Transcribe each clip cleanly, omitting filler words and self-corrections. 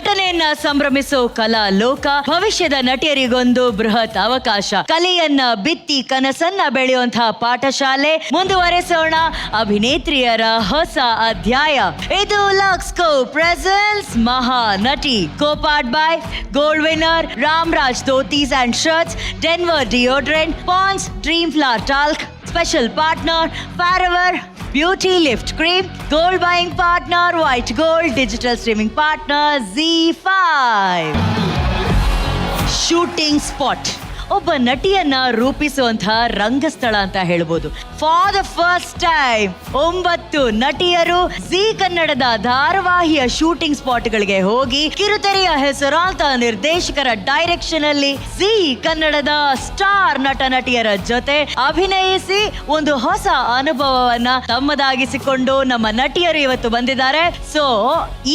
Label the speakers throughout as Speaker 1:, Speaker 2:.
Speaker 1: ನಟನೆಯನ್ನ ಸಂಭ್ರಮಿಸೋ ಕಲಾ ಲೋಕ, ಭವಿಷ್ಯದ ನಟಿಯರಿಗೊಂದು ಬೃಹತ್ ಅವಕಾಶ. ಕಲೆಯನ್ನ ಬಿತ್ತಿ ಕನಸನ್ನ ಬೆಳೆಯುವಂತಹ ಪಾಠಶಾಲೆ. ಮುಂದುವರೆಸೋಣ ಅಭಿನೇತ್ರಿಯರ ಹೊಸ ಅಧ್ಯಾಯ. ಇದು ಲಕ್ಸ್ಕೋ presents Mahanati, co powered by gold winner Ramraj dhotis and shirts, Denver deodorant, Pond's dream flower talc, special partner forever Beauty Lift Cream, Gold Buying Partner White Gold, Digital Streaming Partner ZEE5. Shooting Spot, ಒಬ್ಬ ನಟಿಯನ್ನ ರೂಪಿಸುವಂತಹ ರಂಗಸ್ಥಳ ಅಂತ ಹೇಳ್ಬೋದು. For the first time 9 ನಟಿಯರು ಜೀ ಕನ್ನಡದ ಧಾರಾವಾಹಿಯ shooting ಸ್ಪಾಟ್ಗಳಿಗೆ ಹೋಗಿ ಕಿರುತೆರೆಯ ಹೆಸರಾಂತ ನಿರ್ದೇಶಕರ direction ಅಲ್ಲಿ ಜೀ ಕನ್ನಡದ ಸ್ಟಾರ್ ನಟ ನಟಿಯರ ಜೊತೆ ಅಭಿನಯಿಸಿ ಒಂದು ಹೊಸ ಅನುಭವವನ್ನ ತಮ್ಮದಾಗಿಸಿಕೊಂಡು ನಮ್ಮ ನಟಿಯರು ಇವತ್ತು ಬಂದಿದ್ದಾರೆ. ಸೊ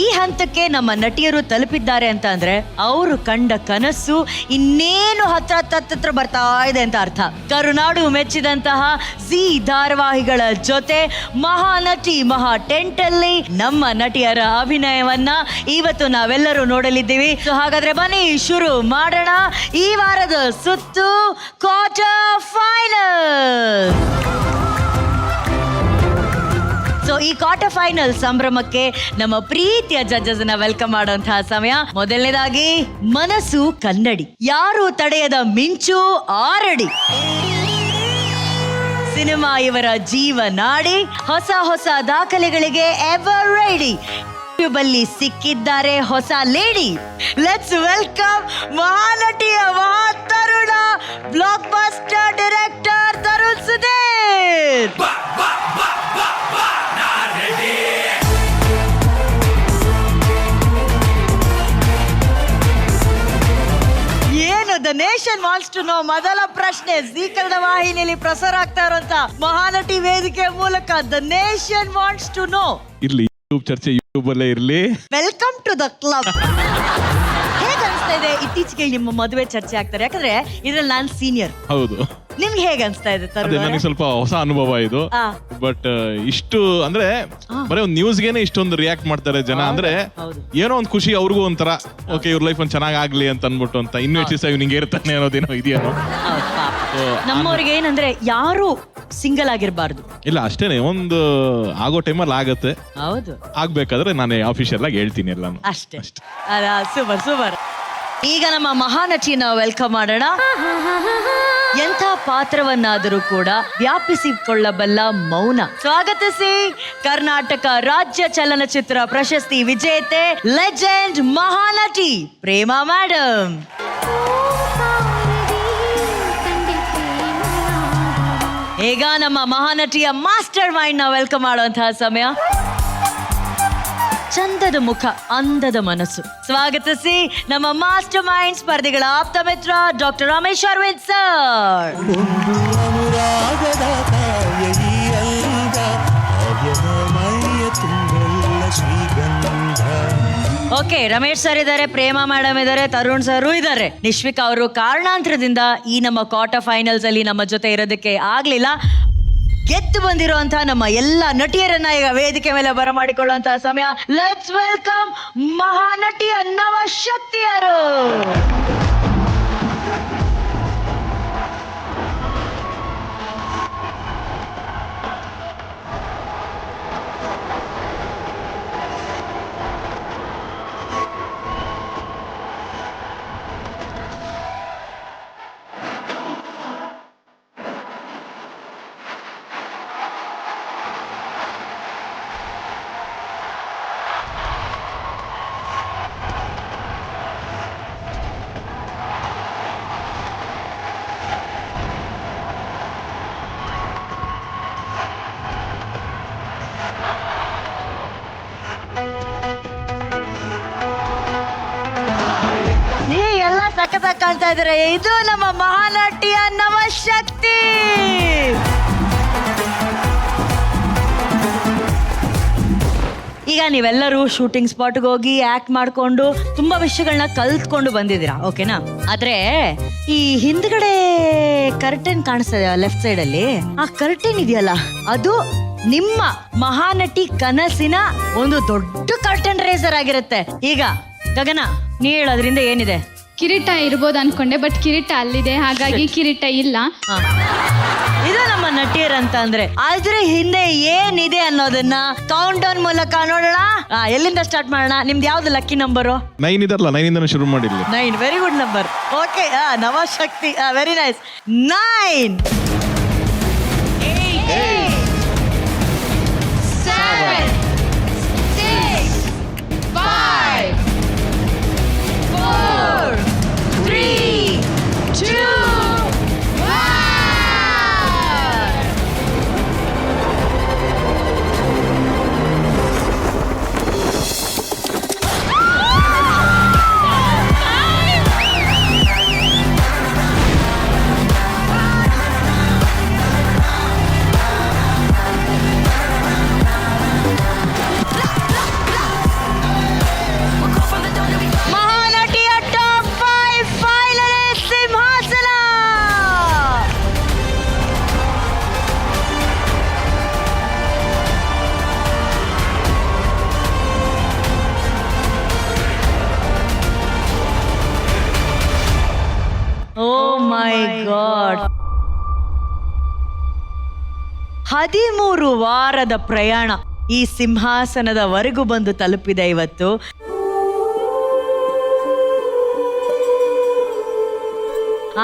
Speaker 1: ಈ ಹಂತಕ್ಕೆ ನಮ್ಮ ನಟಿಯರು ತಲುಪಿದ್ದಾರೆ ಅಂತ ಅಂದ್ರೆ ಅವರು ಕಂಡ ಕನಸು ಇನ್ನೇನು ಹತ್ರ ಬರ್ತಾ ಇದೆ ಅಂತ ಅರ್ಥ. ಕರುನಾಡು ಮೆಚ್ಚಿದಂತಹ ಜೀ ಧಾರಾವಾಹಿಗಳ ಜೊತೆ ಮಹಾನಟಿ ಮಹಾ ಟೆಂಟ್ ಅಲ್ಲಿ ನಮ್ಮ ನಟಿಯರ ಅಭಿನಯವನ್ನ ಇವತ್ತು ನಾವೆಲ್ಲರೂ ನೋಡಲಿದ್ದೀವಿ. ಸೊ ಹಾಗಾದ್ರೆ ಬನ್ನಿ ಶುರು ಮಾಡೋಣ ಈ ವಾರದ ಸುತ್ತು, ಕ್ವಾರ್ಟರ್ ಫೈನಲ್. ಸೊ ಈ ಕ್ವಾರ್ಟರ್ ಫೈನಲ್ ಸಂಭ್ರಮಕ್ಕೆ ನಮ್ಮ ಪ್ರೀತಿಯ ಜಡ್ಜಸ್ ಅನ್ನ ವೆಲ್ಕಮ್ ಮಾಡುವಂತಹ ಸಮಯ. ಮೊದಲನೇದಾಗಿ ಮನಸ್ಸು ಕನ್ನಡಿ, ಯಾರು ತಡೆಯದ ಮಿಂಚು ಆರಡಿ. ಸಿನಿಮಾ ಇವರ ಜೀವನಾಡಿ, ಹೊಸ ಹೊಸ ದಾಖಲೆಗಳಿಗೆ ಎವರ್ ರೆಡಿ. ಯೂಟ್ಯೂಬ್ ಅಲ್ಲಿ ಸಿಕ್ಕಿದ್ದಾರೆ ಹೊಸ ಲೇಡಿ. ಲೆಟ್ಸ್ ವೆಲ್ಕಮ್ ಮಹಾನಟಿಯ ಮಹಾತರುಣ blockbuster director Tarun Sudhir. The nation wants to know ಮೊದಲ ಪ್ರಶ್ನೆ. ಜೀ ಕನ್ನಡ ವಾಹಿನಿಯಲ್ಲಿ ಪ್ರಸಾರ ಆಗ್ತಾ ಇರುವಂತ ಮಹಾನಟಿ ವೇದಿಕೆ ಮೂಲಕ the nation wants to know.
Speaker 2: ಇರ್ಲಿ, ಯೂಟ್ಯೂಬ್ ಚರ್ಚೆ ಯೂಟ್ಯೂಬ್ ಅಲ್ಲೇ ಇರ್ಲಿ.
Speaker 1: Welcome to the club. ಹೇಗೆ ಅನಿಸ್ತಾ ಇದೆ ಇತ್ತೀಚೆಗೆ ನಿಮ್ಮ ಮದುವೆ ಚರ್ಚೆ ಆಗ್ತಾರೆ? ಯಾಕಂದ್ರೆ ಇದ್ರಲ್ಲಿ ನಾನು ಸೀನಿಯರ್.
Speaker 2: ಹೌದು,
Speaker 1: ನಿಮ್ಗೆ ಹೇಗೆ ಅನಿಸ್ತಾ ಇದೆ?
Speaker 2: ಅದೇ ನನಗೆ ಸ್ವಲ್ಪ ಹೊಸ ಅನುಭವ ಇದು. ಬಟ್ ಇಷ್ಟು ಅಂದ್ರೆ ಬರೀ ಒಂದು ನ್ಯೂಸ್ಗೆನೆ ಇಷ್ಟೊಂದು ರಿಯಾಕ್ಟ್ ಮಾಡ್ತಾರೆ ಜನ. ಅಂದ್ರೆ ಏನೋ ಒಂದು ಖುಷಿ ಅವ್ರಿಗೂ ಒಂಥರ, ಓಕೆ ಇವ್ರ ಲೈಫ್ ಒಂದು ಚೆನ್ನಾಗ್ ಆಗ್ಲಿ ಅಂತ ಅನ್ಬಿಟ್ಟು ಅಂತ. ಇನ್ನೂ ಹೆಚ್ಚು ನಿಂಗೆ ಇರ್ತಾನೆ ಅನ್ನೋದೇನೋ ಇದೆಯೇನೋ.
Speaker 1: ನಮ್ಮವ್ರಿಗೆ ಏನಂದ್ರೆ ಯಾರು ಸಿಂಗಲ್ ಆಗಿರ್ಬಾರ್ದು.
Speaker 2: ಇಲ್ಲ ಅಷ್ಟೇನೆ, ಒಂದು ಆಗೋ ಟೈಮಲ್ಲಿ ಆಗತ್ತೆ.
Speaker 1: ಹೌದು,
Speaker 2: ಆಗ್ಬೇಕಾದ್ರೆ ನಾನು ಆಫೀಷಿಯಲ್ ಆಗಿ ಹೇಳ್ತೀನಿ ಎಲ್ಲಾನು
Speaker 1: ಅಷ್ಟೇ. Super super. ಈಗ ನಮ್ಮ ಮಹಾನಟಿನ ವೆಲ್ಕಮ್ ಮಾಡೋಣ. ಎಂಥ ಪಾತ್ರವನ್ನಾದರೂ ಕೂಡ ವ್ಯಾಪಿಸಿಕೊಳ್ಳಬಲ್ಲ ಮೌನ. ಸ್ವಾಗತಿಸಿ ಕರ್ನಾಟಕ ರಾಜ್ಯ ಚಲನಚಿತ್ರ ಪ್ರಶಸ್ತಿ ವಿಜೇತೆ, ಲೆಜೆಂಡ್ ಮಹಾನಟಿ ಪ್ರೇಮಾ ಮೇಡಮ್. ಈಗ ನಮ್ಮ ಮಹಾನಟಿಯ ಮಾಸ್ಟರ್ ಮೈಂಡ್ ನ ವೆಲ್ಕಮ್ ಮಾಡುವಂತಹ ಸಮಯ. ಚಂದದ ಮುಖ, ಅಂದದ ಮನಸ್ಸು. ಸ್ವಾಗತಿಸಿ ನಮ್ಮ ಮಾಸ್ಟರ್ ಮೈಂಡ್ ಸ್ಪರ್ಧಿಗಳ ಆಪ್ತ ಮಿತ್ರ doctor Ramesh Aravind sir. Okay, Ramesh sir ಇದ್ದಾರೆ, ಪ್ರೇಮಾ ಮೇಡಮ್ ಇದ್ದಾರೆ, ತರುಣ್ ಸರ್ ಇದ್ದಾರೆ. ನಿಶ್ವಿಕಾ ಅವರು ಕಾರಣಾಂತರದಿಂದ ಈ ನಮ್ಮ ಕ್ವಾರ್ಟರ್ ಫೈನಲ್ಸ್ ಅಲ್ಲಿ ನಮ್ಮ ಜೊತೆ ಇರೋದಕ್ಕೆ ಆಗ್ಲಿಲ್ಲ. ಗೆದ್ದು ಬಂದಿರುವಂತಹ ನಮ್ಮ ಎಲ್ಲ ನಟಿಯರನ್ನ ಈಗ ವೇದಿಕೆ ಮೇಲೆ ಬರಮಾಡಿಕೊಳ್ಳುವಂತಹ ಸಮಯ. ಲೆಟ್ಸ್ ವೆಲ್ಕಮ್ ಮಹಾನಟಿಯ ನವಶಕ್ತಿಯರು. ಎಲ್ಲ ಸಖತ್ತಾಗಿ ಕಾಣ್ತಾ ಇದ್ದಾರೆ. ಇದು ನಮ್ಮ ಮಹಾನಟಿಯ ನವಶಕ್ತಿ. ಈಗ ನೀವೆಲ್ಲರೂ ಶೂಟಿಂಗ್ ಸ್ಪಾಟ್ಗೆ ಹೋಗಿ ಆಕ್ಟ್ ಮಾಡ್ಕೊಂಡು ತುಂಬಾ ವಿಷಯಗಳನ್ನ ಕಲ್ತ್ಕೊಂಡು ಬಂದಿದ್ದೀರಾ, ಓಕೆನಾ? ಆದ್ರೆ ಈ ಹಿಂದ್ಗಡೆ ಕರ್ಟನ್ ಕಾಣಿಸ್ತಾ ಇದೆ ಲೆಫ್ಟ್ ಸೈಡ್ ಅಲ್ಲಿ, ಆ ಕರ್ಟನ್ ಇದೆಯಲ್ಲ ಅದು ನಿಮ್ಮ ಮಹಾನಟಿ ಕನಸಿನ ಒಂದು ದೊಡ್ಡ ಕರ್ಟನ್ ರೇಸರ್ ಆಗಿರುತ್ತೆ. ಈಗ ಗಗನ, ನೀ ಹೇಳೋದ್ರಿಂದ ಏನಿದೆ?
Speaker 3: ಕಿರೀಟ ಇರ್ಬೋದು ಅನ್ಕೊಂಡೆ, ಬಟ್ ಕಿರೀಟ ಅಲ್ಲಿದೆ, ಹಾಗಾಗಿ ಕಿರೀಟ ಇಲ್ಲ.
Speaker 1: ಇದು ನಮ್ಮ ನಟಿಯರಂತ ಅಂದ್ರೆ. ಆದ್ರೆ ಹಿಂದೆ ಏನಿದೆ ಅನ್ನೋದನ್ನ ಕೌಂಟ್ ಡೌನ್ ಮೂಲಕ ನೋಡೋಣ. ಎಲ್ಲಿಂದ ಸ್ಟಾರ್ಟ್ ಮಾಡೋಣ? ನಿಮ್ದು ಯಾವ್ದು ಲಕ್ಕಿ ನಂಬರು?
Speaker 2: 9 ಇದಲ್ಲ, 9 ಇಂದ ಶುರು ಮಾಡಿರ್ಲಿ.
Speaker 1: 9, very good number. Okay, Navashakti, very nice. 9,
Speaker 3: 8, 7, 6, 5, 4, 3, 2, 1.
Speaker 1: ಮಹಾನಟಿಯ ಟಾಪ್ 5 ಫೈನಲಿಸ್ಟ್ ಸಿಂಹಾಸನ. ಓ ಮೈ ಗಾಡ್. 13 ವಾರದ ಪ್ರಯಾಣ ಈ ಸಿಂಹಾಸನದವರೆಗೂ ಬಂದು ತಲುಪಿದೆ ಇವತ್ತು.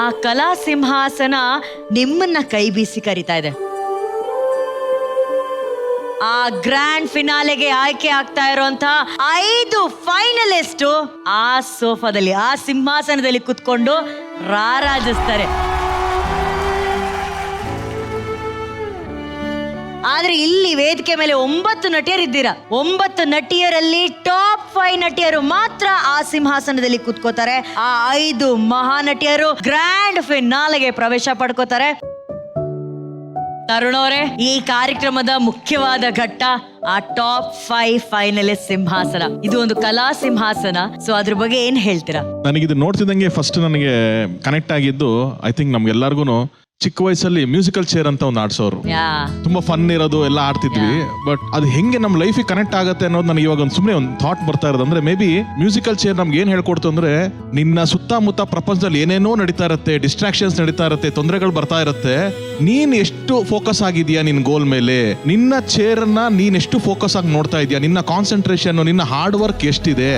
Speaker 1: ಆ ಕಲಾ ಸಿಂಹಾಸನ ನಿಮ್ಮನ್ನ ಕೈ ಬೀಸಿ ಕರಿತಾ ಇದೆ. ಆ ಗ್ರ್ಯಾಂಡ್ ಫಿನಾಲೆಗೆ ಆಯ್ಕೆ ಆಗ್ತಾ ಇರುವಂತ 5 ಫೈನಲಿಸ್ಟ್ ಆ ಸೋಫಾದಲ್ಲಿ, ಆ ಸಿಂಹಾಸನದಲ್ಲಿ ಕುತ್ಕೊಂಡು ರಾರಾಜಿಸ್ತಾರೆ. ಆದ್ರೆ ಇಲ್ಲಿ ವೇದಿಕೆ ಮೇಲೆ 9 ನಟಿಯರಿದ್ದೀರಾ. 9 ನಟಿಯರಲ್ಲಿ ಟಾಪ್ 5 ನಟಿಯರು ಮಾತ್ರ ಆ ಸಿಂಹಾಸನದಲ್ಲಿ ಕೂತ್ಕೋತಾರೆ. ಆ 5 ಮಹಾನಟಿಯರು ಗ್ರ್ಯಾಂಡ್ ಫಿನಾಲೆಗೆ ಪ್ರವೇಶ ಪಡ್ಕೋತಾರೆ. ತರುಣ್ ಅವರೇ, ಈ ಕಾರ್ಯಕ್ರಮದ ಮುಖ್ಯವಾದ ಘಟ್ಟ ಆ ಟಾಪ್ 5 ಫೈನಲಿಸ್ಟ್ ಸಿಂಹಾಸನ. ಇದು ಒಂದು ಕಲಾ ಸಿಂಹಾಸನ. ಸೊ ಅದ್ರ ಬಗ್ಗೆ ಏನ್ ಹೇಳ್ತೀರಾ?
Speaker 2: ನನಗಿದು ನೋಡ್ತಿದ್ದಂಗೆ ಫಸ್ಟ್ ನನಗೆ ಕನೆಕ್ಟ್ ಆಗಿದ್ದು, ಐ ಥಿಂಕ್ ನಮ್ಗೆಲ್ಲರಿಗೂ ಚಿಕ್ಕ ವಯಸ್ಸಲ್ಲಿ ಮ್ಯೂಸಿಕಲ್ ಚೇರ್ ಅಂತ ಒಂದು ಆಡ್ಸೋರು. ತುಂಬಾ ಫನ್ ಇರೋದು ಎಲ್ಲ ಆಡ್ತಿದ್ವಿ. ಬಟ್ ಅದು ಹೆಂಗೆ ನಮ್ಮ ಲೈಫಿಗೆ ಕನೆಕ್ಟ್ ಆಗುತ್ತೆ ಅನ್ನೋದು ನನಗೆ ಇವಾಗ ಒಂದು ಸುಮ್ಮನೆ ಒಂದು ಥಾಟ್ ಬರ್ತಾ ಇರೋದು. ಅಂದ್ರೆ ಮೇ ಬಿ ಮ್ಯೂಸಿಕಲ್ ಚೇರ್ ನಮ್ಗೆ ಏನ್ ಹೇಳ್ಕೊಡ್ತು ಅಂದ್ರೆ, ನಿನ್ನ ಸುತ್ತಮುತ್ತ ಪ್ರಪಂಚದಲ್ಲಿ ಏನೇನೋ ನಡೀತಾ ಇರುತ್ತೆ, ಡಿಸ್ಟ್ರಾಕ್ಷನ್ಸ್ ನಡೀತಾ ಇರುತ್ತೆ, ತೊಂದರೆಗಳು ಬರ್ತಾ ಇರುತ್ತೆ. ನೀನ್ ಎಷ್ಟು ಫೋಕಸ್ ಆಗಿದ್ಯಾ ನಿನ್ ಗೋಲ್ ಮೇಲೆ, ನಿನ್ನ ಚೇರ್ನ ನೀನ್ ಎಷ್ಟು ಫೋಕಸ್ ಆಗಿ ನೋಡ್ತಾ ಇದೀಯಾ, ನಿನ್ನ ಕಾನ್ಸಂಟ್ರೇಷನ್, ನಿನ್ನ ಹಾರ್ಡ್ ವರ್ಕ್ ಎಷ್ಟಿದೆ.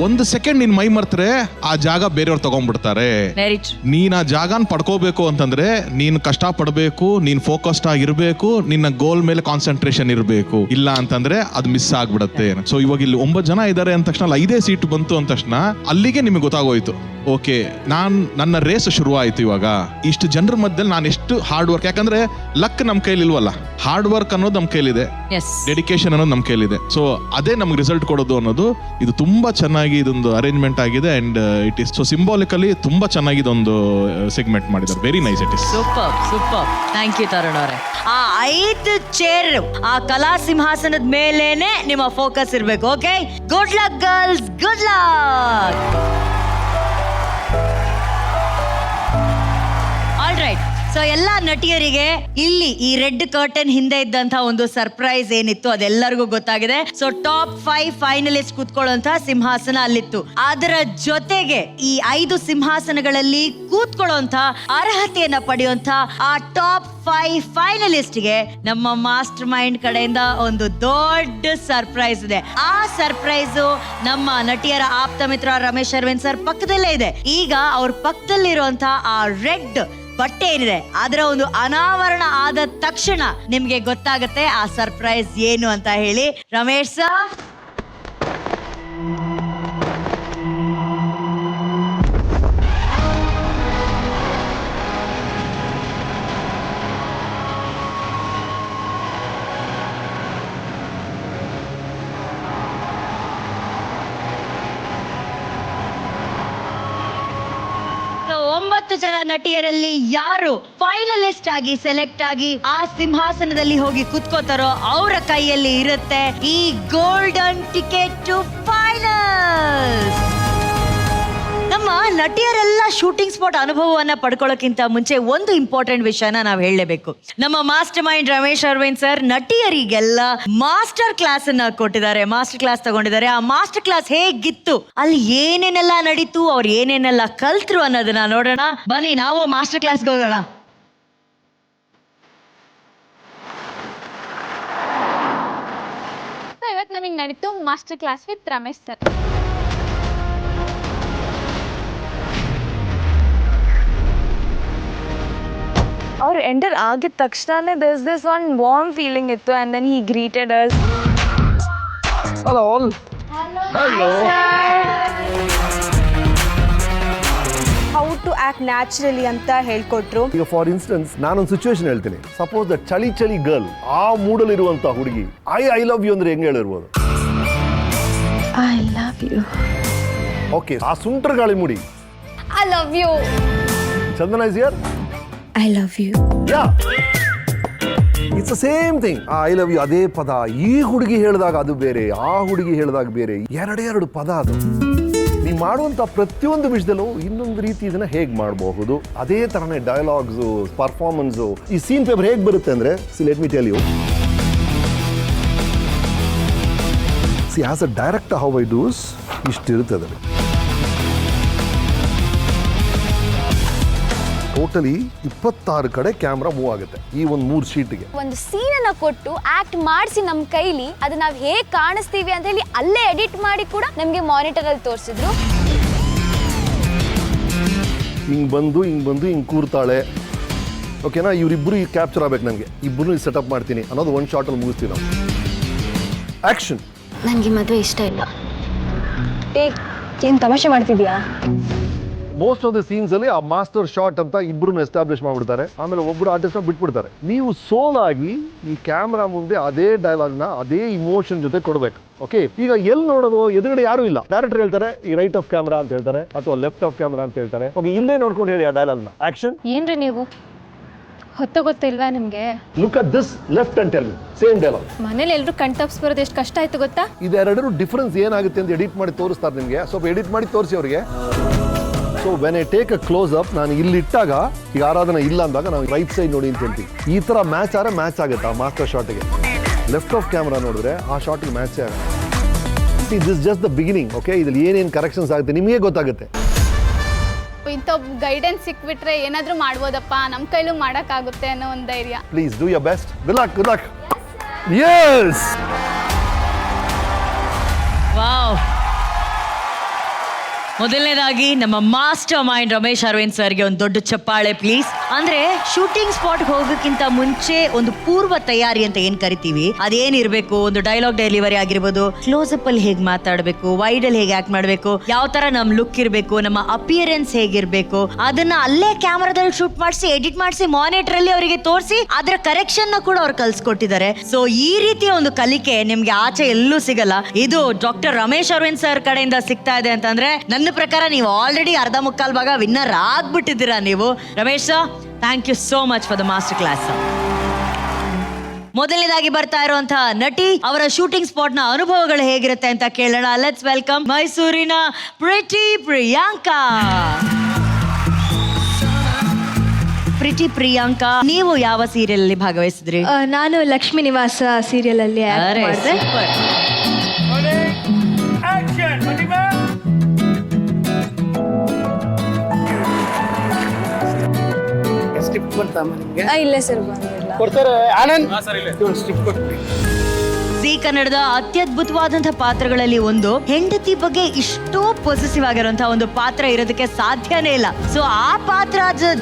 Speaker 2: ಒಂದು ಸೆಕೆಂಡ್ ನಿನ್ ಮೈ ಮರ್ತರೆ ಆ ಜಾಗ ಬೇರೆಯವ್ರು ತಗೊಂಡ್ಬಿಡ್ತಾರೆ. ನೀನ್ ಆ ಜಾಗನ ಪಡ್ಕೋಬೇಕು ಅಂತಂದ್ರೆ ನೀನ್ ಕಷ್ಟ ಪಡ್ಬೇಕು, ನೀನ್ ಫೋಕಸ್ಡ್ ಆಗಿರ್ಬೇಕು, ನಿನ್ನ ಗೋಲ್ ಮೇಲೆ ಕಾನ್ಸಂಟ್ರೇಷನ್ ಇರಬೇಕು. ಇಲ್ಲ ಅಂತಂದ್ರೆ ಅದು ಮಿಸ್ ಆಗ್ಬಿಡತ್ತೆ. ಸೊ ಇವಾಗ ಇಲ್ಲಿ 9 ಜನ ಇದಾರೆ ಅಂದ ತಕ್ಷಣ 5 ಸೀಟ್ ಬಂತು ಅಂದ ತಕ್ಷಣ ಅಲ್ಲಿಗೆ ನಿಮಗೆ ಗೊತ್ತಾಗೋಯ್ತು, ಓಕೆ ನನ್ನ ರೇಸ್ ಶುರು ಆಯ್ತು. ಇವಾಗ ಇಷ್ಟು ಜನರ ಮಧ್ಯದಲ್ಲಿ ನಾನು ಎಷ್ಟು ಹಾರ್ಡ್ ವರ್ಕ್, ಯಾಕಂದ್ರೆ ಲಕ್ ನಮ್ ಕೈಲಿ ಇಲ್ವಲ್ಲ, ಹಾರ್ಡ್ ವರ್ಕ್ ಅನ್ನೋದು ನಮ್ ಕೈಲಿದೆ, ಡೆಡಿಕೇಶನ್ ಅನ್ನೋದು ನಮ್ ಕೈಲಿದೆ. ಸೊ ಅದೇ ನಮ್ಗೆ ರಿಸಲ್ಟ್ ಕೊಡೋದು ಅನ್ನೋದು. ಇದು ತುಂಬಾ ಚೆನ್ನಾಗಿ ಇದೊಂದು ಅರೇಂಜ್ಮೆಂಟ್ ಆಗಿದೆ and it is so symbolically ತುಂಬಾ ಚೆನ್ನಾಗಿ ಇದೊಂದು ಸೆಗ್ಮೆಂಟ್ ಮಾಡಿದ್ದಾರೆ. Very nice, it is
Speaker 1: super super. Thank you Tarun ಅವರೇ. ಆ 5 ಚೇರ್ ಆ ಕಲಾ ಸಿಂಹಾಸನದ ಮೇಲೇನೆ ನಿಮ್ಮ ಫೋಕಸ್ ಇರ್ಬೇಕು. Okay, good luck girls, good luck. All right. So ಎಲ್ಲಾ ನಟಿಯರಿಗೆ ಇಲ್ಲಿ ಈ ರೆಡ್ ಕರ್ಟನ್ ಹಿಂದೆ ಇದ್ದಂತ ಒಂದು ಸರ್ಪ್ರೈಸ್ ಏನಿತ್ತು ಅದೆಲ್ಲರಿಗೂ ಗೊತ್ತಾಗಿದೆ. ಸೊ ಟಾಪ್ 5 ಫೈನಲಿಸ್ಟ್ ಕೂತ್ಕೊಳ್ಳುವಂತ ಸಿಂಹಾಸನ ಅಲ್ಲಿತ್ತು. ಅದರ ಜೊತೆಗೆ ಈ 5 ಸಿಂಹಾಸನಗಳಲ್ಲಿ ಕೂತ್ಕೊಳ್ಳುವಂತ ಅರ್ಹತೆಯನ್ನ ಪಡೆಯುವಂತ ಆ ಟಾಪ್ 5 ಫೈನಲಿಸ್ಟ್ಗೆ ನಮ್ಮ ಮಾಸ್ಟರ್ ಮೈಂಡ್ ಕಡೆಯಿಂದ ಒಂದು ದೊಡ್ಡ ಸರ್ಪ್ರೈಸ್ ಇದೆ. ಆ ಸರ್ಪ್ರೈಸ್ ನಮ್ಮ ನಟಿಯರ ಆಪ್ತ ಮಿತ್ರ ರಮೇಶ್ ಅರವಿಂದ್ ಸರ್ ಪಕ್ಕದಲ್ಲೇ ಇದೆ. ಈಗ ಅವ್ರ ಪಕ್ಕದಲ್ಲಿರುವಂತ ಆ ರೆಡ್ ಬಟ್ಟೆ ಏನಿದೆ ಅದರ ಒಂದು ಅನಾವರಣ ಆದ ತಕ್ಷಣ ನಿಮ್ಗೆ ಗೊತ್ತಾಗುತ್ತೆ ಆ ಸರ್ಪ್ರೈಸ್ ಏನು ಅಂತ ಹೇಳಿ. ರಮೇಶ್ ಸರ್, ಜನ ನಟಿಯರಲ್ಲಿ ಯಾರು ಫೈನಲಿಸ್ಟ್ ಆಗಿ ಸೆಲೆಕ್ಟ್ ಆಗಿ ಆ ಸಿಂಹಾಸನದಲ್ಲಿ ಹೋಗಿ ಕುತ್ಕೋತಾರೋ ಅವರ ಕೈಯಲ್ಲಿ ಇರುತ್ತೆ ಈ ಗೋಲ್ಡನ್ ಟಿಕೆಟ್ ಟು ಫೈನಲ್. ನಮ್ಮ ನಮ್ಮ ನಟಿಯರೆಲ್ಲ ಶೂಟಿಂಗ್ ಸ್ಪಾಟ್ ಅನುಭವವನ್ನ ಪಡ್ಕೊಳ್ಳೋಕ್ಕಿಂತ ಮುಂಚೆ ಒಂದು ಇಂಪಾರ್ಟೆಂಟ್ ವಿಷಯನ ನಾವು ಹೇಳಲೇಬೇಕು. ನಮ್ಮ mastermind Ramesh Aravind sir ನಟಿಯರಿಗೆಲ್ಲ ಮಾಸ್ಟರ್ ಕ್ಲಾಸ್ ಅನ್ನ ಕೊಟ್ಟಿದ್ದಾರೆ, ಮಾಸ್ಟರ್ ಕ್ಲಾಸ್ ತಗೊಂಡಿದ್ದಾರೆ. ಆ ಮಾಸ್ಟರ್ ಕ್ಲಾಸ್ ಹೇಗಿತ್ತು, ಅಲ್ಲಿ ಏನೇನೆಲ್ಲ ನಡೀತು, ಅವ್ರು ಏನೇನೆಲ್ಲ ಕಲ್ತ್ರು ಅನ್ನೋದನ್ನ ನೋಡೋಣ ಬನ್ನಿ. ನಾವು ಮಾಸ್ಟರ್ ಕ್ಲಾಸ್ಗೆ ಹೋಗೋಣ.
Speaker 3: ಇವತ್ತು ನಮಗೆ ನಡೀತು master class with Ramesh sir.
Speaker 4: ಅವ್ರು ಎಂಟರ್ ಆಗಿದ ತಕ್ಷಣನೇ there's this one warm feeling ಇತ್ತು, and then he greeted us.
Speaker 5: Hello all. Hello.
Speaker 4: How to act naturally ಅಂತ ಹೇಳ್ಕೊಟ್ರು.
Speaker 5: ಈಗ ಫಾರ್ ಇನ್ಸ್ಟೆನ್ಸ್ ನಾನೊಂದು ಸಿಚುವೇಶನ್ ಹೇಳ್ತೀನಿ. ಸಪೋಸ್ ದ ಚಳಿ ಗರ್ಲ್ ಆ ಮೂಡಲ್ಲಿ ಇರುವಂತ ಹುಡುಗಿ ಐ ಲವ್ ಯು ಅಂದ್ರೆ ಹೆಂಗೆ ಹೇಳಿರ್ಬೋದು?
Speaker 4: I love you.
Speaker 5: ಓಕೆ, ಆ ಸುಂಟರ್ ಗಾಳಿ ಮುಡಿ
Speaker 4: I love you.
Speaker 5: Chandana is here.
Speaker 4: I love you.
Speaker 5: Yeah, it's the same thing. I love you ಅದೇ ಪದ ಈ ಹುಡುಗಿ ಹೇಳಿದಾಗ ಅದು ಬೇರೆ, ಆ ಹುಡುಗಿ ಹೇಳಿದಾಗ ಬೇರೆ, ಎರಡು ಪದ ಅದು. ನೀವು ಮಾಡುವಂಥ ಪ್ರತಿಯೊಂದು ವಿಷಯದಲ್ಲೂ ಇನ್ನೊಂದು ರೀತಿ ಇದನ್ನ ಹೇಗೆ ಮಾಡಬಹುದು, ಅದೇ ಥರನೇ ಡೈಲಾಗ್ಸು, ಪರ್ಫಾರ್ಮೆನ್ಸು. ಈ ಸೀನ್ ಪೇಪರ್ ಹೇಗೆ ಬರುತ್ತೆ ಅಂದರೆ, let me tell you, see as a director how I does ಇಷ್ಟಿರ್ತದೆ. ಟೋಟಲಿ 26 ಕಡೆ ಕ್ಯಾಮ್ರಾ ಮೂವ್ ಆಗುತ್ತೆ ಈ ಒಂದು 3 ಶೀಟ್ಗೆ.
Speaker 6: ಒಂದು ಸೀನನ್ನ ಕೊಟ್ಟು ಆಕ್ಟ್ ಮಾಡಿಸಿ ನಮ್ಮ ಕೈಲಿ ಅದು ನಾವು ಹೇಗೆ ಕಾಣಿಸ್ತೀವಿ ಅಂತ ಹೇಳಿ ಅಲ್ಲೇ ಎಡಿಟ್ ಮಾಡಿ ಕೂಡ ನಮಗೆ ಮಾನಿಟರ್ ಅಲ್ಲಿ ತೋರಿಸಿದ್ರು.
Speaker 5: ಹಿಂಗೆ ಬಂದು ಹಿಂಗೆ ಕೂರ್ತಾಳೆ, ಓಕೆನಾ, ಇವರಿಬ್ಬರು ಈಗ ಕ್ಯಾಪ್ಚರ್ ಆಗ್ಬೇಕು, ನನಗೆ ಇಬ್ಬರು ಸೆಟಪ್ ಮಾಡ್ತೀನಿ ಅನ್ನೋದು ಒಂದು ಶಾರ್ಟಲ್ಲಿ ಮುಗಿಸ್ತೀವಿ ನಾವು. ಆಕ್ಷನ್.
Speaker 6: ನನಗೆ ಮದುವೆ ಇಷ್ಟ ಇಲ್ಲ.
Speaker 4: ಏನ್ ತಮಾಷೆ ಮಾಡ್ತಿದ್ಯಾ?
Speaker 5: ಮೋಸ್ಟ್ ಆಫ್ ದ ಸೀನ್ಸ್ ಅಲ್ಲಿ ಆ ಮಾಸ್ಟರ್ ಶಾಟ್ ಅಂತ ಇಬ್ರು ಎಸ್ಟಾಬ್ಲಿಷ್ ಮಾಡ್ಬಿಡ್ತಾರೆ, ಆಮೇಲೆ ಒಬ್ರು ಆರ್ಟಿಸ್ಟ್ ಬಿಟ್ಬಿಡ್ತಾರೆ. ನೀವು ಸೋಲ್ ಆಗಿ ಈ ಕ್ಯಾಮ್ರಾ ಮುಂದೆ ಅದೇ ಡೈಲಾಗ್ನ ಅದೇ ಇಮೋಷನ್ ಜೊತೆ ಕೊಡ್ಬೇಕು. ಓಕೆ, ಈಗ ಎಲ್ಲಿ ನೋಡೋದು, ಎದುರುಗಡೆ ಯಾರು ಇಲ್ಲ. ಡೈರೆಕ್ಟರ್ ಹೇಳ್ತಾರೆ ಈ ರೈಟ್ ಆಫ್ ಕ್ಯಾಮ್ರಾ ಅಂತ ಹೇಳ್ತಾರೆ, ಅಥವಾ ಲೆಫ್ಟ್ ಆಫ್ ಕ್ಯಾಮ್ರಾ ಅಂತ ಹೇಳ್ತಾರೆ. ಓಕೆ, ಇಲ್ಲೇ ನೋಡ್ಕೊಂಡು ಹೇಳಿ ಆ ಡೈಲಾಗ್ನ. ಆಕ್ಷನ್.
Speaker 3: ಏನ್ರಿ ನೀವು ಗೊತ್ತಿಲ್ವಾ ನಿಮ್ಗೆ?
Speaker 5: Look at this left and tell same dialogue.
Speaker 3: ಮನೇಲಿ ಎಲ್ರು ಕಣ್ತಪ್ಸ್ ಬರೋದು ಎಷ್ಟು ಕಷ್ಟ ಆಯ್ತು ಗೊತ್ತಾ?
Speaker 5: ಇದೆರಡರ ಡಿಫರೆನ್ಸ್ ಏನಾಗುತ್ತೆ ಅಂತ ಎಡಿಟ್ ಮಾಡಿ ತೋರಿಸ್ತಾರೆ ನಿಮಗೆ. ಸ್ವಲ್ಪ ಎಡಿಟ್ ಮಾಡಿ ತೋರಿಸಿ ಅವರಿಗೆ. So when I take a close up, ನಾನು ಇಲ್ಲಿಟ್ಟಾಗ ಈಗ ಆರಾಧನ ಇಲ್ಲ ಅಂದಾಗ ನಾವು ರೈಟ್ ಸೈಡ್ ನೋಡಿ ಅಂತ ಹೇಳ್ತೀವಿ. ಈ ಥರ ಮ್ಯಾಚ್ ಆಗುತ್ತೆ ಆ ಮಾಸ್ಟರ್ ಶಾಟಿಗೆ. ಲೆಫ್ಟ್ ಆಫ್ ಕ್ಯಾಮ್ರಾ ನೋಡಿದ್ರೆ ಆ ಶಾಟಿಗೆ ಮ್ಯಾಚೇ ಆಗುತ್ತೆ. This just the beginning. Okay, ಇದ್ರಲ್ಲಿ ಏನೇನು ಕರೆಕ್ಷನ್ಸ್ ಆಗುತ್ತೆ ನಿಮಗೆ ಗೊತ್ತಾಗುತ್ತೆ.
Speaker 3: ಇಂಥ ಗೈಡೆನ್ಸ್ ಸಿಕ್ಬಿಟ್ರೆ ಏನಾದರೂ ಮಾಡ್ಬೋದಪ್ಪ, ನಮ್ಮ ಕೈಲೂ ಮಾಡೋಕ್ಕಾಗುತ್ತೆ ಅನ್ನೋ ಒಂದು ಧೈರ್ಯ.
Speaker 5: Please do your best. Good luck. Yes.
Speaker 1: Wow. ಮೊದಲನೇದಾಗಿ ನಮ್ಮ ಮಾಸ್ಟರ್ ಮೈಂಡ್ ರಮೇಶ್ ಅರವಿಂದ್ ಸರ್ಗೆ ಒಂದು ದೊಡ್ಡ ಚಪ್ಪಾಳೆ ಪ್ಲೀಸ್. ಅಂದ್ರೆ ಶೂಟಿಂಗ್ ಸ್ಪಾಟ್ ಹೋಗೋಕ್ಕಿಂತ ಮುಂಚೆ ಒಂದು ಪೂರ್ವ ತಯಾರಿ ಅಂತ ಏನ್ ಕರಿತೀವಿ ಅದೇನಿರ್ಬೇಕು, ಒಂದು ಡೈಲಾಗ್ ಡೆಲಿವರಿ ಆಗಿರ್ಬೋದು, ಕ್ಲೋಸ್ ಅಪ್ ಅಲ್ಲಿ ಹೇಗೆ ಮಾತಾಡಬೇಕು, ವೈಡ್ ಅಲ್ಲಿ ಹೇಗೆ ಆಕ್ಟ್ ಮಾಡಬೇಕು, ಯಾವ ತರ ನಮ್ ಲುಕ್ ಇರಬೇಕು, ನಮ್ಮ ಅಪಿಯರೆನ್ಸ್ ಹೇಗಿರ್ಬೇಕು, ಅದನ್ನ ಅಲ್ಲೇ ಕ್ಯಾಮರಾದಲ್ಲಿ ಶೂಟ್ ಮಾಡಿಸಿ ಎಡಿಟ್ ಮಾಡಿಸಿ ಮಾನಿಟರ್ ಅಲ್ಲಿ ಅವರಿಗೆ ತೋರಿಸಿ ಅದರ ಕರೆಕ್ಷನ್ ನ ಕೂಡ ಅವ್ರು ಕಲ್ಸ್ಕೊಟ್ಟಿದ್ದಾರೆ. ಸೊ ಈ ರೀತಿಯ ಒಂದು ಕಲಿಕೆ ನಿಮ್ಗೆ ಆಚೆ ಎಲ್ಲೂ ಸಿಗಲ್ಲ. ಇದು ಡಾಕ್ಟರ್ ರಮೇಶ್ ಅರವಿಂದ್ ಸರ್ ಕಡೆಯಿಂದ ಸಿಗ್ತಾ ಇದೆ ಅಂತಂದ್ರೆ ನನ್ನ ಪ್ರಕಾರ ನೀವು ಆಲ್ರೆಡಿ ಅರ್ಧ ಮುಕ್ಕಾಲ್ ಭಾಗ ವಿನ್ನರ್ ಆಗ್ಬಿಟ್ಟಿದ್ದೀರಾ ನೀವು. Ramesh sir, thank you so much for the master class. ಮೊದಲನೇದಾಗಿ ಬರ್ತಾ ಇರುವಂತಹ ನಟಿ ಅವರ ಶೂಟಿಂಗ್ ಸ್ಪಾಟ್ ನ ಅನುಭವಗಳು ಹೇಗಿರುತ್ತೆ ಅಂತ ಕೇಳೋಣ. ಲೆಟ್ಸ್ ವೆಲ್ಕಮ್ ಮೈಸೂರಿನ ಪ್ರಿಟಿ ಪ್ರಿಯಾಂಕಾ. ಪ್ರಿಟಿ ಪ್ರಿಯಾಂಕಾ, ನೀವು ಯಾವ ಸೀರಿಯಲ್ ಅಲ್ಲಿ ಭಾಗವಹಿಸಿದ್ರಿ?
Speaker 4: ನಾನು ಲಕ್ಷ್ಮೀ ನಿವಾಸ ಸೀರಿಯಲ್ ಅಲ್ಲಿ act ಮಾಡ್ದೆ. ಇಲ್ಲ ಸರ್, ಜೀ ಕನ್ನಡದ ಅತ್ಯದ್ಭುತವಾದಂತಹ ಪಾತ್ರಗಳಲ್ಲಿ ಒಂದು, ಹೆಂಡತಿ ಬಗ್ಗೆ ಇಷ್ಟೋ ಪೊಸೆಸಿವ್ ಆಗಿರುವಂತಹ ಒಂದು ಪಾತ್ರ ಇರೋದಕ್ಕೆ ಸಾಧ್ಯನೇ ಇಲ್ಲ. ಸೊ ಆ ಪಾತ್ರ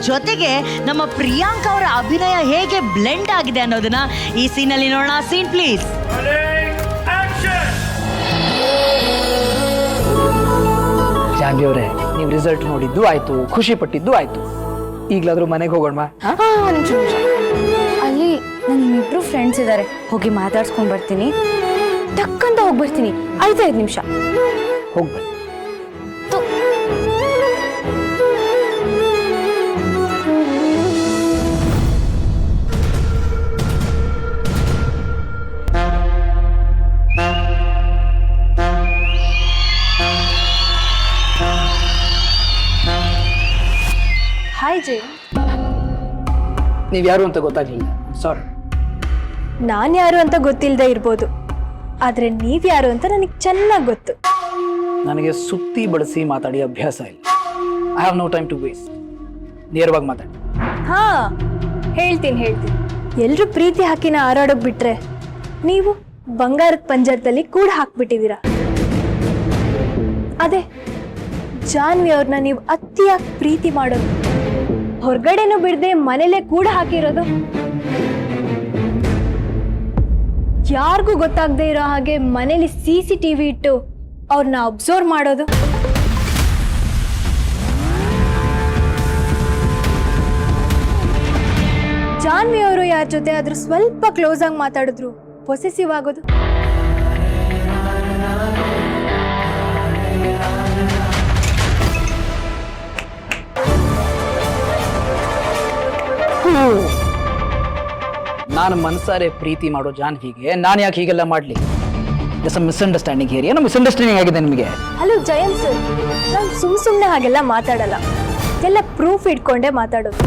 Speaker 4: ಜೊತೆಗೆ ನಮ್ಮ ಪ್ರಿಯಾಂಕಾ ಅವರ ಅಭಿನಯ ಹೇಗೆ ಬ್ಲೆಂಡ್ ಆಗಿದೆ ಅನ್ನೋದನ್ನ ಈ ಸೀನ್ ಅಲ್ಲಿ ನೋಡೋಣ. Scene please.
Speaker 7: ಜಾನ್ವಿ ಅವರೇ, ನೀವು ರಿಸಲ್ಟ್ ನೋಡಿದ್ದು ಆಯ್ತು, ಖುಷಿ ಪಟ್ಟಿದ್ದು ಆಯ್ತು, ಈಗಲಾದ್ರೂ ಮನೆಗೆ ಹೋಗೋಣ.
Speaker 6: ಅಲ್ಲಿ ನನ್ನ ಇಬ್ರು ಫ್ರೆಂಡ್ಸ್ ಇದ್ದಾರೆ, ಹೋಗಿ ಮಾತಾಡ್ಸ್ಕೊಂಡ್ ಬರ್ತೀನಿ, ಟಕ್ಕಂತ ಹೋಗಿ ಬರ್ತೀನಿ. 5 ನಿಮಿಷ
Speaker 7: ಹೋಗ್ಬನ್ನಿ.
Speaker 8: ಹಾಯ್ ಜೈ.
Speaker 7: ನೀವು ಯಾರು ಅಂತ ಗೊತ್ತಾಗ್ಲಿಲ್ಲ, ಸಾರಿ.
Speaker 8: ನಾನು ಯಾರು ಅಂತ ಗೊತ್ತಿಲ್ಲದೆ ಇರ್ಬೋದು, ಆದರೆ ನೀವು ಯಾರು ಅಂತ ನನಗೆ ಚೆನ್ನಾಗಿ ಗೊತ್ತು.
Speaker 7: ನನಗೆ ಸುತ್ತಿ ಬಳಸಿ ಮಾತಾಡಿ ಅಭ್ಯಾಸ ಇಲ್ಲ. I have no time to waste. ನೇರವಾಗಿ ಮಾತಾಡಿ.
Speaker 8: ಹಾ, ಹೇಳ್ತೀನಿ. ಎಲ್ಲರೂ ಪ್ರೀತಿ ಹಾಕಿನ ಹಾರಾಡೋಕ್ ಬಿಟ್ರೆ ನೀವು ಬಂಗಾರದ ಪಂಜರದಲ್ಲಿ ಕೂಡ ಹಾಕ್ಬಿಟ್ಟಿದ್ದೀರಾ. ಅದೇ ಜಾನ್ವಿ ಅವ್ರನ್ನ ನೀವು ಅತಿಯಾಗಿ ಪ್ರೀತಿ ಮಾಡೋದು, ಹೊರಗಡೆನೂ ಬಿಡದೆ ಮನೇಲೆ ಕೂಡ ಹಾಕಿರೋದು, ಯಾರಿಗೂ ಗೊತ್ತಾಗದೆ ಇರೋ ಹಾಗೆ ಮನೇಲಿ CCTV ಇಟ್ಟು ಅವ್ರನ್ನ ಅಬ್ಸರ್ವ್ ಮಾಡೋದು, ಜಾನ್ವಿ ಅವರು ಯಾರ ಜೊತೆ ಆದ್ರೂ ಸ್ವಲ್ಪ ಕ್ಲೋಸ್ ಆಗಿ ಮಾತಾಡಿದ್ರು ಪೊಸೆಸಿವ್ ಆಗೋದು,
Speaker 7: ನಾನು ಮನಸಾರೆ ಪ್ರೀತಿ ಮಾಡೋ ಜಾನ್ವಿಗೆ ನಾನು ಯಾಕೆ ಹೀಗೆಲ್ಲ ಮಾಡಲಿ? ಜಸ್ಟ್ ಮಿಸ್ಅಂಡರ್ಸ್ಟ್ಯಾಂಡಿಂಗ್ ಹೇರಿ. ಏನೋ ಮಿಸ್ಅಂಡರ್ಸ್ಟ್ಯಾಂಡಿಂಗ್ ಆಗಿದೆ ನಿಮಗೆ.
Speaker 8: ಹಲೋ ಜಯಂತ್ ಸರ್, ನಾನು ಸುಮ್ಮನೆ ಹಾಗೆಲ್ಲ ಮಾತಾಡಲ್ಲ, ಎಲ್ಲ ಪ್ರೂಫ್ ಇಟ್ಕೊಂಡೇ ಮಾತಾಡೋದು.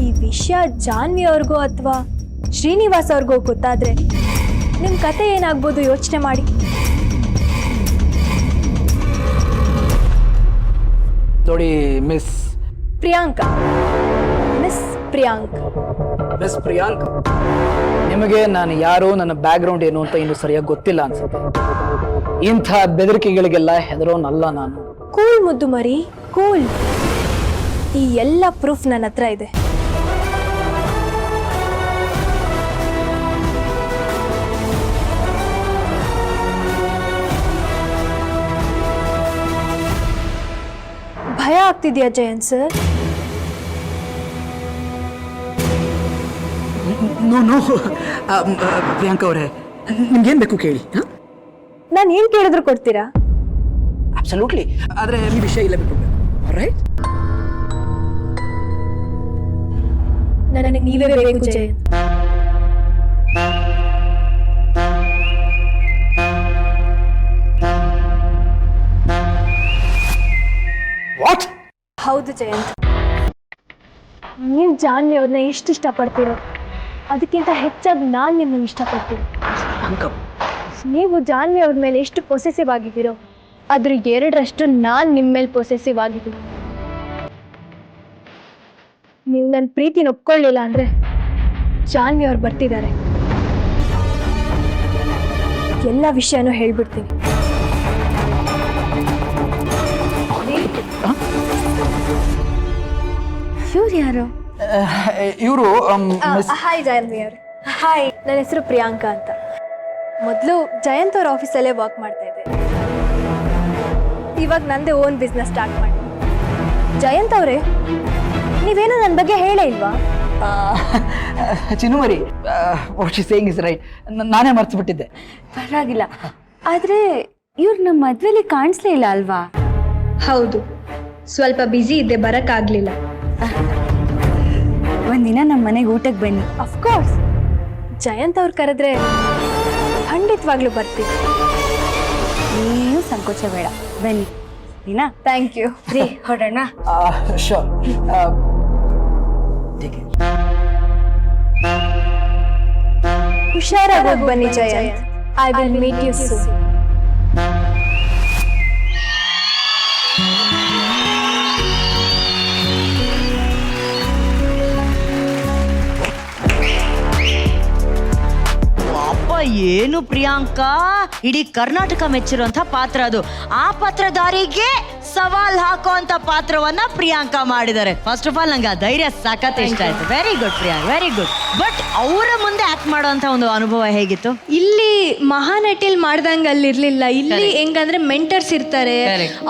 Speaker 8: ಈ ವಿಷಯ ಜಾನ್ವಿ ಅವ್ರಿಗೂ ಅಥವಾ ಶ್ರೀನಿವಾಸ್ ಅವ್ರಿಗೂ ಗೊತ್ತಾದ್ರೆ ನಿಮ್ಮ ಕತೆ ಏನಾಗ್ಬೋದು ಯೋಚನೆ ಮಾಡಿ.
Speaker 7: ನೋಡಿ ಮಿಸ್
Speaker 8: ಪ್ರಿಯಾಂಕಾ, ಮಿಸ್
Speaker 7: ಪ್ರಿಯಾಂಕ್, ನಿಮಗೆ ನಾನು ಯಾರು, ನನ್ನ ಬ್ಯಾಕ್ಗ್ರೌಂಡ್ ಏನು ಅಂತ ಇನ್ನೂ ಸರಿಯಾಗಿ ಗೊತ್ತಿಲ್ಲ ಅನ್ಸುತ್ತೆ. ಇಂಥ ಬೆದರಿಕೆಗಳಿಗೆಲ್ಲ ಹೆದರೋನಲ್ಲ ನಾನು.
Speaker 8: ಕೂಲ್ ಮುದ್ದು ಮರಿ, ಕೂಲ್. ಈ ಎಲ್ಲ ಪ್ರೂಫ್ ನನ್ನ ಹತ್ರ ಇದೆ. ಭಯ ಆಗ್ತಿದ್ಯಾ ಜಯಂತ್ ಸರ್?
Speaker 7: ನೋ ಪ್ರಿಯಾಂಕಾ ಅವರೇ, ನಿಮ್ಗೇನು ಬೇಕು ಕೇಳಿ.
Speaker 8: ನಾನು ಏನು ಕೇಳಿದ್ರು ಕೊಡ್ತೀರಾ?
Speaker 7: ಅಬ್ಸಲ್ಯೂಟ್ಲಿ. ಆದರೆ ಈ ವಿಷಯ ಇಲ್ಲ ಬಿಟ್ಬಿಡ್ಬೇಕು, ರೈಟ್?
Speaker 8: ನನಗೆ ನೀವೇ ಬೇಕು ಜಯಂತ್.
Speaker 7: ವಾಟ್?
Speaker 8: ಹೌದು ಜಯಂತ್, ನೀವು ಜಾನ್ವಿ ಅವ್ರನ್ನ ಎಷ್ಟು ಇಷ್ಟಪಡ್ತೀರೋ ಅದಕ್ಕಿಂತ ಹೆಚ್ಚಾಗಿ ನಾನು ನಿಮ್ಮನ್ನು ಇಷ್ಟಪಡ್ತೀನಿ. ನೀವು ಜಾನ್ವಿ ಅವ್ರ ಮೇಲೆ ಎಷ್ಟು ಪೊಸೆಸಿವ್ ಆಗಿದ್ದೀರೋ ಅದ್ರ 2ರಷ್ಟು ನಾನು ನಿಮ್ಮ ಮೇಲೆ ಪೊಸೆಸಿವ್ ಆಗಿದ್ದೀನಿ. ನೀವು ನನ್ನ ಪ್ರೀತಿನ ಒಪ್ಕೊಳ್ಳಿಲ್ಲ ಅಂದರೆ ಜಾನ್ವಿ ಅವ್ರು ಬರ್ತಿದ್ದಾರೆ, ಎಲ್ಲ ವಿಷಯನೂ ಹೇಳ್ಬಿಡ್ತೀನಿ. ಇವ್ರು ಯಾರು?
Speaker 7: ಇವರು
Speaker 8: ಹಾಯ್ ಜಾನ್ವಿ ಅವ್ರೆ. ಹಾಯ್, ನನ್ನ ಹೆಸರು ಪ್ರಿಯಾಂಕಾ ಅಂತ. ಮೊದಲು ಜಯಂತ್ ಅವ್ರ ಆಫೀಸಲ್ಲೇ ವರ್ಕ್ ಮಾಡ್ತಾ ಇದ್ದೆ. ಇವಾಗ ನಂದೇ ಓನ್ ಬಿಸ್ನೆಸ್ ಸ್ಟಾರ್ಟ್ ಮಾಡಿ. ಜಯಂತ್ ಅವರೇ, ನೀವೇನೋ ನನ್ನ ಬಗ್ಗೆ ಹೇಳೇ ಇಲ್ವಾ?
Speaker 7: ಚಿನ್ನುಮರಿ, what she saying is right. ನಾನೇ ಮರ್ತು ಬಿಟ್ಟಿದ್ದೆ.
Speaker 6: ಪರವಾಗಿಲ್ಲ. ಆದ್ರೆ ಇವ್ರು ನಮ್ಮ ಮದ್ವೆಲಿ ಕಾಣಿಸ್ಲೇ ಇಲ್ಲ ಅಲ್ವಾ?
Speaker 8: ಹೌದು, ಸ್ವಲ್ಪ ಬ್ಯುಸಿ ಇದ್ದೆ, ಬರಕ್ಕಾಗ್ಲಿಲ್ಲ.
Speaker 6: ಒಂದಿನ ನಮ್ಮ ಮನೆಗೆ ಊಟಕ್ಕೆ ಬನ್ನಿ.
Speaker 8: ಅಫ್ಕೋರ್ಸ್, ಜಯಂತ್ ಅವ್ರು ಕರೆದ್ರೆ ಖಂಡಿತವಾಗ್ಲೂ ಬರ್ತೀವಿ.
Speaker 6: ಏನು ಸಂಕೋಚ ಬೇಡ, ಬನ್ನಿ. ದಿನ
Speaker 8: ಥ್ಯಾಂಕ್ ಯು
Speaker 6: ರೀ, ಹೊರಡೋಣ.
Speaker 7: ಶೋರ್.
Speaker 8: ಹುಷಾರಾಗಿ ಹೋಗಿ ಬನ್ನಿ Jayanth. I will meet you soon.
Speaker 1: ಏನು ಪ್ರಿಯಾಂಕಾ, ಇಡೀ ಕರ್ನಾಟಕ ಮೆಚ್ಚಿರುವಂತ ಪಾತ್ರ ಅದು. ಆ ಪಾತ್ರಧಾರಿಗೆ ಸವಾಲ್ ಹಾಕೋ ಅಂತ ಪಾತ್ರವನ್ನ ಪ್ರಿಯಾಂಕಾ ಮಾಡಿದ್ದಾರೆ. ಫಸ್ಟ್ ಆಫ್ ಆಲ್ ನಂಗೆ ಆ ಧೈರ್ಯ ಸಖತ್ ಇಷ್ಟ ಆಯ್ತು. Very good Priyank, very good. But ಅವರ ಮುಂದೆ ಆಕ್ಟ್ ಮಾಡುವಂತ ಒಂದು ಅನುಭವ ಹೇಗಿತ್ತು?
Speaker 8: ಇಲ್ಲಿ ಮಹಾನಟಿಯಲ್ಲಿ ಮಾಡ್ದಂಗೆ ಅಲ್ಲಿರ್ಲಿಲ್ಲ. ಇಲ್ಲಿ ಹೆಂಗಂದ್ರೆ ಮೆಂಟರ್ಸ್ ಇರ್ತಾರೆ,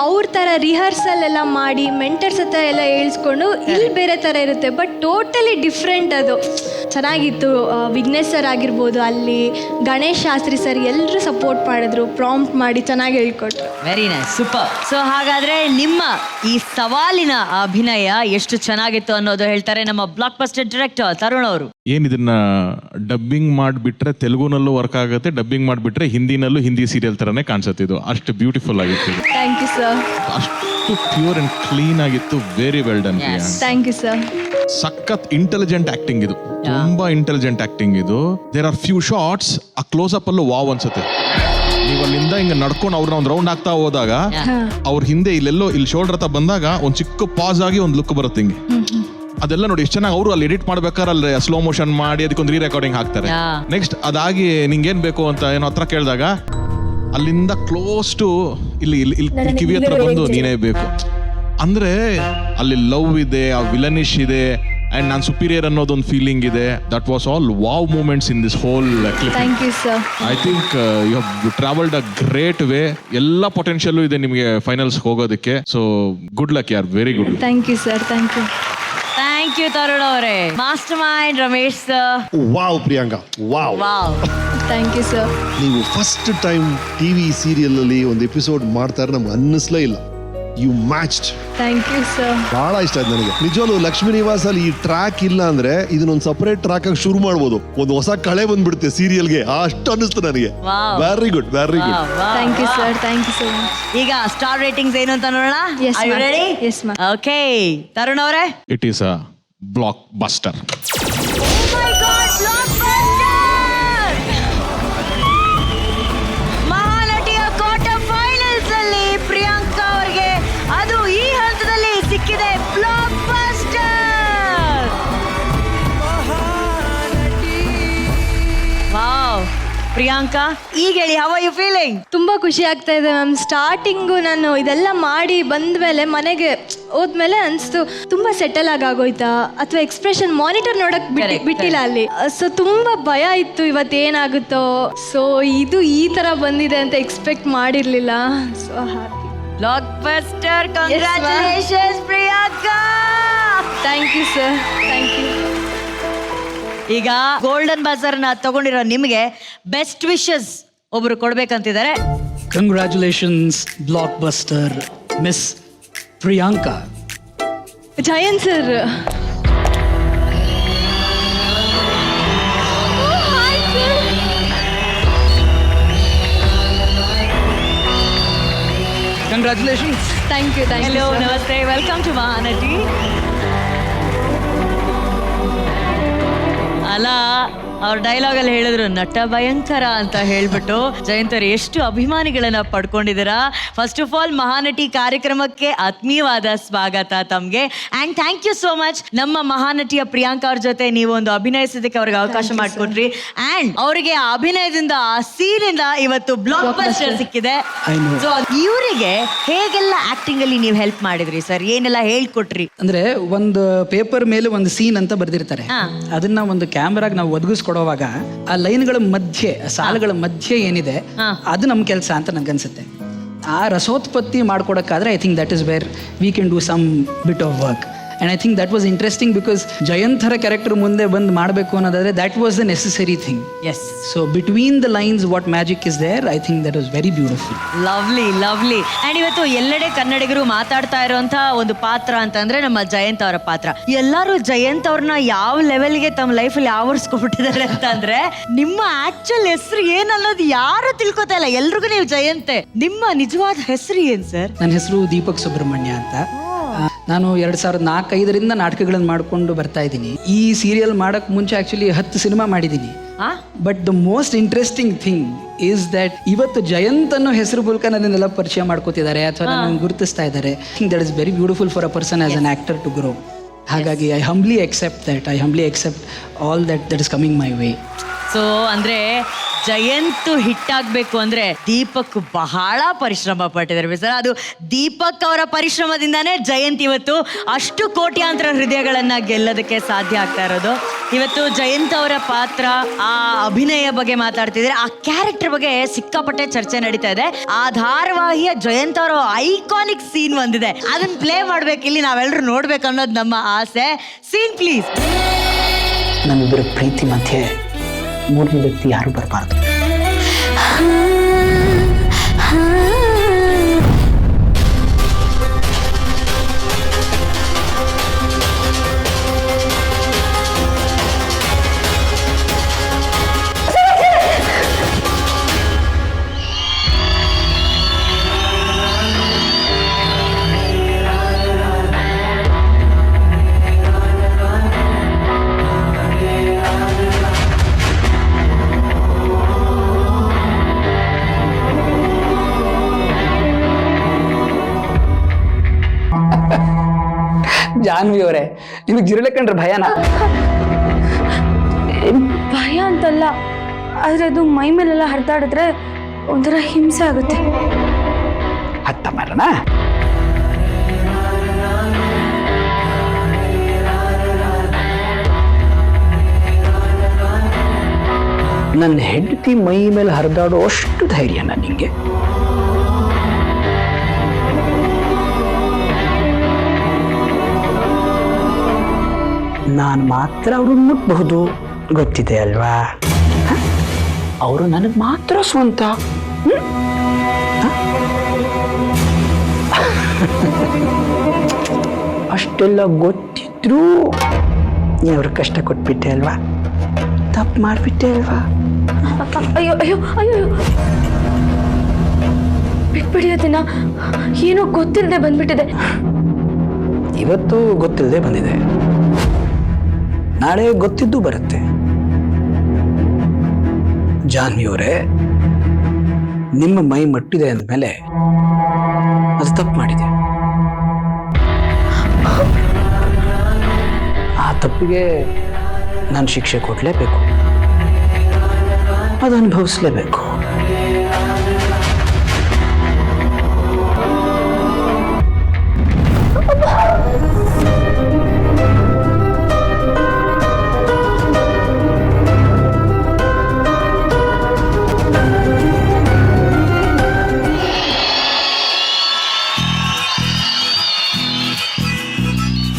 Speaker 8: ಅವ್ರ ತರ ರಿಹರ್ಸಲ್ ಎಲ್ಲ ಮಾಡಿ ಮೆಂಟರ್ಸ್ ಹತ್ರ ಎಲ್ಲ ಹೇಳ್ಸ್ಕೊಂಡು, ಇಲ್ಲಿ ಬೇರೆ ತರ ಇರುತ್ತೆ. ಬಟ್ ಟೋಟಲಿ ಡಿಫ್ರೆಂಟ್ ಅದು. ಚೆನ್ನಾಗಿತ್ತು. ವಿಘ್ನೇಶ್ ಸರ್ ಆಗಿರ್ಬೋದು, ಅಲ್ಲಿ ಗಣೇಶ್ ಶಾಸ್ತ್ರಿ ಸರ್ ಎಲ್ಲರೂ ಸಪೋರ್ಟ್ ಮಾಡಿದ್ರು, ಪ್ರಾಂಪ್ಟ್ ಮಾಡಿ ಚೆನ್ನಾಗಿ ಹೇಳ್ಕೊಟ್ರು.
Speaker 1: Very nice, super. ಸೊ ಹಾಗಾದ್ರೆ ನಿಮ್ಮ ಈ ಸವಾಲಿನ ಅಭಿನಯ ಎಷ್ಟು ಚೆನ್ನಾಗಿತ್ತು ಅನ್ನೋದು ಹೇಳ್ತಾರೆ ನಮ್ಮ ಬ್ಲಾಕ್ ಬಸ್ಟರ್ ಡೈರೆಕ್ಟರ್ ತರುಣ್ ಅವರು.
Speaker 2: ಏನ್ ಇದನ್ನ ಡಬ್ಬಿಂಗ್ ಮಾಡಿಬಿಟ್ರೆ ತೆಲುಗುನಲ್ಲೂ ವರ್ಕ್ ಆಗುತ್ತೆ, ಡಬ್ಬಿಂಗ್ ಮಾಡಿಬಿಟ್ರೆ ಹಿಂದಿನಲ್ಲೂ ಹಿಂದಿ ಸೀರಿಯಲ್ ತರನೇ ಕಾಣಿಸುತ್ತೆ. ಇದು ಅಷ್ಟು ಬ್ಯೂಟಿಫುಲ್ ಆಗಿತ್ತು,
Speaker 8: ಥ್ಯಾಂಕ್ ಯು ಸರ್.
Speaker 2: ಅಷ್ಟು ಪ್ಯೂರ್ ಅಂಡ್ ಕ್ಲೀನ್ ಆಗಿತ್ತು. Very well done.
Speaker 8: Thank you sir.
Speaker 2: ಸಖತ್ ಇಂಟೆಲಿಜೆಂಟ್ ಆಕ್ಟಿಂಗ್ ಇದು, ತುಂಬಾ ಇಂಟೆಲಿಜೆಂಟ್ ಆಕ್ಟಿಂಗ್ ಇದು. ದೇರ್ ಆರ್ ಫ್ಯೂ ಶಾರ್ಟ್ಸ್ ಆ ಕ್ಲೋಸ್ ಅಪ್ ಅಲ್ಲೂ ವಾವ್ ಅನ್ಸುತ್ತೆ. ನೀವು ಅಲ್ಲಿಂದ ಹಿಂಗ ನಡ್ಕೊಂಡು ಅವ್ರನ್ನ ಒಂದು ರೌಂಡ್ ಆಗ್ತಾ ಹೋದಾಗ ಅವ್ರ ಹಿಂದೆ ಇಲ್ಲೆಲ್ಲೋ ಇಲ್ಲಿ ಶೋಲ್ಡರ್ ಹತ್ರ ಬಂದಾಗ ಒಂದ್ ಚಿಕ್ಕ ಪಾಸ್ ಆಗಿ ಒಂದು ಲುಕ್ ಬರುತ್ತೆ ಹಿಂಗೆ. ಅದೆಲ್ಲ ನೋಡಿ ಎಷ್ಟು ಚೆನ್ನಾಗಿ ಅವರು ಅಲ್ಲಿ ಎಡಿಟ್ ಮಾಡ್ಬೇಕಾದ್ರೆ ಅಲ್ಲಿ ಸ್ಲೋ ಮೋಷನ್ ಮಾಡಿ ಅದಕ್ಕೊಂದು ರೀ ರೆಕಾರ್ಡಿಂಗ್ ಹಾಕ್ತಾರೆ. ನೆಕ್ಸ್ಟ್ ಅದಾಗಿ ನಿಂಗೇನ್ ಬೇಕು ಅಂತ ಏನೋ ಹತ್ರ ಕೇಳಿದಾಗ ಅಲ್ಲಿಂದ ಕ್ಲೋಸ್ ಟು ಇಲ್ಲಿ ಕಿವಿ ಹತ್ರ ಬಂದು ನೀನೇ ಬೇಕು ಅಂದ್ರೆ ಅಲ್ಲಿ ಲವ್ ಇದೆ, ಆ ವಿಲನಿಶ್ ಇದೆ, ಅಂಡ್ ನಾನ್ ಸುಪೀರಿಯರ್ ಅನ್ನೋದೊಂದು ಫೀಲಿಂಗ್ ಇದೆ. That was all wow moments in this whole clip.
Speaker 8: Thank you sir.
Speaker 2: I think you have travelled a great way. ಎಲ್ಲ ಪೊಟೆನ್ಷಿಯಲ್ ಇದೆ ನಿಮಗೆ ಫೈನಲ್ಸ್ ಹೋಗೋದಕ್ಕೆ. ಸೊ ಗುಡ್ ಲಕ್ ಯಾರ್, very good.
Speaker 8: Thank you sir. Thank you.
Speaker 1: Thank you Tarun ಅವರೇ. Mastermind Ramesh sir.
Speaker 5: Wow Priyanka, wow.
Speaker 1: Wow.
Speaker 8: Thank you sir.
Speaker 5: ನೀವು first time TV serial ಅಲ್ಲಿ ಒಂದು episode ಮಾಡ್ತಾರೆ ನಮ್ಗೆ ಅನ್ನಿಸ್ಲೇ ಇಲ್ಲ. You matched.
Speaker 8: Thank you sir.
Speaker 5: ಬಹಳ ಇಷ್ಟ ಆಯ್ತು ನನಗೆ ನಿಜವಾಗ್ಲೂ. ಲಕ್ಷ್ಮೀ ನಿವಾಸ್ ಅಲ್ಲಿ ಈ ಟ್ರ್ಯಾಕ್ ಇಲ್ಲ ಅಂದ್ರೆ ಇದನ್ನೊಂದು ಸಪರೇಟ್ ಟ್ರ್ಯಾಕ್ ಆಗಿ ಶುರು ಮಾಡ್ಬೋದು. ಒಂದು ಹೊಸ ಕಳೆ ಬಂದ್ಬಿಡುತ್ತೆ ಸೀರಿಯಲ್ಗೆ, ಅಷ್ಟು ಅನ್ನಿಸ್ತು ನನಗೆ. Very good, very good.
Speaker 8: Thank you sir. Thank you so much.
Speaker 1: ಈಗ ಸ್ಟಾರ್ ರೇಟಿಂಗ್ಸ್ ಏನು ಅಂತ ನೋಡೋಣ.
Speaker 8: Yes,
Speaker 1: Are you
Speaker 8: ma'am.
Speaker 1: ready?
Speaker 8: Yes, ma'am.
Speaker 1: Okay. Tarun ಅವರೇ.
Speaker 2: It is a blockbuster.
Speaker 1: ಮಹಾನಟಿಯ ಕ್ವಾರ್ಟರ್ ಫೈನಲ್ಸ್ ಅಲ್ಲಿ ಪ್ರಿಯಾಂಕಾ ಅವರಿಗೆ ಅದು ಈ ಹಂತದಲ್ಲಿ ಸಿಕ್ಕಿದೆ ಬ್ಲಾಕ್ ಬಸ್ಟರ್. ವಾವ್. ಪ್ರಿಯಾಂಕಾ, ಈಗ ಹೇಳಿ, ಹೌ ಆರ್ ಯು ಫೀಲಿಂಗ್?
Speaker 8: ತುಂಬ ಖುಷಿ ಆಗ್ತಾ ಇದೆ ಮ್ಯಾಮ್. ಸ್ಟಾರ್ಟಿಂಗು ನಾನು ಇದೆಲ್ಲ ಮಾಡಿ ಬಂದ್ಮೇಲೆ ಮನೆಗೆ ಹೋದ್ಮೇಲೆ ಅನಿಸ್ತು ತುಂಬ ಸೆಟಲ್ ಆಗೋಯ್ತಾ ಅಥವಾ ಎಕ್ಸ್ಪ್ರೆಷನ್ ಮಾನಿಟರ್ ನೋಡಕ್ ಬಿಟ್ಟಿಲ್ಲ ಅಲ್ಲಿ. ಸೊ ತುಂಬ ಭಯ ಇತ್ತು ಇವತ್ತೇನಾಗುತ್ತೋ. ಸೊ ಇದು ಈ ಥರ ಬಂದಿದೆ ಅಂತ ಎಕ್ಸ್ಪೆಕ್ಟ್ ಮಾಡಿರಲಿಲ್ಲ. So happy.
Speaker 1: Blockbuster. Congratulations Priyanka.
Speaker 8: Thank you sir. Thank you.
Speaker 1: ಈಗ ಗೋಲ್ಡನ್ ಬಜಾರ್ನ ತಗೊಂಡಿರೋ ನಿಮಗೆ ಬೆಸ್ಟ್ ವಿಶಸ್ ಒಬ್ರು ಕೊಡ್ಬೇಕಂತಿದ್ದಾರೆ.
Speaker 7: Congratulations blockbuster miss Priyanka.
Speaker 8: Jayant sir.
Speaker 7: Congratulations.
Speaker 8: Thank you. Thank you.
Speaker 1: Hello, ನಮಸ್ತೆ, ವೆಲ್ಕಮ್ ಟು ಮಹಾನಟಿ. ಅಲ್ಲ, ಅವ್ರ ಡೈಲಾಗ್ ಅಲ್ಲಿ ಹೇಳಿದ್ರು ನಟ ಭಯಂಕರ ಅಂತ ಹೇಳ್ಬಿಟ್ಟು. ಜಯಂತ್ ಅವ್ರು ಎಷ್ಟು ಅಭಿಮಾನಿಗಳನ್ನ ಪಡ್ಕೊಂಡಿದ್ದೀರಾ. ಫಸ್ಟ್ ಆಫ್ ಆಲ್ ಮಹಾನಟಿ ಕಾರ್ಯಕ್ರಮಕ್ಕೆ ಆತ್ಮೀಯವಾದ ಸ್ವಾಗತ ತಮ್ಗೆ. And thank you so much. ನಮ್ಮ ಮಹಾನಟಿಯ ಪ್ರಿಯಾಂಕಾ ಅವ್ರ ಜೊತೆ ನೀವು ಒಂದು ಅಭಿನಯಿಸೋದಕ್ಕೆ ಅವ್ರಿಗೆ ಅವಕಾಶ ಮಾಡಿಕೊಟ್ರಿ. ಅಂಡ್ ಅವರಿಗೆ ಆ ಅಭಿನಯದಿಂದ, ಆ ಸೀನಿಂದ ಇವತ್ತು ಬ್ಲಾಕ್ ಬಸ್ಟರ್ ಸಿಕ್ಕಿದೆ. ಸೊ ಇವರಿಗೆ ಹೇಗೆಲ್ಲ ಆಕ್ಟಿಂಗ್ ಅಲ್ಲಿ ನೀವು ಹೆಲ್ಪ್ ಮಾಡಿದ್ರಿ ಸರ್? ಏನೆಲ್ಲ ಹೇಳ್ಕೊಟ್ರಿ?
Speaker 7: ಅಂದ್ರೆ ಒಂದು ಪೇಪರ್ ಮೇಲೆ ಒಂದು ಸೀನ್ ಅಂತ ಬರ್ದಿರ್ತಾರೆ. ಅದನ್ನ ಒಂದು ಕ್ಯಾಮ್ರಾಗ ನಾವು ಒದಗಿಸ್ಕೊಡುವಾಗ ಆ ಲೈನ್ಗಳ ಮಧ್ಯೆ, ಸಾಲುಗಳ ಮಧ್ಯೆ ಏನಿದೆ ಅದು ನಮ್ಮ ಕೆಲಸ ಅಂತ ನನ್ಗನ್ಸುತ್ತೆ. ಆ ರಸೋತ್ಪತ್ತಿ ಮಾಡ್ಕೊಡಕ್ಕಾದ್ರೆ I think that is where we can do some bit of work. And I think that was interesting because ಜಯಂತರ ಕ್ಯಾರೆಕ್ಟರ್ ಮುಂದೆ ಬಂದು ಮಾಡಬೇಕು ಅನ್ನೋದಾದ್ರೆ that was the necessary thing.
Speaker 1: Yes.
Speaker 7: So between the lines what magic is there. I think that was very beautiful.
Speaker 1: Lovely, lovely. And ಇವತ್ತು ಎಲ್ಲೆಡೆ ಕನ್ನಡಿಗರು ಮಾತಾಡ್ತಾ ಇರುವಂತ ಒಂದು ಪಾತ್ರ ಅಂತಂದ್ರೆ ನಮ್ಮ ಜಯಂತ್ ಅವರ ಪಾತ್ರ. ಎಲ್ಲರೂ ಜಯಂತ್ ಅವ್ರನ್ನ ಯಾವ ಲೆವೆಲ್ಗೆ ತಮ್ಮ ಲೈಫಲ್ಲಿ ಆವರಿಸ್ಕೊಂಡ್ಬಿಟ್ಟಿದ್ದಾರೆ ಅಂತಂದ್ರೆ, ನಿಮ್ಮ ಆಕ್ಚುಲ್ ಹೆಸರು ಏನನ್ನೋದು ಯಾರು ತಿಳ್ಕೊತಾ ಇಲ್ಲ. ಎಲ್ರಿಗೂ ನೀವು ಜಯಂತೆ. ನಿಮ್ಮ ನಿಜವಾದ ಹೆಸರು ಏನ್ ಸರ್?
Speaker 7: ನನ್ನ ಹೆಸರು ದೀಪಕ್ ಸುಬ್ರಹ್ಮಣ್ಯ ಅಂತ. ನಾನು 2004-5 ನಾಟಕಗಳನ್ನು ಮಾಡಿಕೊಂಡು ಬರ್ತಾ ಇದ್ದೀನಿ. ಈ ಸೀರಿಯಲ್ ಮಾಡಕ್ ಮುಂಚೆ ಆಕ್ಚುಲಿ 10 ಸಿನಿಮಾ ಮಾಡಿದ್ದೀನಿ. But the most interesting thing is that ಇವತ್ತು ಜಯಂತ್ ಅನ್ನೋ ಹೆಸರು ಮೂಲಕ ನನ್ನೆಲ್ಲ ಪರಿಚಯ ಮಾಡ್ಕೋತಿದ್ದಾರೆ ಅಥವಾ ನನ್ನ ಗುರುತಿಸ್ತಾ ಇದ್ದಾರೆ. Think that is very beautiful for a person as an actor to grow. ಹಾಗಾಗಿ I humbly accept all that is coming my way.
Speaker 1: So ಅಂದ್ರೆ ಜಯಂತ್ ಹಿಟ್ಟಾಗಬೇಕು ಅಂದ್ರೆ ದೀಪಕ್ ಬಹಳ ಪರಿಶ್ರಮ ಪಟ್ಟಿದ್ದಾರೆ ಸರ್. ಅದು ದೀಪಕ್ ಅವರ ಪರಿಶ್ರಮದಿಂದಾನೇ ಜಯಂತ್ ಇವತ್ತು ಅಷ್ಟು ಕೋಟ್ಯಾಂತರ ಹೃದಯಗಳನ್ನ ಗೆಲ್ಲೋದಕ್ಕೆ ಸಾಧ್ಯ ಆಗ್ತಾ ಇರೋದು. ಇವತ್ತು ಜಯಂತ್ ಅವರ ಪಾತ್ರ, ಆ ಅಭಿನಯ ಬಗ್ಗೆ ಮಾತಾಡ್ತಿದ್ರೆ, ಆ ಕ್ಯಾರೆಕ್ಟರ್ ಬಗ್ಗೆ ಸಿಕ್ಕಾಪಟ್ಟೆ ಚರ್ಚೆ ನಡೀತಾ ಇದೆ. ಆ ಧಾರಾವಾಹಿಯ ಜಯಂತ್ ಅವರ ಐಕಾನಿಕ್ ಸೀನ್ ಒಂದಿದೆ, ಅದನ್ನ ಪ್ಲೇ ಮಾಡ್ಬೇಕು, ಇಲ್ಲಿ ನಾವೆಲ್ಲರೂ ನೋಡ್ಬೇಕು ಅನ್ನೋದು ನಮ್ಮ ಆಸೆ. Scene please.
Speaker 7: ನಮ್ಮಿಬ್ಬರ ಪ್ರೀತಿ ಮಧ್ಯೆ ಮೂರನೇ ವ್ಯಕ್ತಿ ಯಾರು ಬರಬಾರ್ದು. ಜಾನ್ವಿ ಅವರೇ, ನಿಮಗೆ ಜಿರಳೆ ಕಂಡ್ರೆ ಭಯನಾ?
Speaker 8: ಭಯ ಅಂತಲ್ಲ, ಆದ್ರೆ ಅದು ಮೈ ಮೇಲೆಲ್ಲ ಹರಿದಾಡಿದ್ರೆ ಒಂಥರ ಹಿಂಸೆ ಆಗುತ್ತೆ.
Speaker 7: ಹತ್ತ ಮರಣ. ನನ್ನ ಹೆಂಡತಿ ಮೈ ಮೇಲೆ ಹರಿದಾಡೋ ಅಷ್ಟು ಧೈರ್ಯನಾ ನಿಂಗೆ? ನಾನು ಮಾತ್ರ ಅವ್ರನ್ನ ಮುಟ್ಬಹುದು, ಗೊತ್ತಿದೆ ಅಲ್ವಾ? ಅವರು ನನಗೆ ಮಾತ್ರ ಸ್ವಂತ. ಅಷ್ಟೆಲ್ಲ ಗೊತ್ತಿದ್ರು ನೀ ಅವ್ರಿಗೆ ಕಷ್ಟ ಕೊಟ್ಬಿಟ್ಟೆ ಅಲ್ವಾ? ತಪ್ಪು ಮಾಡಿಬಿಟ್ಟೆ ಅಲ್ವಾ?
Speaker 8: ಅಯ್ಯೋ ಅಯ್ಯೋ ಅಯ್ಯೋ, ಬಿಟ್ಬಿಡಿ ಅದನ್ನ. ಏನೋ ಗೊತ್ತಿಲ್ಲದೆ ಬಂದ್ಬಿಟ್ಟಿದೆ.
Speaker 7: ಇವತ್ತು ಗೊತ್ತಿಲ್ಲದೆ ಬಂದಿದೆ, ನಾಳೆ ಗೊತ್ತಿದ್ದು ಬರುತ್ತೆ. ಜಾನ್ವಿ ಅವರೇ, ನಿಮ್ಮ ಮೈ ಮಟ್ಟಿದೆ ಅಂದಮೇಲೆ ಅದು ತಪ್ಪು ಮಾಡಿದೆ. ಆ ತಪ್ಪಿಗೆ ನಾನು ಶಿಕ್ಷೆ ಕೊಡಲೇಬೇಕು, ಅದು ಅನುಭವಿಸ್ಲೇಬೇಕು.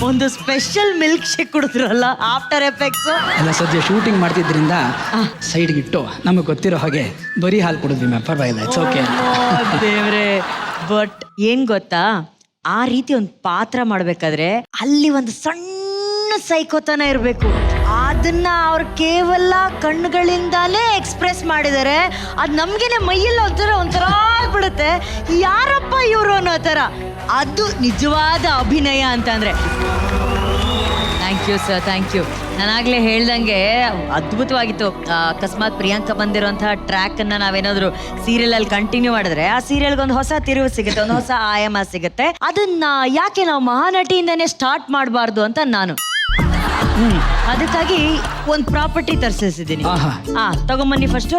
Speaker 1: ಒಂದು ಸ್ಪೆಷಲ್ ಮಿಲ್ಕ್ ಶೇಕ್ ಕುಡಿದ್ರಲ್ಲ, ಆಫ್ಟರ್ ಎಫೆಕ್ಟ್ಸ್.
Speaker 7: ಎಲ್ಲ ಸದ್ಯ ಶೂಟಿಂಗ್ ಮಾಡ್ತಿದ್ರಿಂದ ಸೈಡ್ಗಿಟ್ಟು ನಮಗೆ ಗೊತ್ತಿರೋ ಹಾಗೆ ಬರೀ ಹಾಲು ಕುಡಿದ್ವಿ ಮ್ಯಾಮ್, ಪರವಾಗಿಲ್ಲ, ಇಟ್ಸ್ ಓಕೆ.
Speaker 1: ದೇವ್ರೆ, ಬಟ್ ಏನ್ ಗೊತ್ತಾ, ಆ ರೀತಿ ಒಂದು ಪಾತ್ರ ಮಾಡ್ಬೇಕಾದ್ರೆ ಅಲ್ಲಿ ಒಂದು ಸಣ್ಣ ಸೈಕೋತನ ಇರಬೇಕು. ಅದನ್ನ ಅವ್ರು ಕೇವಲ ಕಣ್ಣುಗಳಿಂದಾನೇ ಎಕ್ಸ್ಪ್ರೆಸ್ ಮಾಡಿದ್ದಾರೆ. ಅದು ನಮ್ಗೇನೆ ಮೈಯಲ್ಲಿ ಒಂಥರ ಆಗ್ಬಿಡುತ್ತೆ, ಯಾರಪ್ಪ ಇವರು ಅನ್ನೋ ಥರ. ಅದು ನಿಜವಾದ ಅಭಿನಯ ಅಂತಂದ್ರೆ. Thank you sir, thank you. ನಾನಾಗಲೇ ಹೇಳ್ದಂಗೆ ಅದ್ಭುತವಾಗಿತ್ತು. ಅಕಸ್ಮಾತ್ ಪ್ರಿಯಾಂಕಾ ಬಂದಿರೋಂತಹ ಟ್ರ್ಯಾಕನ್ನು ನಾವೇನಾದರೂ ಸೀರಿಯಲಲ್ಲಿ ಕಂಟಿನ್ಯೂ ಮಾಡಿದ್ರೆ ಆ ಸೀರಿಯಲ್ಗೆ ಒಂದು ಹೊಸ ತಿರುವು ಸಿಗುತ್ತೆ, ಒಂದು ಹೊಸ ಆಯಾಮ ಸಿಗುತ್ತೆ. ಅದನ್ನ ಯಾಕೆ ನಾವು ಮಹಾನಟಿಯಿಂದನೇ ಸ್ಟಾರ್ಟ್ ಮಾಡಬಾರ್ದು ಅಂತ ನಾನು ಅದಕ್ಕಾಗಿ ಒಂದು ಪ್ರಾಪರ್ಟಿ ತರಿಸಿದ್ದೀನಿ. ತಗೊಂಬನ್ನಿ ಫಸ್ಟು.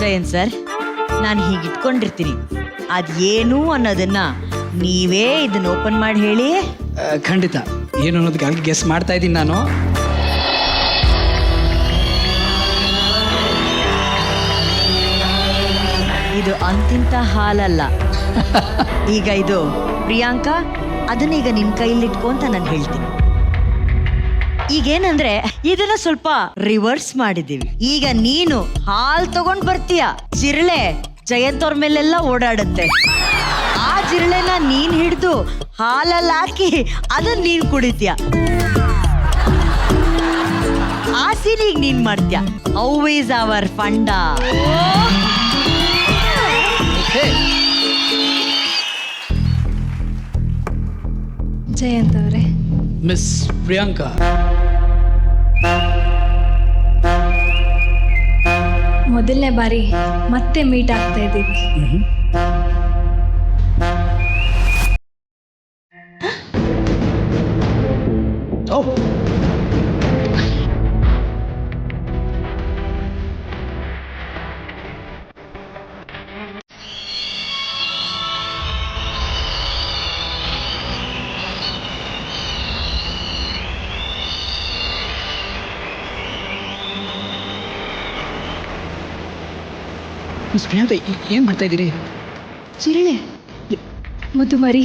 Speaker 1: ಜಯಂತ್ ಸರ್, ನಾನು ಹೀಗೆ ಇಟ್ಕೊಂಡಿರ್ತೀನಿ, ಅದೇನು ಅನ್ನೋದನ್ನ ನೀವೇ ಇದನ್ನ ಓಪನ್ ಮಾಡಿ ಹೇಳಿ.
Speaker 7: ಖಂಡಿತ, ಏನು ಅನ್ನೋದಕ್ಕೆ ಗೆಸ್ ಮಾಡ್ತಾ ಇದ್ದೀನಿ ನಾನು.
Speaker 1: ಇದು ಅಂತಿಂತ ಹಾಲಲ್ಲ. ಈಗ ಇದು ಪ್ರಿಯಾಂಕಾ, ಅದನ್ನ ಈಗ ನಿನ್ ಕೈಲಿ ಇಟ್ಕೊ ಅಂತ ನಾನು ಹೇಳ್ತೀನಿ. ಈಗೇನಂದ್ರೆ ಇದನ್ನ ಸ್ವಲ್ಪ ರಿವರ್ಸ್ ಮಾಡಿದೀವಿ. ಈಗ ನೀನು ಹಾಲ್ ತಗೊಂಡ್ ಬರ್ತೀಯ, ಜಿರಳೆ ಜಯಂತ್ ಅವ್ರ ಮೇಲೆಲ್ಲ ಓಡಾಡುತ್ತೆ. ಆ ಜಿರಳೆನ ನೀನ್ ಹಿಡಿದು ಹಾಲಲ್ಲಿ ಹಾಕಿ ಅದನ್ನ ನೀನ್ ಕುಡಿತೀಯ. ಆ ಸೀನಿಗೆ ನೀನ್ ಮಾಡ್ತೀಯ. Always hour fund.
Speaker 8: ಜಯಂತ್ ಅವರೇ,
Speaker 7: ಮಿಸ್ ಪ್ರಿಯಾಂಕಾ,
Speaker 8: ಮೊದಲನೇ ಬಾರಿ ಮತ್ತೆ ಮೀಟ್ ಆಗ್ತಾ ಇದ್ದೀವಿ.
Speaker 7: ಮಿಸ್ ಪ್ರಿಯಾಂಕಾ, ಏನು ಮಾಡ್ತಾ ಇದ್ದೀರಿ?
Speaker 8: ಚಿರಳೆ, ಮುದ್ದು ಮರಿ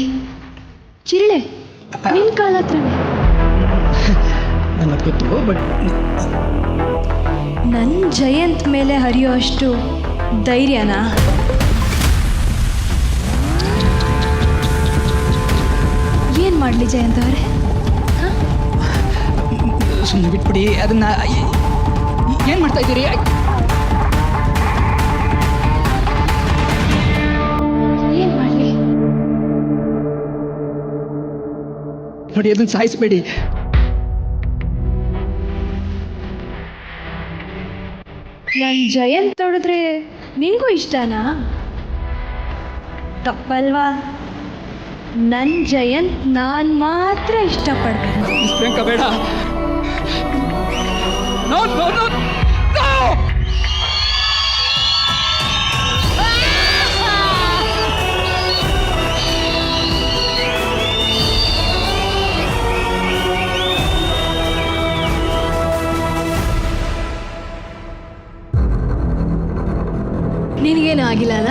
Speaker 8: ಚಿರಳೆ ನಿನ್ ಕಾಲ ಹತ್ರನೇ.
Speaker 7: ನನಗೆ ಗೊತ್ತು, ಬಟ್
Speaker 8: ನನ್ ಜಯಂತ್ ಮೇಲೆ ಹರಿಯೋ ಅಷ್ಟು ಧೈರ್ಯನಾ? ಏನ್ ಮಾಡ್ಲಿ ಜಯಂತ್ ಅವರೇ?
Speaker 7: ಸುಮ್ಮನೆ ಬಿಟ್ಬಿಡಿ ಅದನ್ನ. ಏನು ಮಾಡ್ತಾ ಇದ್ದೀರಿ?
Speaker 8: ಏನ್ ಮಾಡ್ಲಿ?
Speaker 7: ನೋಡಿ, ಅದನ್ನ ಸಾಯಿಸಬೇಡಿ.
Speaker 8: ನನ್ ಜಯಂತ್ ನೋಡಿದ್ರೆ ನಿನಗೂ ಇಷ್ಟನಾ? ತಪ್ಪಲ್ವಾ? ನನ್ನ ಜಯಂತ್ ನಾನು ಮಾತ್ರ ಇಷ್ಟಪಡ್ಬೇಕು.
Speaker 7: ಮಿಸ್ ಪ್ರಿಯಾಂಕಾ ಬೇಡ. No no no no.
Speaker 8: ನಿನಗೇನು ಆಗಿಲ್ಲ ಅಲ್ಲ?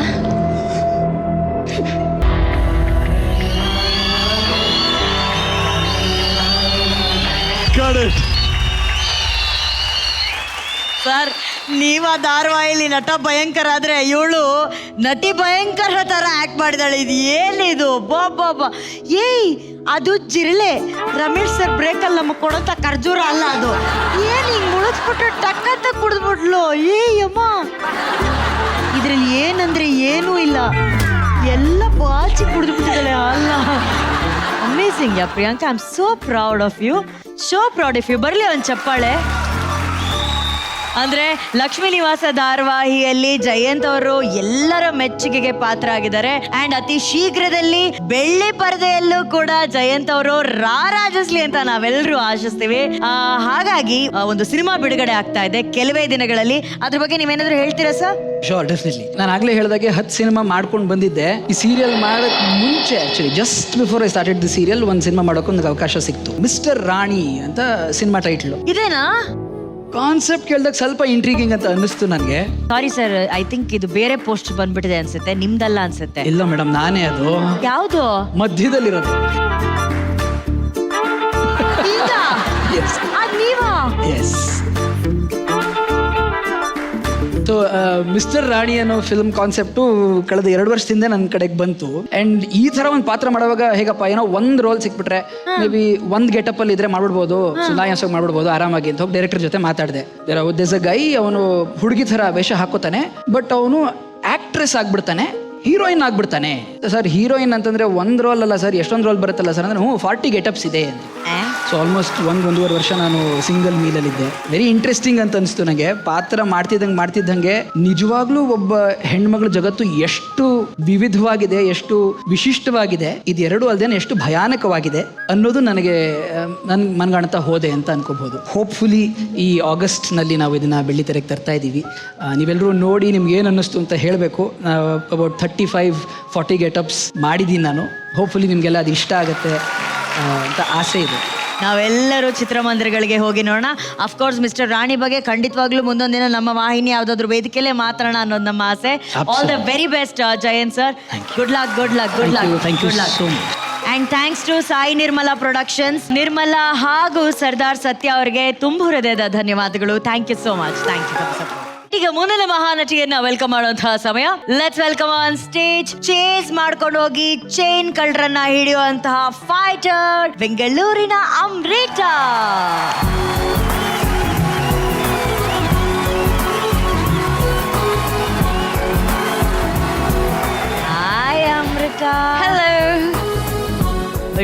Speaker 1: ಸರ್ ನೀವ ಧಾರಾವಾಹಿಲಿ ನಟ ಭಯಂಕರ ಆದ್ರೆ ಇವಳು ನಟಿ ಭಯಂಕರ ತರ ಆಕ್ಟ್ ಮಾಡಿದಾಳೆ. ಇದು ಏನಿದು ಬಾಬಾ? ಏಯ್ ಅದು ಜಿರಳೆ. ರಮೇಶ್ ಸರ್ ಬ್ರೇಕಲ್ಲಿ ನಮಗೆ ಕೊಡಂತ ಖರ್ಜೂರ ಅಲ್ಲ ಅದು. ಏನ್ ಹಿಂಗ್ ಮುಳಿಸ್ಬಿಟ್ಟು ಟಕ್ಕಂತ ಕುಡಿದ್ಬಿಟ್ಲು. ಏಯಮ್ಮ, ಇದ್ರಲ್ಲಿ ಏನಂದ್ರೆ ಏನೂ ಇಲ್ಲ, ಎಲ್ಲ ಬಾಚಿ ಕುಡಿದ್ಬಿಟ್ಟಿದ್ದಾಳೆ. ಅಲ್ಲ, ಅಮೇಸಿಂಗ್ ಯಾ Priyanka. I am so proud of you, so proud of you. ಬರಲಿ ಒಂದು ಚಪ್ಪಾಳೆ. ಅಂದ್ರೆ ಲಕ್ಷ್ಮೀ ನಿವಾಸ ಧಾರಾವಾಹಿಯಲ್ಲಿ ಜಯಂತ್ ಅವರು ಎಲ್ಲರ ಮೆಚ್ಚುಗೆಗೆ ಪಾತ್ರ ಆಗಿದ್ದಾರೆ. ಅಂಡ್ ಅತಿ ಶೀಘ್ರದಲ್ಲಿ ಬೆಳ್ಳಿ ಪರದೆಯಲ್ಲೂ ಕೂಡ ಜಯಂತ್ ಅವರು ರಾರಾಜಿಸ್ಲಿ ಅಂತ ನಾವೆಲ್ಲರೂ ಆಶಿಸ್ತೀವಿ. ಹಾಗಾಗಿ ಒಂದು ಸಿನಿಮಾ ಬಿಡುಗಡೆ ಆಗ್ತಾ ಇದೆ ಕೆಲವೇ ದಿನಗಳಲ್ಲಿ. ಅದ್ರ ಬಗ್ಗೆ ನೀವೇನಾದ್ರೂ ಹೇಳ್ತೀರಾ ಸರ್?
Speaker 7: Sure, definitely. ನಾನು ಆಗ್ಲೇ ಹೇಳಿದಾಗೆ 10 ಸಿನಿಮಾ ಮಾಡ್ಕೊಂಡು ಬಂದಿದ್ದೆ. ಈ ಸೀರಿಯಲ್ ಮಾಡಕ್ ಮುಂಚೆ actually just before I started the serial ಒಂದು ಸಿನಿಮಾ ಮಾಡೋಕೆ ಒಂದು ಅವಕಾಶ ಸಿಕ್ತು. ಮಿಸ್ಟರ್ ರಾಣಿ ಅಂತ ಸಿನಿಮಾ ಟೈಟ್ಲು.
Speaker 1: ಇದೇನಾ?
Speaker 7: ಕಾನ್ಸೆಪ್ಟ್ ಕೇಳಿದಾಗ ಸ್ವಲ್ಪ ಇಂಟ್ರೀಗಿಂಗ್ ಅಂತ ಅನ್ನಿಸ್ತು ನನಗೆ.
Speaker 1: ಸಾರಿ ಸರ್, ಐ ಥಿಂಕ್ ಇದು ಬೇರೆ ಪೋಸ್ಟ್ ಬಂದ್ಬಿಟ್ಟಿದೆ ಅನ್ಸುತ್ತೆ, ನಿಮ್ದಲ್ಲ ಅನ್ಸುತ್ತೆ.
Speaker 7: ಇಲ್ಲ ಮೇಡಮ್, ನಾನೇ ಅದು.
Speaker 1: ಯಾವುದು?
Speaker 7: ಮಧ್ಯದಲ್ಲಿರೋದು.
Speaker 1: ನೀವಾ?
Speaker 7: ಎಸ್. ಸೊ ಮಿಸ್ಟರ್ ರಾಣಿ ಅನ್ನೋ ಫಿಲ್ಮ್ ಕಾನ್ಸೆಪ್ಟು ಕಳೆದ 2 ವರ್ಷದಿಂದ ನನ್ನ ಕಡೆಗೆ ಬಂತು. ಅಂಡ್ ಈ ತರ ಒಂದು ಪಾತ್ರ ಮಾಡುವಾಗ ಹೇಗಪ್ಪ, ಏನೋ ಒಂದು ರೋಲ್ ಸಿಕ್ಬಿಟ್ರೆ ಮೇ ಬಿ ಒಂದು ಗೆಟಪ್ ಅಲ್ಲಿ ಇದ್ರೆ ಮಾಡ್ಬಿಡ್ಬೋದು, ಸುನಾಯಾಸವಾಗಿ ಮಾಡ್ಬಿಡ್ಬೋದು ಆರಾಮಾಗಿ ಅಂತ ಹೋಗಿ ಡೈರೆಕ್ಟರ್ ಜೊತೆ ಮಾತಾಡಿದೆ. ದೇರ್ಸ್ ಅ ಗೈ, ಅವನು ಹುಡುಗಿ ಥರ ವೇಷ ಹಾಕೋತಾನೆ, ಬಟ್ ಅವನು ಆಕ್ಟ್ರೆಸ್ ಆಗ್ಬಿಡ್ತಾನೆ, ಹೀರೋಯಿನ್ ಆಗ್ಬಿಡ್ತಾನೆ. ಸರ್ ಹೀರೋಯಿನ್ ಅಂತಂದ್ರೆ ಒಂದು ರೋಲ್ ಅಲ್ಲ ಸರ್, ಎಷ್ಟೊಂದು ರೋಲ್ ಬರುತ್ತಲ್ಲ ಸರ್ ಅಂದ್ರೆ 40 ಗೆಟಪ್ಸ್ ಇದೆ ಅಂತ. ಸೊ ಆಲ್ಮೋಸ್ಟ್ 1-1.5 ವರ್ಷ ನಾನು ಸಿಂಗಲ್ ಮೀಲಲ್ಲಿದ್ದೆ. ವೆರಿ ಇಂಟ್ರೆಸ್ಟಿಂಗ್ ಅಂತ ಅನಿಸ್ತು ನನಗೆ. ಪಾತ್ರ ಮಾಡ್ತಿದ್ದಂಗೆ ನಿಜವಾಗ್ಲೂ ಒಬ್ಬ ಹೆಣ್ಮಗಳ ಜಗತ್ತು ಎಷ್ಟು ವಿವಿಧವಾಗಿದೆ, ಎಷ್ಟು ವಿಶಿಷ್ಟವಾಗಿದೆ, ಇದೆರಡು ಅಲ್ಲದೆ ಎಷ್ಟು ಭಯಾನಕವಾಗಿದೆ ಅನ್ನೋದು ನನಗೆ ಮನಗಾಣ್ತಾ ಹೋದೆ ಅಂತ ಅನ್ಕೋಬಹುದು. ಹೋಪ್ಫುಲಿ ಈ ಆಗಸ್ಟ್ನಲ್ಲಿ ನಾವು ಇದನ್ನ ಬೆಳ್ಳಿತೆರೆಗೆ ತರ್ತಾ ಇದ್ದೀವಿ. ನೀವೆಲ್ಲರೂ ನೋಡಿ ನಿಮ್ಗೆ ಏನು ಅನ್ನಿಸ್ತು ಅಂತ ಹೇಳಬೇಕು. ಅಬೌಟ್ 35-40 ಗೆಟಪ್ಸ್ ಮಾಡಿದ್ದೀನಿ ನಾನು. ಹೋಪ್ಫುಲಿ ನಿಮಗೆಲ್ಲ ಅದು ಇಷ್ಟ ಆಗುತ್ತೆ ಅಂತ ಆಸೆ ಇದೆ.
Speaker 1: ನಾವೆಲ್ಲರೂ ಚಿತ್ರಮಂದಿರಗಳಿಗೆ ಹೋಗಿ ನೋಡೋಣ. ಅಫ್ಕೋರ್ಸ್ ಮಿಸ್ಟರ್ ರಾಣಿ ಬಗ್ಗೆ ಖಂಡಿತವಾಗ್ಲೂ ಮುಂದೊಂದಿನ ನಮ್ಮ ವಾಹಿನಿ ಯಾವುದಾದ್ರೂ ವೇದಿಕೆಯಲ್ಲೇ ಮಾತಾಡೋಣ ಅನ್ನೋದು ನಮ್ಮ ಆಸೆ. All the very best Jayanth sir. Good luck, good luck, good luck, good luck. And thanks to Sai Nirmala productions, Nirmala ಹಾಗೂ ಸರ್ದಾರ್ ಸತ್ಯ ಅವರಿಗೆ ತುಂಬ ಹೃದಯದ ಧನ್ಯವಾದಗಳು. Thank you so much. Thank you. ಈಗ ಮುಂದಿನ ಮಹಾನಟಿಯನ್ನ ವೆಲ್ಕಮ್ ಮಾಡುವಂತಹ ಸಮಯ. Let's welcome on stage, chase ಮಾಡ್ಕೊಂಡು ಹೋಗಿ ಚೈನ್ ಕಳ್ಳರನ್ನ ಹಿಡಿಯುವಂತಹ ಫೈಟರ್, ಬೆಂಗಳೂರಿನ Amrutha. Hi Amrutha.
Speaker 6: Hello.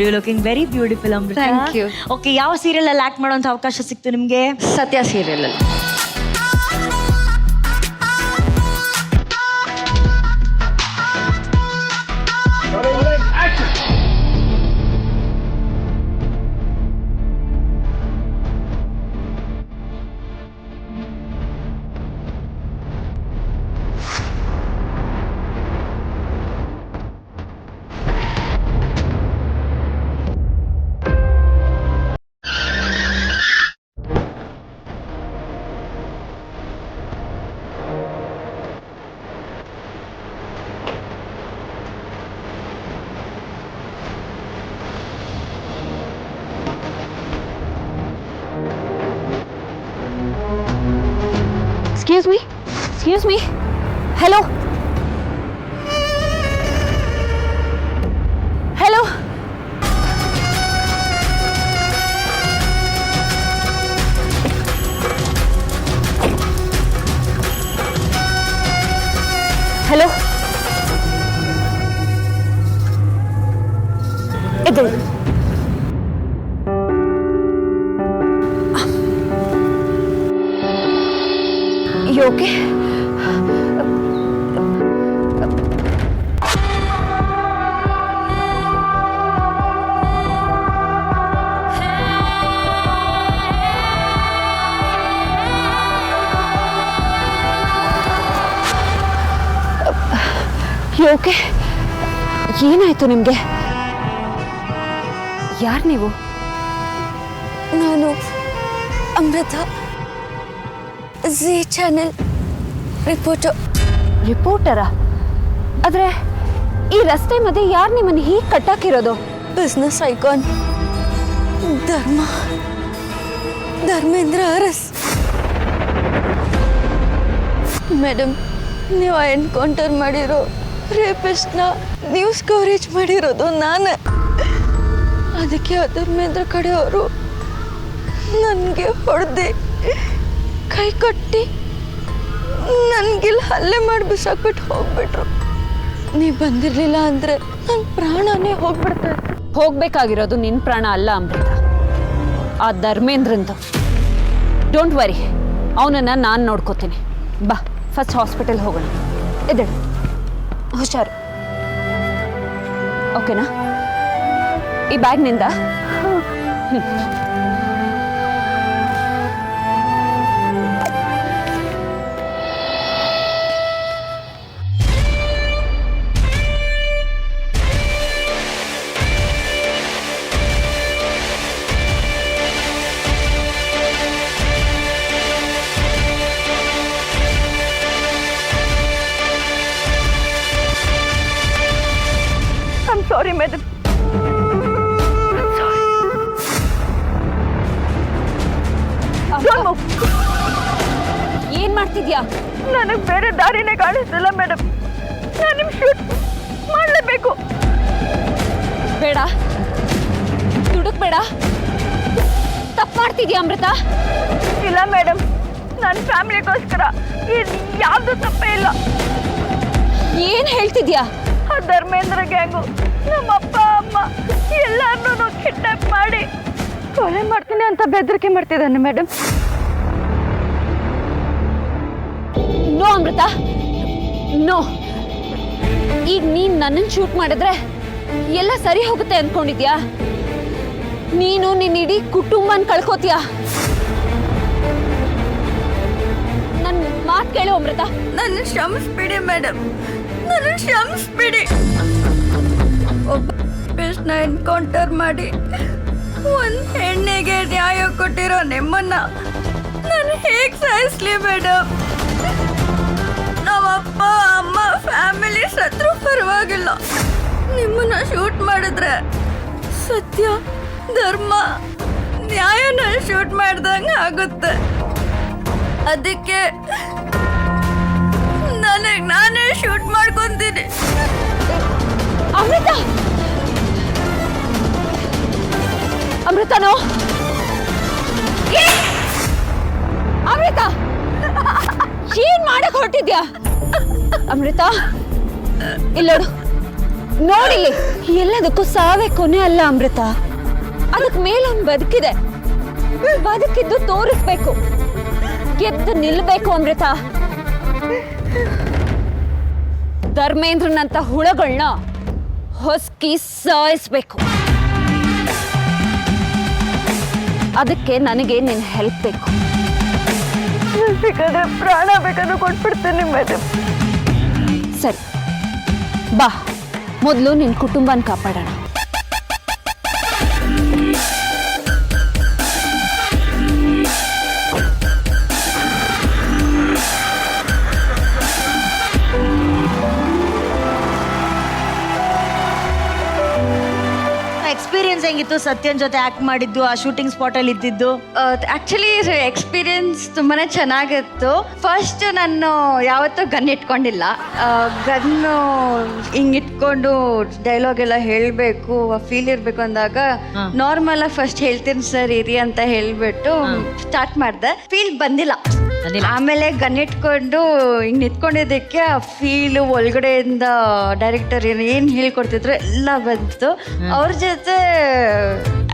Speaker 1: You looking very beautiful Amrutha.
Speaker 6: Thank you.
Speaker 1: Okay, ಯಾವ ಸೀರಿಯಲ್ ಅಲ್ಲಿ ಆಕ್ಟ್ ಮಾಡುವಂತ ಅವಕಾಶ ಸಿಕ್ತು ನಿಮ್ಗೆ?
Speaker 6: ಸತ್ಯ ಸೀರಿಯಲ್ ಅಲ್ಲಿ. Excuse me. Hello. Hello. Hello. Idhu. You okay? Okay ಏನಾಯ್ತು ನಿಮಗೆ? ಯಾರು ನೀವು? ನಾನು ಅಮೃತ, ಜಿ ಚಾನೆಲ್ ರಿಪೋರ್ಟರಾ? ಆದರೆ ಈ ರಸ್ತೆ ಮಧ್ಯೆ ಯಾರು ನಿಮ್ಮನ್ನು ಹೀಗೆ ಕಟ್ಟಾಕಿರೋದು? Business icon Dharmendra Aras. Madam, ನೀವು ಎನ್ಕೌಂಟರ್ ಮಾಡಿರೋ ರೇಪಿಸ್ಟ್ನ ನ್ಯೂಸ್ ಕವರೇಜ್ ಮಾಡಿರೋದು ನಾನು. ಅದಕ್ಕೆ ಧರ್ಮೇಂದ್ರ ಕಡೆಯವರು ನನಗೆ ಹೊಡೆದು ಕೈ ಕಟ್ಟಿ ನನಗಿಲ್ಲಿ ಹಲ್ಲೆ ಮಾಡಿ ಬಿಸಾಕ್ಬಿಟ್ಟು ಹೋಗ್ಬಿಟ್ರು. ನೀವು ಬಂದಿರಲಿಲ್ಲ ಅಂದರೆ ನನ್ನ ಪ್ರಾಣನೇ ಹೋಗ್ಬಿಡ್ತಾ ಇತ್ತು. ಹೋಗ್ಬೇಕಾಗಿರೋದು ನಿನ್ನ ಪ್ರಾಣ ಅಲ್ಲ ಅಮೃತ, ಆ ಧರ್ಮೇಂದ್ರಂದು. ಡೋಂಟ್ ವರಿ, ಅವನನ್ನು ನಾನು ನೋಡ್ಕೋತೀನಿ. ಬಾ, ಫಸ್ಟ್ ಹಾಸ್ಪಿಟಲ್ ಹೋಗೋಣ. ಎದ್ದೇಳು, ಹುಷಾರು. ಓಕೆನಾ? ಈ ಬ್ಯಾಗ್ನಿಂದ ಸಾರಿ ಮೇಡಮ್. ಏನ್ ಮಾಡ್ತಿದ್ಯಾ? ನನಗೆ ಬೇರೆ ದಾರಿನೇ ಕಾಣಿಸ್ತಿಲ್ಲ ಮೇಡಮ್. ನಾನು ನಿಮ್ ಶೂಟ್ ಮಾಡಲೇಬೇಕು. ಬೇಡ, ದುಡುಕ್ ಬೇಡ. ತಪ್ಪು ಮಾಡ್ತಿದ್ಯಾ ಅಮೃತ? ಇಲ್ಲ ಮೇಡಮ್, ನನ್ನ ಫ್ಯಾಮಿಲಿಗೋಸ್ಕರ ಯಾವ್ದು ತಪ್ಪೇ ಇಲ್ಲ. ಏನ್ ಹೇಳ್ತಿದ್ಯಾ? ಆ ಧರ್ಮೇಂದ್ರ ಗ್ಯಾಂಗು ನಮ್ಮ ಅಪ್ಪ ಅಮ್ಮ ಎಲ್ಲರನ್ನೂ ಕಿಡ್ನಾಪ್ ಮಾಡಿ ಕೊಲೆ ಮಾಡ್ತೀನಿ ಅಂತ ಬೆದರಿಕೆ ಮಾಡ್ತಿದ್ದಾನೆ ಮೇಡಮ್. ನೋ ಅಮೃತ, ನೋ. ಈಗ ನೀನ್ ನನ್ನನ್ನು ಶೂಟ್ ಮಾಡಿದ್ರೆ ಎಲ್ಲ ಸರಿ ಹೋಗುತ್ತೆ ಅನ್ಕೊಂಡಿದ್ಯಾ? ನೀನು ನಿನ್ನ ಇಡೀ ಕುಟುಂಬನ ಕಳ್ಕೋತೀಯ. ನನ್ನ ಮಾತು ಕೇಳು ಅಮೃತ. ನನ್ನ ಕ್ಷಮಿಸ್ಬಿಡಿ ಮೇಡಮ್, ನನ್ನ ಕ್ಷಮಿಸ್ಬಿಡಿ. ಒಬ್ಬ ಪೇಸ್ಟ್ನ ಎನ್ಕೌಂಟರ್ ಮಾಡಿ ಒಂದು ಹೆಣ್ಣಿಗೆ ನ್ಯಾಯ ಕೊಟ್ಟಿರೋ ನಿಮ್ಮನ್ನ ನಾನು ಹೇಗೆ ಸಾಯಿಸ್ಲಿ ಮೇಡಮ್? ನಮ್ಮಪ್ಪ ಅಮ್ಮ ಫ್ಯಾಮಿಲಿ ಸತ್ರು ಪರವಾಗಿಲ್ಲ. ನಿಮ್ಮನ್ನ ಶೂಟ್ ಮಾಡಿದ್ರೆ ಸತ್ಯ, ಧರ್ಮ, ನ್ಯಾಯನ ಶೂಟ್ ಮಾಡ್ದಂಗೆ ಆಗುತ್ತೆ. ಅದಕ್ಕೆ ನನಗೆ ನಾನೇ ಶೂಟ್ ಮಾಡ್ಕೊಂತೀನಿ. ಅಮೃತ, ಅಮೃತನೋ? ಅಮೃತ, ಏನ್ ಮಾಡಕ್ ಹೊರಟಿದ್ಯಾ? ಅಮೃತ, ಇಲ್ಲೋಡು, ನೋಡಿಲ್ಲಿ. ಎಲ್ಲದಕ್ಕೂ ಸಾವೇ ಕೊನೆ ಅಲ್ಲ ಅಮೃತ. ಅದಕ್ಕೆ ಮೇಲೊಂದು ಬದುಕಿದೆ. ಬದುಕಿದ್ದು ತೋರಿಸ್ಬೇಕು, ಗೆದ್ದು ನಿಲ್ಬೇಕು ಅಮೃತ. ಧರ್ಮೇಂದ್ರನಂತ ಹುಳಗಳನ್ನ ಹೊಸ್ಕಿ ಸಾಯಿಸ್ಬೇಕು. ಅದಕ್ಕೆ ನನಗೆ ನಿನ್ನ ಹೆಲ್ಪ್ ಬೇಕು. ಬೇಕಾದ್ರೆ ಪ್ರಾಣ ಬೇಕಾದ್ರೂ ಕೊಟ್ಬಿಡ್ತೀನಿ ಮೇಡಮ್. ಸರಿ, ಬಾ, ಮೊದಲು ನಿನ್ನ ಕುಟುಂಬನ ಕಾಪಾಡೋಣ.
Speaker 4: ಎಕ್ಸ್ಪೀರಿಯನ್ಸ್ ಹೆಂಗಿತ್ತು ಸತ್ಯನ್ ಜೊತೆ ಆಕ್ಟ್ ಮಾಡಿದ್ದು, ಆ ಶೂಟಿಂಗ್ ಸ್ಪಾಟ್ ಅಲ್ಲಿ ಇದ್ದಿದ್ದು?
Speaker 9: ಆಕ್ಚುಲಿ ಎಕ್ಸ್ಪೀರಿಯನ್ಸ್ ತುಂಬಾನೇ ಚೆನ್ನಾಗಿತ್ತು. ಫಸ್ಟ್ ನಾನು ಯಾವತ್ತೂ ಗನ್ ಇಟ್ಕೊಂಡಿಲ್ಲ. ಗನ್ನು ಹಿಂಗ್ ಇಟ್ಕೊಂಡು ಡೈಲಾಗ್ ಎಲ್ಲ ಹೇಳಬೇಕು, ಫೀಲ್ ಇರಬೇಕು ಅಂದಾಗ ನಾರ್ಮಲ್ ಆಗಿ ಫಸ್ಟ್ ಹೇಳ್ತೀನಿ ಸರ್ ಇರಿ ಅಂತ ಹೇಳ್ಬಿಟ್ಟು ಸ್ಟಾರ್ಟ್ ಮಾಡಿದೆ. ಫೀಲ್ ಬಂದಿಲ್ಲ. ಆಮೇಲೆ ಗನ್ ಇಟ್ಕೊಂಡು ಹಿಂಗ್ ನಿಂತ್ಕೊಂಡಿದ್ದಕ್ಕೆ ಆ ಫೀಲ್ ಒಳಗಡೆಯಿಂದ ಡೈರೆಕ್ಟರ್ ಏನು ಹೇಳ್ಕೊಡ್ತಿದ್ರು ಎಲ್ಲ ಬಂತು. ಅವ್ರ ಜೊತೆ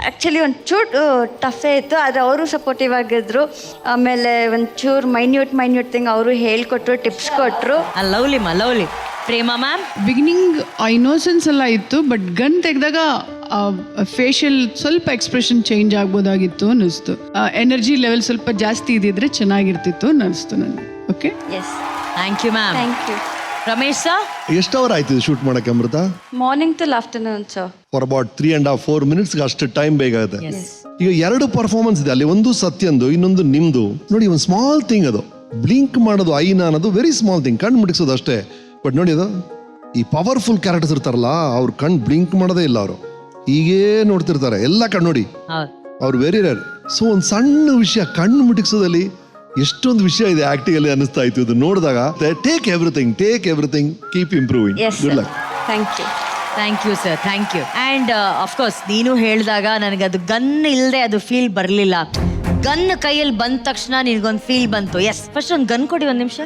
Speaker 9: ಆ್ಯಕ್ಚುಲಿ ಒಂಚೂರು ಟಫೇ ಇತ್ತು, ಆದರೆ ಅವರು ಸಪೋರ್ಟಿವ್ ಆಗಿದ್ರು. ಆಮೇಲೆ ಒಂಚೂರು ಮೈನ್ಯೂಟ್ ಥಿಂಗ್ ಅವರು ಹೇಳ್ಕೊಟ್ರು, ಟಿಪ್ಸ್ ಕೊಟ್ಟರು.
Speaker 4: Lovely Prema ma'am,
Speaker 10: beginning innocence ಎಲ್ಲ ಇತ್ತು, ಬಟ್ ಗನ್ ತೆಗೆದಾಗ ಫೇಶಿಯಲ್ ಸ್ವಲ್ಪ ಎಕ್ಸ್ಪ್ರೆಷನ್ ಚೇಂಜ್ ಆಗ್ಬೋದಾಗಿತ್ತು ಅನ್ನಿಸ್ತು. ಎನರ್ಜಿ ಲೆವೆಲ್ ಸ್ವಲ್ಪ ಜಾಸ್ತಿ ಇದ್ದಿದ್ರೆ ಚೆನ್ನಾಗಿರ್ತಿತ್ತು ಅನ್ನಿಸ್ತು ನನಗೆ. Okay,
Speaker 9: yes,
Speaker 4: thank you ma'am.
Speaker 9: Thank you.
Speaker 1: Ramesh sir,
Speaker 5: ಎಷ್ಟು ಅವರ್ ಆಯ್ತು ಶೂಟ್ ಮಾಡಕ್ಕೆ Amrutha?
Speaker 9: Morning to afternoon sir.
Speaker 5: For about 3.5-4 ಮಿನಿಟ್ಸ್ಗೆ ಅಷ್ಟು ಟೈಮ್ ಬೇಕಾಗುತ್ತೆ. ಈಗ 2 ಪರ್ಫಾರ್ಮೆನ್ಸ್ ಇದೆ ಅಲ್ಲಿ, ಒಂದು ಸತ್ಯಂದು, ಇನ್ನೊಂದು ನಿಮ್ದು. ನೋಡಿ, ಒಂದು ಸ್ಮಾಲ್ ಥಿಂಗ್ ಅದು, ಬ್ಲಿಂಕ್ ಮಾಡೋದು ಐನ ಅನ್ನೋದು ವೆರಿ ಸ್ಮಾಲ್ ಥಿಂಗ್, ಕಣ್ಣು ಮುಟ್ಟಿಸೋದು ಅಷ್ಟೇ. ಬಟ್ ನೋಡಿ, ಅದು ಈ ಪವರ್ಫುಲ್ ಕ್ಯಾರೆಕ್ಟರ್ಸ್ ಇರ್ತಾರಲ್ಲ, ಅವ್ರು ಕಣ್ಣು ಬ್ಲಿಂಕ್ ಮಾಡೋದೇ ಇಲ್ಲ, ಅವರು ಹೀಗೇ ನೋಡ್ತಿರ್ತಾರೆ ಎಲ್ಲ ಕಣ್ಣು ನೋಡಿ, ಅವ್ರು ವೆರಿ ರೇರ್. ಸೊ ಒಂದು ಸಣ್ಣ ವಿಷಯ ಕಣ್ಣು ಮುಟ್ಟಿಸೋದಲ್ಲಿ ಎಷ್ಟೊಂದು ವಿಷಯ ಇದೆ ಆಕ್ಟಿಂಗ್ ಅಲ್ಲಿ ಅನಿಸ್ತಾ ಇತ್ತು ಇದು ನೋಡಿದಾಗ. Take everything, keep improving. Good luck.
Speaker 1: Thank you sir, thank you. And of course ನೀನು ಹೇಳಿದಾಗ ನನಗೆ ಅದು ಗನ್ ಇಲ್ಲದೆ ಅದು ಫೀಲ್ ಬರಲಿಲ್ಲ. ಗನ್ ಕೈಯಲ್ಲಿ ಬಂದ ತಕ್ಷಣ ನಿನಗೊಂದು ಫೀಲ್ ಬಂತು. ಎಸ್, ಫಸ್ಟ್ ಒಂದು ಗನ್ ಕೊಡಿ, 1 ನಿಮಿಷ.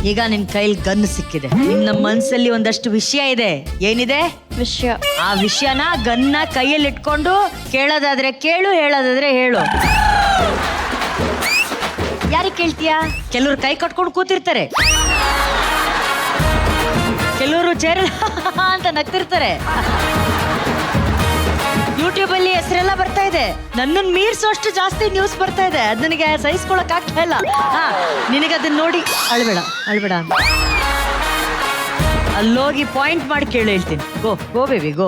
Speaker 1: ಈಗ ನಿನ್ ಕೈಲಿ ಗನ್ ಸಿಕ್ಕಿದೆ, ನಿನ್ನ ಮನ್ಸಲ್ಲಿ ಒಂದಷ್ಟು ವಿಷಯ ಇದೆ. ಏನಿದೆ
Speaker 9: ವಿಷಯ?
Speaker 1: ಆ ವಿಷಯನ ಗನ್ನ ಕೈಯಲ್ಲಿ ಇಟ್ಕೊಂಡು ಕೇಳೋದಾದ್ರೆ ಕೇಳು, ಹೇಳೋದಾದ್ರೆ ಹೇಳು. ಯಾರಿಗೆ ಕೇಳ್ತೀಯಾ? ಕೆಲವ್ರು ಕೈ ಕಟ್ಕೊಂಡು ಕೂತಿರ್ತಾರೆ, ಕೆಲವರು ಚೇರ್ ಅಂತ ನಗ್ತಿರ್ತಾರೆ. ಯೂಟ್ಯೂಬ್ ಅಲ್ಲಿ ಹೆಸರೆಲ್ಲ ಬರ್ತಾ ಇದೆ, ನನ್ನನ್ನು ಮೀರ್ಸೋಷ್ಟು ಜಾಸ್ತಿ ನ್ಯೂಸ್ ಬರ್ತಾ ಇದೆ. ಅದು ನನಗೆ ಸಹಿಸ್ಕೊಳಕ್ ಆಗ್ತಾ ಇಲ್ಲ. ನಿನಗೆ ಅದನ್ನ ನೋಡಿ ಅಳ್ಬೇಡ ಅಂತ ಅಲ್ಲೋಗಿ ಪಾಯಿಂಟ್ ಮಾಡಿ ಕೇಳು, ಹೇಳ್ತೀನಿ. ಗೋ ಬೇಬಿ ಗೋ.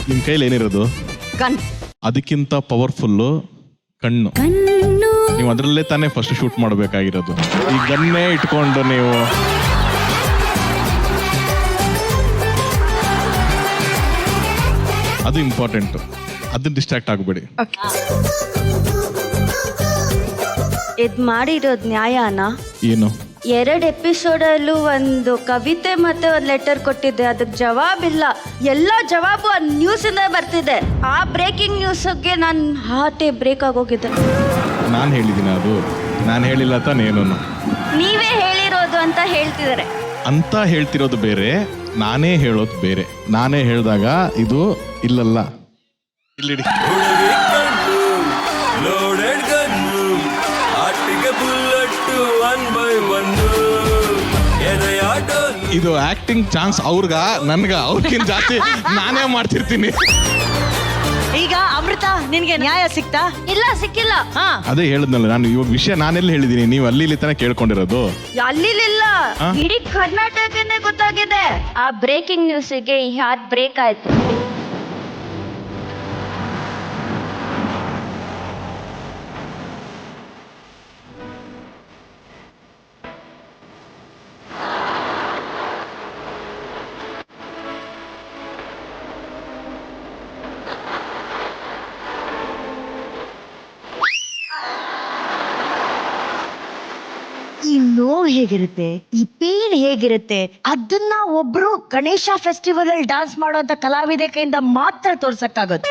Speaker 2: ನಿಮ್ ಕೈಲಿ ಏನಿರೋದು?
Speaker 9: ಗನ್.
Speaker 2: ಅದಕ್ಕಿಂತ ಪವರ್ಫುಲ್ಲು ಕಣ್ಣು. ನೀವು ಅದರಲ್ಲೇ ತಾನೇ ಫಸ್ಟ್ ಶೂಟ್ ಮಾಡಬೇಕಾಗಿರೋದು. ಈ ಗನ್ನೇ ಇಟ್ಕೊಂಡು ನೀವು ಅದು ಇಂಪಾರ್ಟೆಂಟ್, ಅದನ್ನ ಡಿಸ್ಟ್ರಾಕ್ಟ್ ಆಗಬೇಡಿ.
Speaker 9: ಇದ್ ಮಾಡಿರೋದು ನ್ಯಾಯನಾ?
Speaker 2: ಏನು?
Speaker 9: 2 ಎಪಿಸೋಡಲ್ಲೂ ಒಂದು ಕವಿತೆ ಮತ್ತೆ ಒಂದು ಲೆಟರ್ ಕೊಟ್ಟಿದ್ದೆ, ಅದಕ್ಕೆ ಜವಾಬಿಲ್ಲ. ಎಲ್ಲ ಜವಾಬು ಆ ನ್ಯೂಸಿಂದ ಬರ್ತಿದೆ. ಆ ಬ್ರೇಕಿಂಗ್ ನ್ಯೂಸ್ಗೆ ನನ್ನ ಹಾರ್ಟೇ ಬ್ರೇಕ್ ಆಗೋಗಿದೆ.
Speaker 2: ನಾನು ಹೇಳಿದ್ದೀನಿ, ಅದು ನಾನು ಹೇಳಿಲ್ಲ ತಾನೇನು.
Speaker 9: ನೀವೇ ಹೇಳಿರೋದು ಅಂತ ಹೇಳ್ತಿದ್ದಾರೆ.
Speaker 2: ಅಂತ ಹೇಳ್ತಿರೋದು ಬೇರೆ, ನಾನೇ ಹೇಳೋದು ಬೇರೆ. ನಾನೇ ಹೇಳಿದಾಗ ಇದು ಇಲ್ಲಲ್ಲ, ಇಲ್ಲಿಡಿ. ಇದು ಆಕ್ಟಿಂಗ್ ಚಾನ್ಸ್ ಅವ್ರಿಗ ನನ್ಗ, ಅವ್ರಿಗಿಂತ ಜಾಸ್ತಿ ನಾನೇ ಮಾಡ್ತಿರ್ತೀನಿ.
Speaker 1: ಈಗ ಅಮೃತ, ನಿನ್ಗೆ ನ್ಯಾಯ ಸಿಕ್ತಾ?
Speaker 9: ಇಲ್ಲ, ಸಿಕ್ಕಿಲ್ಲ.
Speaker 2: ಅದೇ ಹೇಳಿದ್ನಲ್ಲ ನಾನು, ಇವಾಗ ವಿಷಯ ನಾನೆಲ್ಲ ಹೇಳಿದೀನಿ, ನೀವು ಅಲ್ಲಿ ಇಲ್ಲಿ ತಾನೇ ಕೇಳ್ಕೊಂಡಿರೋದು.
Speaker 9: ಅಲ್ಲಿಲ್ಲ, ಇಡೀ ಕರ್ನಾಟಕನೇ ಗೊತ್ತಾಗಿದೆ. ಆ ಬ್ರೇಕಿಂಗ್ ನ್ಯೂಸಿಗೆ ಈ ಹಾರ್ಟ್ ಬ್ರೇಕ್ ಆಯ್ತು.
Speaker 1: ಈ ನೋವು ಹೇಗಿರುತ್ತೆ, ಈ ಪೇನ್ ಹೇಗಿರುತ್ತೆ, ಅದನ್ನ ಒಬ್ರು ಗಣೇಶ ಫೆಸ್ಟಿವಲ್ ಅಲ್ಲಿ ಡಾನ್ಸ್ ಮಾಡುವಂತ ಕಲಾವಿದೆ ಕೈಯಿಂದ ಮಾತ್ರ ತೋರ್ಸಕ್ಕಾಗುತ್ತೆ.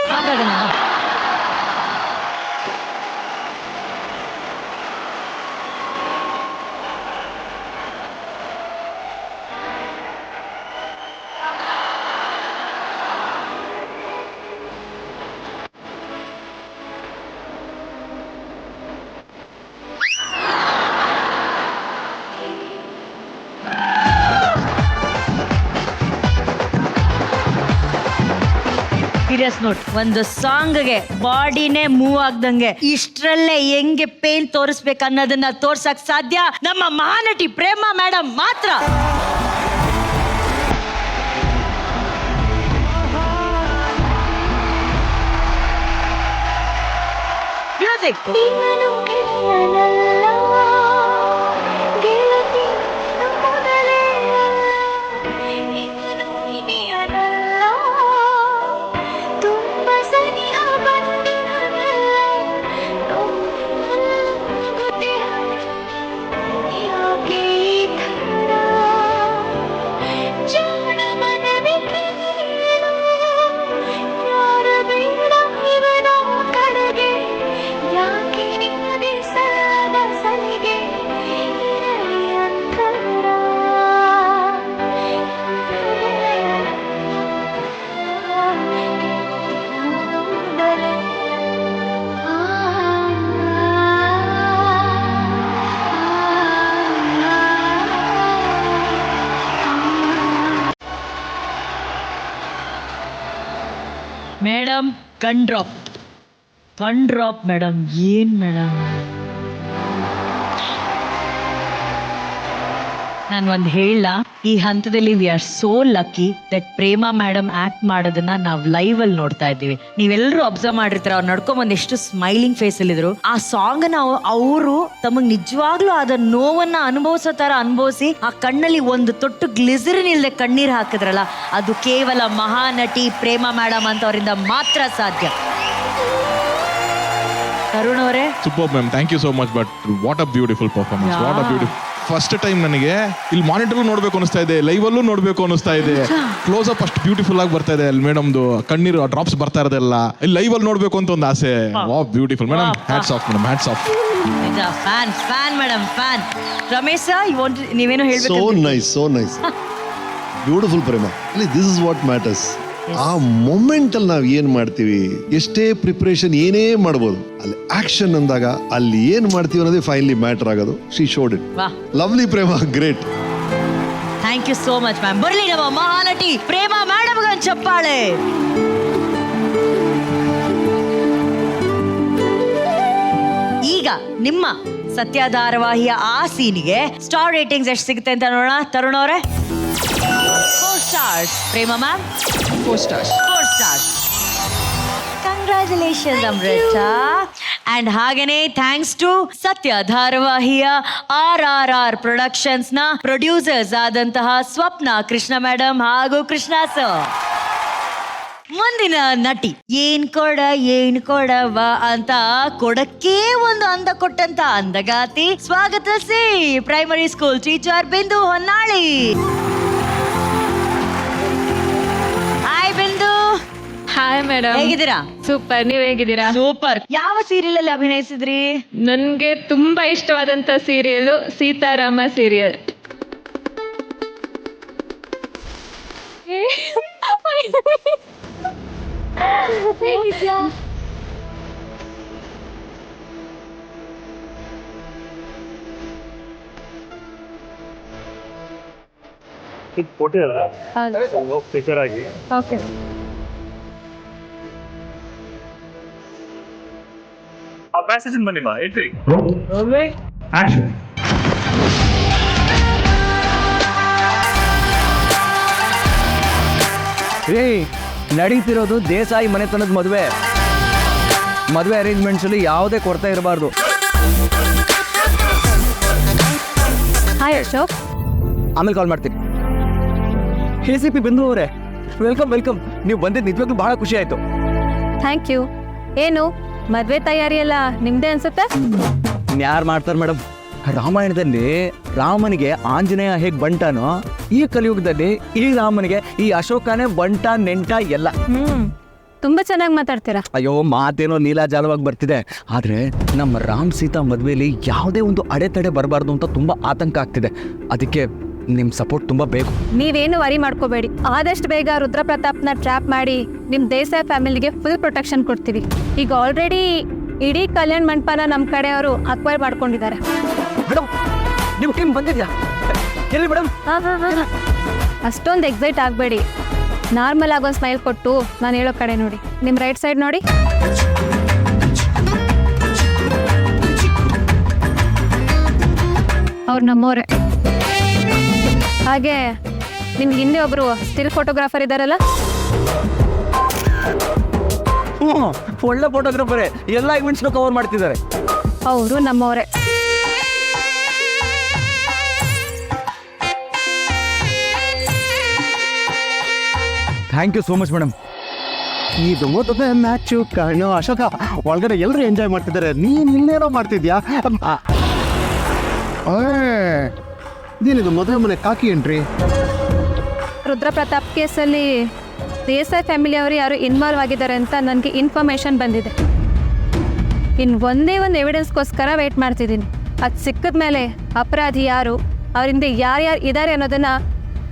Speaker 1: ಸೀರಿಯಸ್ ನೋಟ್, ಒಂದು ಸಾಂಗ್ಗೆ ಬಾಡಿನೇ ಮೂವ್ ಆಗ್ದಂಗೆ ಇಷ್ಟರಲ್ಲೇ ಹೆಂಗೆ ಪೇನ್ ತೋರಿಸ್ಬೇಕು ಅನ್ನೋದನ್ನ ತೋರ್ಸಕ್ ಸಾಧ್ಯ ನಮ್ಮ ಮಹಾನಟಿ ಪ್ರೇಮಾ ಮೇಡಮ್ ಮಾತ್ರ. ಮ್ಯೂಸಿಕ್. ಗನ್ ಡ್ರಾಪ್ ಮೇಡಮ್, ಏನ್ ಮೇಡಮ್. ನಾನು ಒಂದು ಹೇಳ, ಈ ಹಂತದಲ್ಲಿ we are so lucky that Prema madam act ಮಾಡೋದನ್ನ ನಾವು ಲೈವ್ ಅಲ್ಲಿ ನೋಡ್ತಾ ಇದ್ದೀವಿ. ನೀವೆಲ್ಲರೂ ಅಬ್ಸರ್ವ್ ಮಾಡಿರ್ತೀರ, ಅವ್ರು ನಡ್ಕೊಂಡ್ ಎಷ್ಟು ಸ್ಮೈಲಿಂಗ್ ಫೇಸ್ ಅಲ್ಲಿ ಇದ್ರು. ಆ ಸಾಂಗ್ ನ ಅವರು ತಮಗ್ ನಿಜವಾಗ್ಲೂ ಅದ ನೋವನ್ನ ಅನುಭವಿಸೋ ತರ ಅನುಭವಿಸಿ ಆ ಕಣ್ಣಲ್ಲಿ ಒಂದು ತೊಟ್ಟು ಗ್ಲಿಸರಿನ್ ಇಲ್ಲದೆ ಕಣ್ಣೀರ್ ಹಾಕಿದ್ರಲ್ಲ, ಅದು ಕೇವಲ ಮಹಾನಟಿ ಪ್ರೇಮಾ ಮೇಡಮ್ ಅಂತ ಅವರಿಂದ ಮಾತ್ರ ಸಾಧ್ಯ. ತರುಣ್ ಅವರೇ,
Speaker 2: super ma'am, thank you so much. But what a beautiful performance, what a beautiful. First time ನನಗೆ ಇಲ್ಲಿ ಮಾನಿಟರ್ ನೋಡ್ಬೇಕು ಅನಿಸ್ತಾ ಇದೆ, ಲೈವ್ ಅಲ್ಲೂ ನೋಡ್ಬೇಕು ಅನಿಸ್ತಾ ಇದೆ. ಕ್ಲೋಸ್ ಅಪ್ ಅಷ್ಟು ಬ್ಯೂಟಿಫುಲ್ ಆಗಿ ಬರ್ತಾ ಇದೆ ಅಲ್ಲಿ ಮೇಡಮ್ದು ಕಣ್ಣೀರು ಡ್ರಾಪ್ಸ್ ಬರ್ತಾ ಇರೋದೆಲ್ಲ ಇಲ್ಲಿ ಲೈವ್ ಅಲ್ಲಿ ನೋಡ್ಬೇಕು ಅಂತ ಒಂದು ಆಸೆ. Wow, beautiful madam, hats off madam, hats off.
Speaker 1: Fan madam, fan. Ramesh ನೀವೇನು ಹೇಳ್ಬೇಕು?
Speaker 5: So nice beautiful Prema. This is what matters. ಆ ಮೊಮೆಂಟ್ ಅಲ್ಲಿ ನಾವು ಏನ್ ಮಾಡ್ತೀವಿ, ಎಷ್ಟೇ ಪ್ರಿಪರೇಷನ್ ಏನೇ ಮಾಡ್ಬೋದು, ಅಲ್ಲಿ ಆಕ್ಷನ್ ಅಂದಾಗ ಅಲ್ಲಿ ಏನ್ ಮಾಡ್ತೀವಿ ಅನ್ನೋದೇ ಫೈನಲಿ ಮ್ಯಾಟರ್ ಆಗೋದು. She showed it. Lovely Prema, great.
Speaker 1: Thank you so much ma'am. ಬರ್ಲಿ ನಮ್ಮ ಮಹಾನಟಿ ಪ್ರೇಮಾ ಮೇಡಮ್ ಗೊಂದು ಚಪ್ಪಾಳೆ. ಈಗ ನಿಮ್ಮ ಸತ್ಯ ಧಾರಾವಾಹಿಯ ಆ ಸೀನಿಗೆ ಸ್ಟಾರ್ ರೇಟಿಂಗ್ಸ್ ಎಷ್ಟು ಸಿಗುತ್ತೆ ಅಂತ ನೋಡೋಣ. ತರುಣ್ ಅವರೇ? 4 stars. Prema ma'am?
Speaker 7: 4 stars.
Speaker 1: 4 stars. Congratulations Amrutha. And ಹಾಗೇನೆ ಥ್ಯಾಂಕ್ಸ್ ಟು ಸತ್ಯ ಧಾರಾವಾಹಿಯ RRR ಪ್ರೊಡಕ್ಷನ್ಸ್ ನ ಪ್ರೊಡ್ಯೂಸರ್ಸ್ ಆದಂತಹ ಸ್ವಪ್ನ ಕೃಷ್ಣ ಮೇಡಮ್ ಹಾಗೂ ಕೃಷ್ಣ ಸರ್. ಮುಂದಿನ ನಟಿ ಏನ್ ಕೊಡವ ಅಂತ ಕೊಡಕ್ಕೆ ಒಂದು ಅಂದ ಕೊಟ್ಟಂತ ಅಂದಗಾತಿ, ಸ್ವಾಗತಿಸಿ primary school teacher Bindu Honnali. Hi Bindu.
Speaker 8: Hi madam,
Speaker 1: ಹೇಗಿದ್ದೀರಾ?
Speaker 8: ಸೂಪರ್. ನೀವ್ ಹೇಗಿದ್ದೀರಾ?
Speaker 1: ಸೂಪರ್. ಯಾವ ಸೀರಿಯಲ್ ಅಲ್ಲಿ ಅಭಿನಯಿಸಿದ್ರಿ?
Speaker 8: ನನ್ಗೆ ತುಂಬಾ ಇಷ್ಟವಾದಂತ ಸೀರಿಯಲ್ ಸೀತಾರಾಮ ಸೀರಿಯಲ್. ಓಕೆ.
Speaker 11: ನಡೀತಿರೋದು ದೇಸಾಯಿ ಮನೆತನದ ಮದುವೆ ಅರೇಂಜ್ಮೆಂಟ್ಸ್ ಅಲ್ಲಿ ಯಾವುದೇ ಕೊರತೆ ಇರಬಾರ್ದು.
Speaker 8: ಹಾಯ್ ಅಶೋಕ್.
Speaker 11: ಆಮೇಲೆ ಕಾಲ್ ಮಾಡ್ತೀನಿ. KCP ಬಿಂದು ಅವರೇ, ವೆಲ್ಕಮ್. ನೀವು ಬಂದಿದ್ದು ನಿಜವಾಗ್ಲೂ ಬಹಳ ಖುಷಿ ಆಯ್ತು.
Speaker 8: Thank you. ಏನು ಮದ್ವೆ ತಯಾರಿ ಎಲ್ಲ ನಿಮ್ದೇ ಅನ್ಸುತ್ತೆ?
Speaker 11: ಯಾರು ಮಾಡ್ತಾರೆ ಮೇಡಮ್? ರಾಮಾಯಣದಲ್ಲಿ ರಾಮನಿಗೆ ಆಂಜನೇಯ ಹೇಗೆ ಬಂಟನೋ, ಈ ಕಲಿಯುಗದಲ್ಲಿ ಈ ರಾಮನಿಗೆ ಈ ಅಶೋಕನೇ ಬಂಟ ನೆಂಟ ಎಲ್ಲ.
Speaker 8: ತುಂಬಾ ಚೆನ್ನಾಗಿ ಮಾತಾಡ್ತೀರಾ.
Speaker 11: ಅಯ್ಯೋ, ಮಾತೇನೋ ನೀಲಾಜಾಲವಾಗಿ ಬರ್ತಿದೆ, ಆದ್ರೆ ನಮ್ಮ ರಾಮ್ ಸೀತಾ ಮದುವೆಯಲ್ಲಿ ಯಾವುದೇ ಒಂದು ಅಡೆತಡೆ ಬರಬಾರ್ದು ಅಂತ ತುಂಬಾ ಆತಂಕ ಆಗ್ತಿದೆ. ಅದಕ್ಕೆ ನಿಮ್ ಸಪೋರ್ಟ್ ತುಂಬಾ ಬೇಕು.
Speaker 8: ನೀವೇನು ವರಿ ಮಾಡ್ಕೋಬೇಡಿ. ಆದಷ್ಟು ಬೇಗ ರುದ್ರಪ್ರತಾಪ್ನ ಟ್ರ್ಯಾಪ್ ಮಾಡಿ ನಿಮ್ ದೇಸಾಯಿ ಫ್ಯಾಮಿಲಿಗೆ ಫುಲ್ ಪ್ರೊಟೆಕ್ಷನ್ ಕೊಡ್ತೀವಿ. ಈಗ ಆಲ್ರೆಡಿ ಇಡೀ ಕಲ್ಯಾಣ್ ಮಂಟಪನ ನಮ್ಮ ಕಡೆಯವರು ಅಕ್ವೈರ್ ಮಾಡ್ಕೊಂಡಿದ್ದಾರೆ.
Speaker 11: ಮೇಡಮ್, ನಿಮ್ಮ ಟೀಮ್ ಬಂದಿದ್ಯಾ? ಎಲ್ಲಿ ಮೇಡಮ್?
Speaker 8: ಅಷ್ಟೊಂದು ಎಕ್ಸೈಟ್ ಆಗಬೇಡಿ. ನಾರ್ಮಲ್ ಆಗಿ ಒಂದು ಸ್ಮೈಲ್ ಕೊಟ್ಟು ನಾನು ಹೇಳೋ ಕಡೆ ನೋಡಿ. ನಿಮ್ಮ ರೈಟ್ ಸೈಡ್ ನೋಡಿ. ಅವ್ರು ನಮ್ಮವರೇ. ಹಾಗೆ ನಿಮ್ಗೆ ಹಿಂದೆ ಒಬ್ರು ಸ್ಟಿಲ್ ಫೋಟೋಗ್ರಾಫರ್ ಇದ್ದಾರಲ್ಲ,
Speaker 11: ಒಳ್ಳೆ ಫೋಟೋಗ್ರಾಫರೇ, ಎಲ್ಲ ಇವೆಂಟ್ಸ್ನ ಕವರ್ ಮಾಡ್ತಿದ್ದಾರೆ.
Speaker 8: ಅವರು ನಮ್ಮವರೇ.
Speaker 11: Thank you so much madam. ಇದು ಮೊದಲೇ ಮ್ಯಾಚು ಕಾಣೋ ಅಶೋಕ, ಒಳಗಡೆ ಎಲ್ಲರೂ ಎಂಜಾಯ್ ಮಾಡ್ತಿದ್ದಾರೆ, ನೀನು ಇನ್ನೇನೋ ಮಾಡ್ತಿದ್ಯಾ?
Speaker 5: ಇದೇನಿದು ಮದುವೆ ಮನೆ ಕಾಕಿ ಎಂಟ್ರಿ?
Speaker 8: ರುದ್ರಪ್ರತಾಪ್ ಕೇಸಲ್ಲಿ ದೇಸಾಯಿ ಫ್ಯಾಮಿಲಿಯವರು ಯಾರು ಇನ್ವಾಲ್ವ್ ಆಗಿದ್ದಾರೆ ಅಂತ ನನಗೆ ಇನ್ಫಾರ್ಮೇಷನ್ ಬಂದಿದೆ. ಇನ್ನು ಒಂದೇ ಒಂದು ಎವಿಡೆನ್ಸ್ಗೋಸ್ಕರ ವೆಯ್ಟ್ ಮಾಡ್ತಿದ್ದೀನಿ. ಅದು ಸಿಕ್ಕಿದ ಮೇಲೆ ಅಪರಾಧಿ ಯಾರು, ಅವರಿಂದ ಯಾರ್ಯಾರು ಇದ್ದಾರೆ ಅನ್ನೋದನ್ನು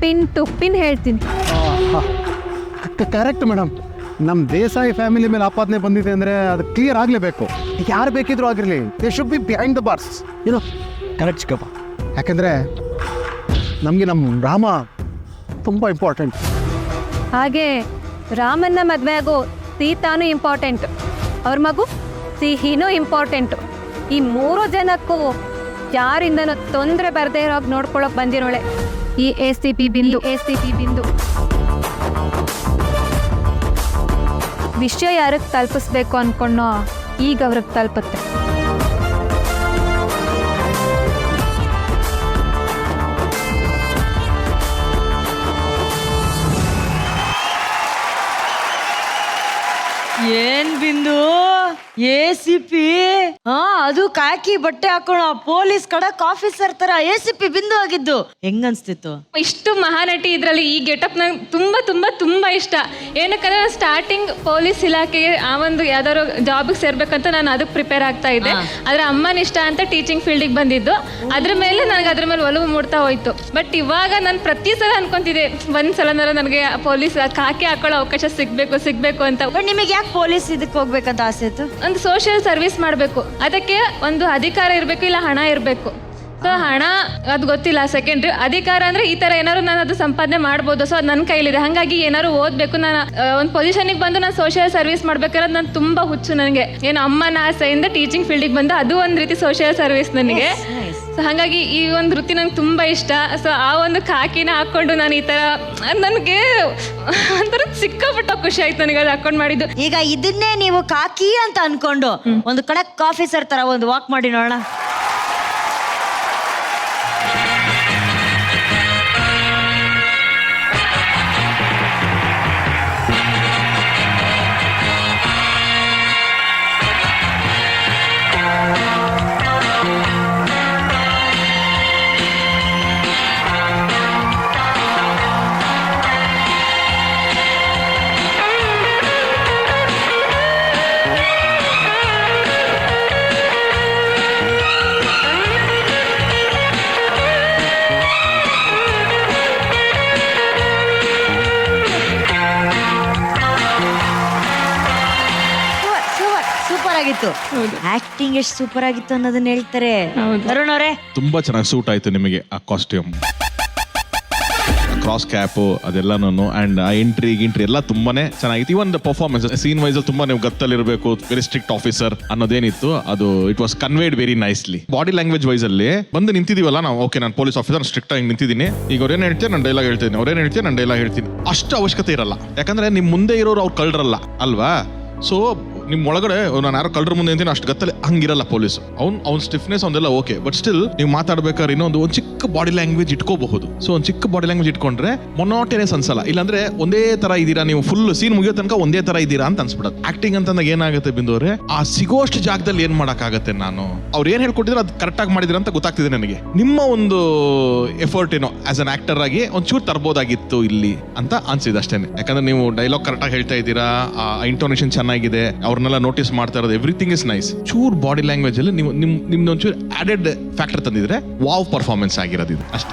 Speaker 8: ಪಿನ್ ಟು ಪಿನ್ ಹೇಳ್ತೀನಿ.
Speaker 5: Correct madam. ನಮ್ಮ ದೇಸಾಯಿ ಫ್ಯಾಮಿಲಿ ಮೇಲೆ ಆಪಾದನೆ ಬಂದಿದೆ ಅಂದರೆ ಅದು ಕ್ಲಿಯರ್ ಆಗಲೇಬೇಕು. ಯಾರು ಬೇಕಿದ್ರು ಆಗಿರಲಿ, they should be behind the bars. ಏನೋ
Speaker 11: ಕರೆಕ್ಟ್ ಚಿಕ್ಕಪ್ಪ.
Speaker 5: ಯಾಕೆಂದರೆ ನಮಗೆ ನಮ್ಮ ರಾಮ ತುಂಬ ಇಂಪಾರ್ಟೆಂಟ್.
Speaker 8: ಹಾಗೆ ರಾಮನ್ನ ಮದುವೆ ಆಗೋ
Speaker 12: ಸೀತಾನು ಇಂಪಾರ್ಟೆಂಟ್, ಅವ್ರ ಮಗು ಸಿಹಿನೂ ಇಂಪಾರ್ಟೆಂಟು. ಈ 3 ಜನಕ್ಕೂ ಯಾರಿಂದನೂ ತೊಂದರೆ ಬರದೇ ಇರೋ ನೋಡ್ಕೊಳಕ್ ಬಂದಿರೋಳೆ ಈ ACP ಬಿಂದು. ವಿಷಯ ಯಾರಿಗೆ ತಲುಪಿಸ್ಬೇಕು ಅನ್ಕೊಂಡೋ ಈಗ ಅವ್ರಿಗೆ ತಲುಪುತ್ತೆ.
Speaker 1: ಏನ್ ಬಿಂದು ACP? ಹಾ, ಅದು ಕಾಕಿ ಬಟ್ಟೆ ಹಾಕೋಣ ಪೊಲೀಸ್ ಖಡಕ್ ಆಫೀಸರ್ ತರ ACP ಬಿಂದು ಆಗಿದ್ದು ಹೆಂಗನ್ಸ್ತಿತ್ತು?
Speaker 12: ಇಷ್ಟು ಮಹಾನಟಿ ಇದ್ರಲ್ಲಿ ಈ ಗೆಟಪ್ ನಂಗೆ ತುಂಬಾ ತುಂಬಾ ತುಂಬಾ ಇಷ್ಟ. ಏನಕ್ಕಂದ್ರೆ ಸ್ಟಾರ್ಟಿಂಗ್ ಪೊಲೀಸ್ ಇಲಾಖೆಗೆ ಆ ಒಂದು ಯಾವ್ದಾದ್ರು ಜಾಬಿಗೆ ಸೇರ್ಬೇಕಂತ ನಾನು ಅದಕ್ಕೆ ಪ್ರಿಪೇರ್ ಆಗ್ತಾ ಇದ್ದೆ. ಆದ್ರೆ ಅಮ್ಮನ ಇಷ್ಟ ಅಂತ ಟೀಚಿಂಗ್ ಫೀಲ್ಡಿಗೆ ಬಂದಿದ್ದು. ಅದ್ರ ಮೇಲೆ ನನಗೆ ಅದ್ರ ಮೇಲೆ ಒಲವು ಮೂಡ್ತಾ ಹೋಯ್ತು. ಬಟ್ ಇವಾಗ ನಾನು ಪ್ರತಿ ಸಲ ಅನ್ಕೊಂತಿದ್ದೆ ಒಂದ್ಸಲನಾರ ನನಗೆ ಪೊಲೀಸ್ ಕಾಕಿ ಹಾಕೊಳ್ಳೋ ಅವಕಾಶ ಸಿಗ್ಬೇಕು ಅಂತ.
Speaker 1: ಬಟ್ ನಿಮಗೆ ಯಾಕೆ ಪೊಲೀಸ್ ಇದಕ್ಕೆ ಹೋಗ್ಬೇಕಂತ ಆಸೆ ಇತ್ತು?
Speaker 12: ಒಂದು ಸೋಷಿಯಲ್ ಸರ್ವಿಸ್ ಮಾಡಬೇಕು, ಅದಕ್ಕೆ ಒಂದು ಅಧಿಕಾರ ಇರಬೇಕು, ಇಲ್ಲ ಹಣ ಇರಬೇಕು. ಸೊ ಹಣ ಅದು ಗೊತ್ತಿಲ್ಲ, ಸೆಕೆಂಡ್ರಿ. ಅಧಿಕಾರ ಅಂದ್ರೆ ಈ ತರ ಏನಾದ್ರು ನಾನು ಅದು ಸಂಪಾದನೆ ಮಾಡ್ಬೋದು. ಸೊ ಅದು ನನ್ನ ಕೈಲಿದೆ. ಹಾಗಾಗಿ ಏನಾದ್ರು ಓದ್ಬೇಕು, ನಾನು ಒಂದು ಪೊಸಿಷನ್ಗೆ ಬಂದು ನಾನು ಸೋಷಿಯಲ್ ಸರ್ವಿಸ್ ಮಾಡ್ಬೇಕಾದ್ರೆ ನಾನು ತುಂಬಾ ಹುಚ್ಚು. ನನಗೆ ಏನು ಅಮ್ಮನ ಆಸೆಯಿಂದ ಟೀಚಿಂಗ್ ಫೀಲ್ಡಿಗೆ ಬಂದು ಅದು ಒಂದು ರೀತಿ ಸೋಷಿಯಲ್ ಸರ್ವಿಸ್ ನನಗೆ. ಸೊ ಹಾಗಾಗಿ ಈ ಒಂದು ವೃತ್ತಿ ನಂಗೆ ತುಂಬಾ ಇಷ್ಟ. ಸೊ ಆ ಒಂದು ಕಾಕಿನ ಹಾಕೊಂಡು ನಾನು ಈ ತರ ನನಗೆ ಒಂಥರ ಸಿಕ್ಕಾಪಟ್ಟ ಖುಷಿ ಆಯ್ತು ನನಗೆ ಅದು ಹಾಕೊಂಡು ಮಾಡಿದ್ದು.
Speaker 1: ಈಗ ಇದನ್ನೇ ನೀವು ಕಾಕಿ ಅಂತ ಅನ್ಕೊಂಡು ಒಂದು ಖಡಕ್ ಆಫೀಸರ್ ತರ ಒಂದು ವಾಕ್ ಮಾಡಿ ನೋಡೋಣ. ಸೂಪರ್ ಆಗಿತ್ತು. ಆಕ್ಟಿಂಗ್ ಎಷ್ಟು ಸೂಪರ್ ಆಗಿತ್ತು ಅನ್ನೋದನ್ನ ಹೇಳ್ತಾರೆ ಅರುಣ್ ಅವರೇ.
Speaker 2: ತುಂಬಾ ಚೆನ್ನಾಗಿ ಸೂಟ್ ಆಯ್ತು ನಿಮಗೆ ಆ ಕಾಸ್ಟ್ಯೂಮ್, ಕ್ರಾಸ್ ಕ್ಯಾಪು ಅದೆಲ್ಲನೂ ಅಂಡ್ ಆ ಎಂಟ್ರಿ ಎಲ್ಲ ತುಂಬಾನೇ ಚೆನ್ನಾಗಿತ್ತು. ಇವನ್ ಪರ್ಫಾರ್ಮೆನ್ಸ್ ಸೀನ್ ವೈಸ್ ತುಂಬಾ ನೀವು ಗತ್ತಲ್ಲಿರಬೇಕು, ವೆರಿ ಸ್ಟ್ರಿಕ್ಟ್ ಆಫೀಸರ್ ಅನ್ನೋದೇನಿತ್ತು ಅದು it was conveyed very nicely. Body language wise ಅಲ್ಲಿ ಬಂದು ನಿಂತಿದೀವಲ್ಲ ನಾವು, ಓಕೆ ನಾನು ಪೊಲೀಸ್ ಆಫೀಸರ್ ಸ್ಟ್ರಿಕ್ಟ್ ಆಗಿ ನಿಂತಿದ್ದೀನಿ, ಈಗ ಅವ್ರೇನು ಹೇಳ್ತೀನಿ ನಾನು ಡೈಲಾಗ್ ಹೇಳ್ತೀನಿ, ಅವ್ರೇನು ಹೇಳ್ತೀನಿ ನಾನು ಡೈಲಾಗ್ ಹೇಳ್ತೀನಿ, ಅಷ್ಟು ಅವಶ್ಯಕತೆ ಇರಲ್ಲ. ಯಾಕಂದ್ರೆ ನಿಮ್ ಮುಂದೆ ಇರೋರು ಅವ್ರು ಕಳ್ರಲ್ಲ ಅಲ್ವಾ. ಸೊ ನಿಮ್ ಒಳಗಡೆ ನಾನು ಯಾರೋ ಕಳ್ರ ಮುಂದೆ ಅಂತೀನಿ ಅಷ್ಟು ಗತ್ತಲೆ ಹಂಗಿರಲ್ಲ ಪೊಲೀಸ್. ಅವ್ನ ಸ್ಟಿಫ್ನೆಸ್ ಒಂದೆಲ್ಲ ಓಕೆ, ಬಟ್ ಸ್ಟಿಲ್ ನೀವು ಮಾತಾಡ್ಬೇಕಾದ್ರೆ ಇನ್ನೊಂದು ಚಿಕ್ಕ ಬಾಡಿ ಲ್ಯಾಂಗ್ವೇಜ್ ಇಟ್ಕೋಬಹುದು. ಸೊ ಒಂದು ಚಿಕ್ಕ ಬಾಡಿ ಲ್ಯಾಂಗ್ವೇಜ್ ಇಟ್ಕೊಂಡ್ರೆ ಮೊನೋಟೆನೆಸ್ ಅನ್ಸಲ್ಲ. ಇಲ್ಲಾಂದ್ರೆ ಒಂದೇ ತರ ಇದೀರಾ ನೀವು, ಫುಲ್ ಸೀನ್ ಮುಗಿಯೋ ತನಕ ಒಂದೇ ತರ ಇದೀರಾ ಅಂತ ಅನ್ಸ್ಬಿಡತ್ತೆ. ಆಕ್ಟಿಂಗ್ ಅಂತಂದಾಗ ಏನಾಗುತ್ತೆ ಬಿಂದವ್ರೆ, ಆ ಸಿಗೋಷ್ಟು ಜಾಗದಲ್ಲಿ ಏನ್ ಮಾಡಕ್ಕಾಗತ್ತೆ, ನಾನು ಅವ್ರು ಏನ್ ಹೇಳ್ಕೊಟ್ಟಿದ್ರೆ ಅದು ಕರೆಕ್ಟ್ ಆಗಿ ಮಾಡಿದಿರ ಅಂತ ಗೊತ್ತಾಗ್ತಿದೆ ನನಗೆ. ನಿಮ್ಮ ಒಂದು ಎಫರ್ಟ್ ಏನೋ ಆಸ್ ಅನ್ ಆಕ್ಟರ್ ಆಗಿ ಒಂಚೂರು ತರ್ಬೋದಾಗಿತ್ತು ಇಲ್ಲಿ ಅಂತ ಅನ್ಸಿದೆ ಅಷ್ಟೇನೆ. ಯಾಕಂದ್ರೆ ನೀವು ಡೈಲಾಗ್ ಕರೆಕ್ಟ್ ಆಗಿ ಹೇಳ್ತಾ ಇದ್ದೀರಾ, ಆ ಇಂಟೋನೇಷನ್ ಚೆನ್ನಾಗಿದೆ, ಅವ್ರನ್ನೆಲ್ಲ ನೋಟಿಸ್ ಮಾಡ್ತಾ ಇರೋದು, ಎವ್ರಿಥಿಂಗ್ ಇಸ್ ನೈಸ್. ಚೂರ್ ಬಾಡಿ ಲ್ಯಾಂಗ್ವೇಜ್ ಅಲ್ಲಿ ನೀವು ನಿಮ್ದು ಒಂಚೂರು ಆಡೆಡ್ ಫ್ಯಾಕ್ಟರ್ ತಂದಿದ್ರೆ ವಾವ್ ಪರ್ಫಾರ್ಮೆನ್ಸ್ ಆಗಿರೋದು ಇದು ಅಷ್ಟೇ.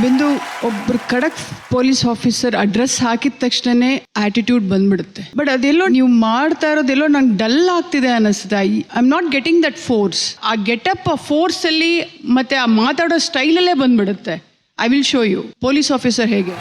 Speaker 10: ಬಿಂದು, ಒಬ್ರು ಖಡಕ್ ಪೊಲೀಸ್ ಆಫೀಸರ್ ಅಡ್ರೆಸ್ ಹಾಕಿದ ತಕ್ಷಣನೇ ಆಟಿಟ್ಯೂಡ್ ಬಂದ್ಬಿಡುತ್ತೆ. ಬಟ್ ಅದೆಲ್ಲೋ ನೀವು ಮಾಡ್ತಾ ಇರೋದೆಲ್ಲೋ ನಂಗೆ ಡಲ್ ಆಗ್ತಿದೆ ಅನಿಸ್ತದೆ. I am not getting that force. ಆ ಗೆಟಪ್ ಆ ಫೋರ್ಸ್ ಅಲ್ಲಿ ಮತ್ತೆ ಆ ಮಾತಾಡೋ ಸ್ಟೈಲಲ್ಲೇ ಬಂದ್ಬಿಡುತ್ತೆ. I will show you police officer ಹೇಗೆ.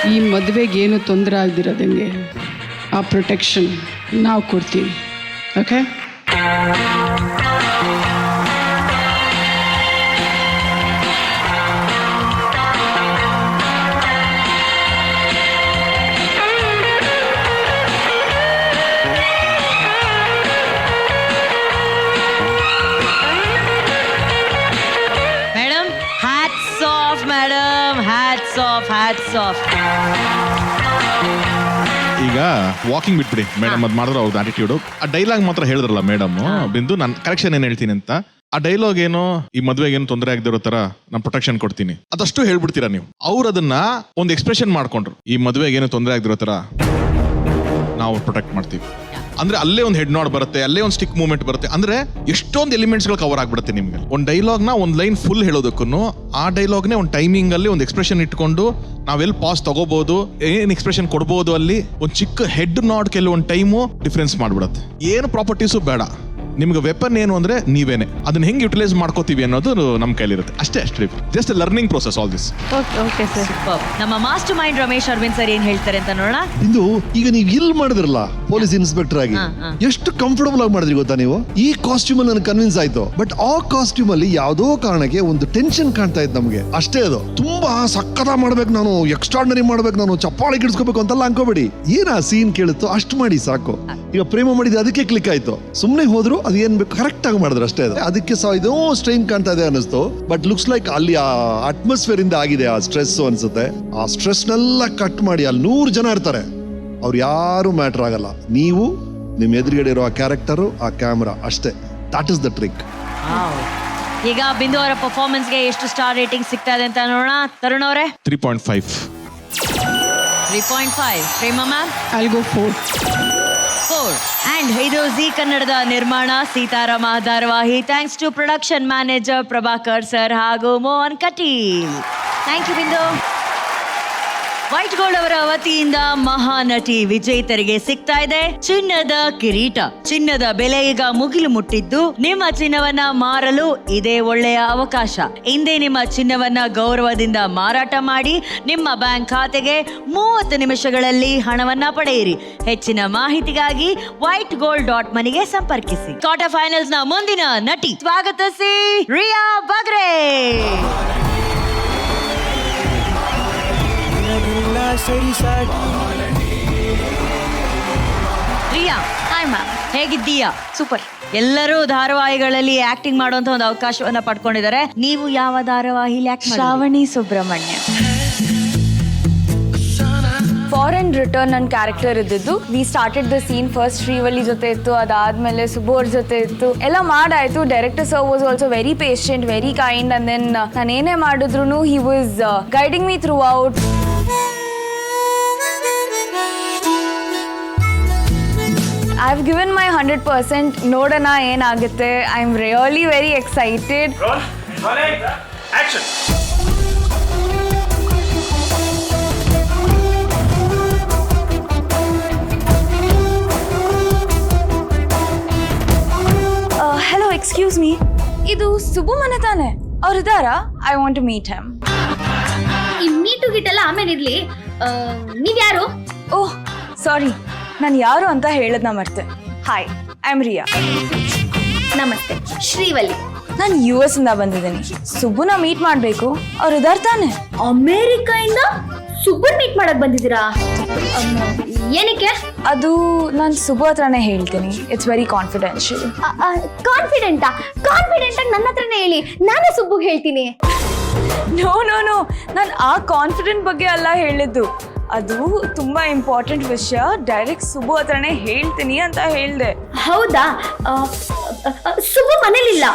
Speaker 10: ಈ ಮದುವೆಗೆ ಏನು ತೊಂದರೆ ಆಗದಿರೋದಂಗೆ ಆ ಪ್ರೊಟೆಕ್ಷನ್ ನಾವು ಕೊಡ್ತೀವಿ. Okay,
Speaker 1: madam hats off, madam hats off. Hats off.
Speaker 2: ಈಗ ವಾಕಿಂಗ್ ಬಿಟ್ಬಿಡಿ ಮೇಡಮ್, ಅದ್ ಮಾಡಿದ್ರೆ ಅವ್ರದ್ದು ಆಟಿಟ್ಯೂಡ್. ಆ ಡೈಲಾಗ್ ಮಾತ್ರ ಹೇಳಿದ್ರಲ್ಲ ಮೇಡಮ್ ಬಿಂದು, ನಾನು ಕರೆಕ್ಷನ್ ಏನ್ ಹೇಳ್ತೀನಿ ಅಂತ. ಆ ಡೈಲಾಗ್ ಏನೋ ಈ ಮದ್ವೆಗೆ ಏನು ತೊಂದರೆ ಆಗದಿರೋ ತರ ನಾನು ಪ್ರೊಟೆಕ್ಷನ್ ಕೊಡ್ತೀನಿ, ಅದಷ್ಟು ಹೇಳ್ಬಿಡ್ತೀರಾ ನೀವು. ಅವ್ರು ಅದನ್ನ ಒಂದು ಎಕ್ಸ್ಪ್ರೆಷನ್ ಮಾಡ್ಕೊಂಡ್ರು, ಈ ಮದ್ವೆಗೆ ಏನು ತೊಂದರೆ ಆಗದಿರೋ ತರ ನಾವು ಪ್ರೊಟೆಕ್ಟ್ ಮಾಡ್ತೀವಿ ಅಂದ್ರೆ ಅಲ್ಲೇ ಒಂದು ಹೆಡ್ ನಾಡ್ ಬರುತ್ತೆ, ಅಲ್ಲೇ ಒಂದು ಸ್ಟಿಕ್ ಮೂವ್ಮೆಂಟ್ ಬರುತ್ತೆ. ಅಂದ್ರೆ ಎಷ್ಟೊಂದು ಎಲಿಮೆಂಟ್ಸ್ ಗಳು ಕವರ್ ಆಗ್ಬಿಡುತ್ತೆ ನಿಮ್ಗೆ. ಒಂದು ಡೈಲಾಗ್ ನ ಒಂದು ಲೈನ್ ಫುಲ್ ಹೇಳೋದಕ್ಕೂ ಆ ಡೈಲಾಗ್ನೇ ಒಂದು ಟೈಮಿಂಗ್ ಅಲ್ಲಿ ಒಂದು ಎಕ್ಸ್ಪ್ರೆಷನ್ ಇಟ್ಕೊಂಡು ನಾವೆಲ್ಲಿ ಪಾಸ್ ತಗೋಬಹುದು, ಏನ್ ಎಕ್ಸ್ಪ್ರೆಷನ್ ಕೊಡ್ಬೋದು, ಅಲ್ಲಿ ಒಂದು ಚಿಕ್ಕ ಹೆಡ್ ನಾಡ್ ಕೆಲವೊಂದು ಟೈಮು ಡಿಫ್ರೆನ್ಸ್ ಮಾಡ್ಬಿಡುತ್ತೆ. ಏನು ಪ್ರಾಪರ್ಟೀಸು ಬೇಡ, ನಿಮ್ಗೆ ವೆಪನ್ ಏನು ಅಂದ್ರೆ ನೀವೇನೆ. ಅದನ್ನ ಹೆಂಗ್ ಯುಟಿಲೈಸ್ ಮಾಡ್ಕೋತೀವಿ ಅನ್ನೋದು ನಮ್ಮ ಕೈಲಿರುತ್ತೆ ಅಷ್ಟೇ. Just learning process all this.
Speaker 1: Okay sir. ನಮ್ಮ mastermind Ramesh Aravind sir ಏನ್ ಹೇಳ್ತಾರೆ ಅಂತ ನೋಡೋಣ.
Speaker 5: ಇದು ಈಗ ನೀವು ಇಲ್ಲಿ ಮಾಡಿದ್ರಲ್ಲ ಪೊಲೀಸ್ ಇನ್ಸ್ಪೆಕ್ಟರ್ ಆಗಿ, ಎಷ್ಟು ಕಂಫರ್ಟಬಲ್ ಆಗಿ ಮಾಡಿದ್ರಿ ಗೊತ್ತಾ ನೀವು. ಈ ಕಾಸ್ಟ್ಯೂಮ್ ಅಲ್ಲಿ ನನಗೆ ಕನ್ವಿನ್ಸ್ ಆಯ್ತು. ಬಟ್ ಆ ಕಾಸ್ಟ್ಯೂಮ್ ಅಲ್ಲಿ ಯಾವ್ದೋ ಕಾರಣಕ್ಕೆ ಒಂದು ಟೆನ್ಷನ್ ಕಾಣ್ತಾ ಇತ್ತು ನಮಗೆ ಅಷ್ಟೇ. ಅದು ತುಂಬಾ ಸಕ್ಕದ ಮಾಡ್ಬೇಕು, ನಾನು ಎಕ್ಸ್ಟ್ರಾರ್ಡನರಿ ಮಾಡ್ಬೇಕು, ನಾನು ಚಪ್ಪಾಳಿ ಗಿಡಿಸ್ಕೋಬೇಕು ಅಂತೆಲ್ಲ ಅನ್ಕೋಬೇಡಿ. ಏನ್ ಆ ಸೀನ್ ಕೇಳುತ್ತೋ ಅಷ್ಟು ಮಾಡಿ ಸಾಕು. ಈಗ ಪ್ರೇಮ ಮಾಡಿದ್ರೆ ಅದಕ್ಕೆ ಕ್ಲಿಕ್ ಆಯ್ತು, ಸುಮ್ನೆ ಹೋದ್ರು ಅದು ಏನ್ ಬೇಕು ಕರೆಕ್ಟ್ ಆಗಿ ಮಾಡಿದ್ರು ಅಷ್ಟೇ. ಅದಕ್ಕೆ ಇದೋ ಸ್ಟ್ರೈನ್ ಕಾಣ್ತಾ ಇದೆ ಅನ್ನಿಸ್ತು. ಬಟ್ ಲುಕ್ಸ್ ಲೈಕ್ ಅಲ್ಲಿ ಆ ಅಟ್ಮಾಸ್ಫಿಯರ್ ಇಂದ ಆಗಿದೆ ಆ ಸ್ಟ್ರೆಸ್ ಅನ್ಸುತ್ತೆ. ಆ ಸ್ಟ್ರೆಸ್ ನೆಲ್ಲ ಕಟ್ ಮಾಡಿ ಅಲ್ಲಿ 100 ಜನ ಇರ್ತಾರೆ, ಅವ್ರು ಯಾರು ಮ್ಯಾಟರ್ ಆಗಲ್ಲ. ನೀವು ನಿಮ್ ಎದುರುಗಡೆ ಇರೋ ಆ ಕ್ಯಾರೆಕ್ಟರು, ಆ ಕ್ಯಾಮ್ರಾ ಅಷ್ಟೇ. That is the trick.
Speaker 1: ಈಗ ಬಿಂದು ಅವರ ಪರ್ಫಾರ್ಮೆನ್ಸ್ ಗೆ ಎಷ್ಟು ಸ್ಟಾರ್ ರೇಟಿಂಗ್ ಸಿಗ್ತಾ ಇದೆ ಅಂತ ನೋಡೋಣ. ತರುಣ್ ಅವರೇ
Speaker 2: 3.5.
Speaker 1: 3.5. Prema ma'am
Speaker 10: I'll go 4.
Speaker 1: 4. And ಇದು ಜಿ ಕನ್ನಡದ ನಿರ್ಮಾಣ ಸೀತಾರಾಮ ಧಾರಾವಾಹಿ. Thanks to production manager Prabhakar sir ಹಾಗೂ Mohan Kateel. Thank you Bindu. White gold ಅವರ ವತಿಯಿಂದ ಮಹಾನಟಿ ವಿಜೇತರಿಗೆ ಸಿಗ್ತಾ ಇದೆ ಚಿನ್ನದ ಕಿರೀಟ. ಚಿನ್ನದ ಬೆಲೆ ಈಗ ಮುಗಿಲು ಮುಟ್ಟಿದ್ದು, ನಿಮ್ಮ ಚಿನ್ನವನ್ನ ಮಾರಲು ಇದೇ ಒಳ್ಳೆಯ ಅವಕಾಶ. ಇಂದೇ ನಿಮ್ಮ ಚಿನ್ನವನ್ನ ಗೌರವದಿಂದ ಮಾರಾಟ ಮಾಡಿ ನಿಮ್ಮ ಬ್ಯಾಂಕ್ ಖಾತೆಗೆ 30 ನಿಮಿಷಗಳಲ್ಲಿ ಹಣವನ್ನ ಪಡೆಯಿರಿ. ಹೆಚ್ಚಿನ ಮಾಹಿತಿಗಾಗಿ whitegold.money ಗೆ ಸಂಪರ್ಕಿಸಿ. ಕ್ವಾರ್ಟರ್ ಫೈನಲ್ಸ್ ನ ಮುಂದಿನ ನಟಿ ಸ್ವಾಗತಿಸಿ ರಿಯಾ ಬಗ್ರೆ. ರಿಯಾ, ಹಾಯ್ ಮ್ಯಾಮ್, ಹೇಗಿದ್ದೀಯಾ?
Speaker 9: ಸೂಪರ್.
Speaker 1: ಎಲ್ಲರೂ ಧಾರಾವಾಹಿಗಳಲ್ಲಿ ಆಕ್ಟಿಂಗ್ ಮಾಡುವಂತ ಒಂದು ಅವಕಾಶವನ್ನ ಪಡ್ಕೊಂಡಿದ್ದಾರೆ. ನೀವು ಯಾವ ಧಾರಾವಾಹಿಲಿ ಆಕ್ಟ್ ಮಾಡಿ?
Speaker 9: ಶ್ರಾವಣಿ ಸುಬ್ರಹ್ಮಣ್ಯ. ಫಾರೆನ್ ರಿಟರ್ನ್ ನನ್ನ ಕ್ಯಾರೆಕ್ಟರ್ ಇದ್ದಿದ್ದು. We started the scene first Srivalli ಜೊತೆ ಇತ್ತು, ಅದಾದ್ಮೇಲೆ ಸುಬ್ಬು ಅವ್ರ ಜೊತೆ ಇತ್ತು, ಎಲ್ಲ ಮಾಡಾಯ್ತು. Director sir was also very patient, very kind. And then ನಾನು ಏನೇ ಮಾಡಿದ್ರು he was guiding me throughout. I have given my 100%. ನೋಡೋಣ ಏನಾಗುತ್ತೆ. I am really very excited. Hello, excuse me, ಇದು ಸುಬ್ಬು ಮನೆ ತಾನೆ? ಅವ್ರು ಇದ್ದಾರಾ? I want to meet him.
Speaker 6: ಈ ಮೀಟು ಗಿಟ್ಟೆಲ್ಲ ಆಮೇಲೆ ಇರ್ಲಿ. ನೀವ್ಯಾರು?
Speaker 9: ಓಹ್ ಸಾರಿ, ನಾನು ಯಾರು ಅಂತ ಹೇಳದ್ನ ಮರ್ತೆ. ಹಾಯ್, ಐ ಆಮ್ ರಿಯಾ.
Speaker 6: ನಮಸ್ತೆ, ಶ್ರೀವಲ್ಲಿ.
Speaker 9: ನಾನು US ಇಂದ ಬಂದಿದ್ದೀನಿ. ಸುಬ್ಬುನ ಮೀಟ್ ಮಾಡಬೇಕು. ಅವ್ರು ಇದಾರ ತಾನೆ?
Speaker 6: ಅಮೇರಿಕಾಯಿಂದ ಸುಬ್ಬನ್ ಮೀಟ್ ಮಾಡಕ್ ಬಂದಿದ್ದೀರಾ? ಏನಕ್ಕೆ?
Speaker 9: ಅದು ನಾನು ಸುಬ್ಬು ಹತ್ರನೇ ಹೇಳ್ತೀನಿ. It's very confidential.
Speaker 6: ಕಾನ್ಫಿಡೆಂಟಾ? ಕಾನ್ಫಿಡೆಂಟ್ ಆಗಿ ನನ್ನ ಹತ್ರನೇ ಹೇಳಿ, ನಾನೇ ಸುಬ್ಬುಗೆ ಹೇಳ್ತೀನಿ.
Speaker 9: ನೋ ನೋ ನೋ, ನಾನು ಆ ಕಾನ್ಫಿಡೆಂಟ್ ಬಗ್ಗೆ ಅಲ್ಲ ಹೇಳಿದ್ದು. ಅದು ತುಂಬಾ ಇಂಪಾರ್ಟೆಂಟ್ ವಿಷಯ, ಡೈರೆಕ್ಟ್ ಸುಬ್ಬು ಹತ್ರನೇ ಹೇಳ್ತೀನಿ ಅಂತ ಹೇಳ್ದೆ.
Speaker 6: ಹೌದಾ? ಸುಬ್ಬು ಮನೇಲಿಲ್ಲ.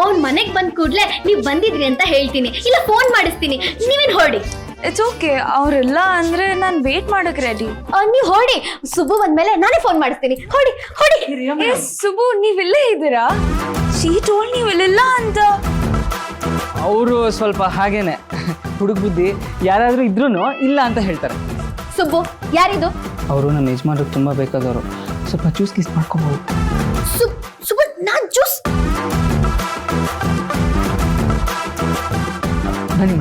Speaker 6: ಅವ್ನ ಮನೆಗೆ ಬಂದ ಕೂಡಲೇ ನೀವು ಬಂದಿದ್ರಿ ಅಂತ ಹೇಳ್ತೀನಿ, ಇಲ್ಲ ಫೋನ್ ಮಾಡಿಸ್ತೀನಿ. ನೀವೇನು ಹೊರಡಿ.
Speaker 9: It's okay. ಅವರೆಲ್ಲ ಅಂದ್ರೆ ನಾನು ವೇಟ್ ಮಾಡಕ್ ರೆಡಿ.
Speaker 6: ನೀವು ಹೊರಡಿ. ಸುಬ್ಬು ಬಂದ್ಮೇಲೆ ನಾನೇ ಫೋನ್ ಮಾಡಿಸ್ತೀನಿ. ಹೊಡಿ ಹೊಡಿ.
Speaker 9: ಸುಬ್ಬು, ನೀವಿಲ್ಲೇ ಇದ್ದೀರಾ? ಶೀ ಟೋಲ್ಡ್ ನೀವಿಲ್ಲ ಅಂತ.
Speaker 11: ಅವರು ಸ್ವಲ್ಪ ಹಾಗೇನೆ ಹುಡುಗ ಬುದ್ಧಿ. ಯಾರಾದ್ರೂ ಇದ್ರೂ ಇಲ್ಲ ಅಂತ ಹೇಳ್ತಾರೆ.
Speaker 6: ಸುಬ್ಬು ಯಾರಿದು?
Speaker 11: ಅವರು ನನ್ನ ಯಜಮಾನ್ರಿಗೆ ತುಂಬಾ ಬೇಕಾದವರು. ಸ್ವಲ್ಪ ಜ್ಯೂಸ್ ಗೀಸ್ ಮಾಡ್ಕೊಬಹುದು.
Speaker 6: ಸುಬ್ಬು, ನಾನ್ ಜ್ಯೂಸ್?
Speaker 11: ಬನ್ನಿ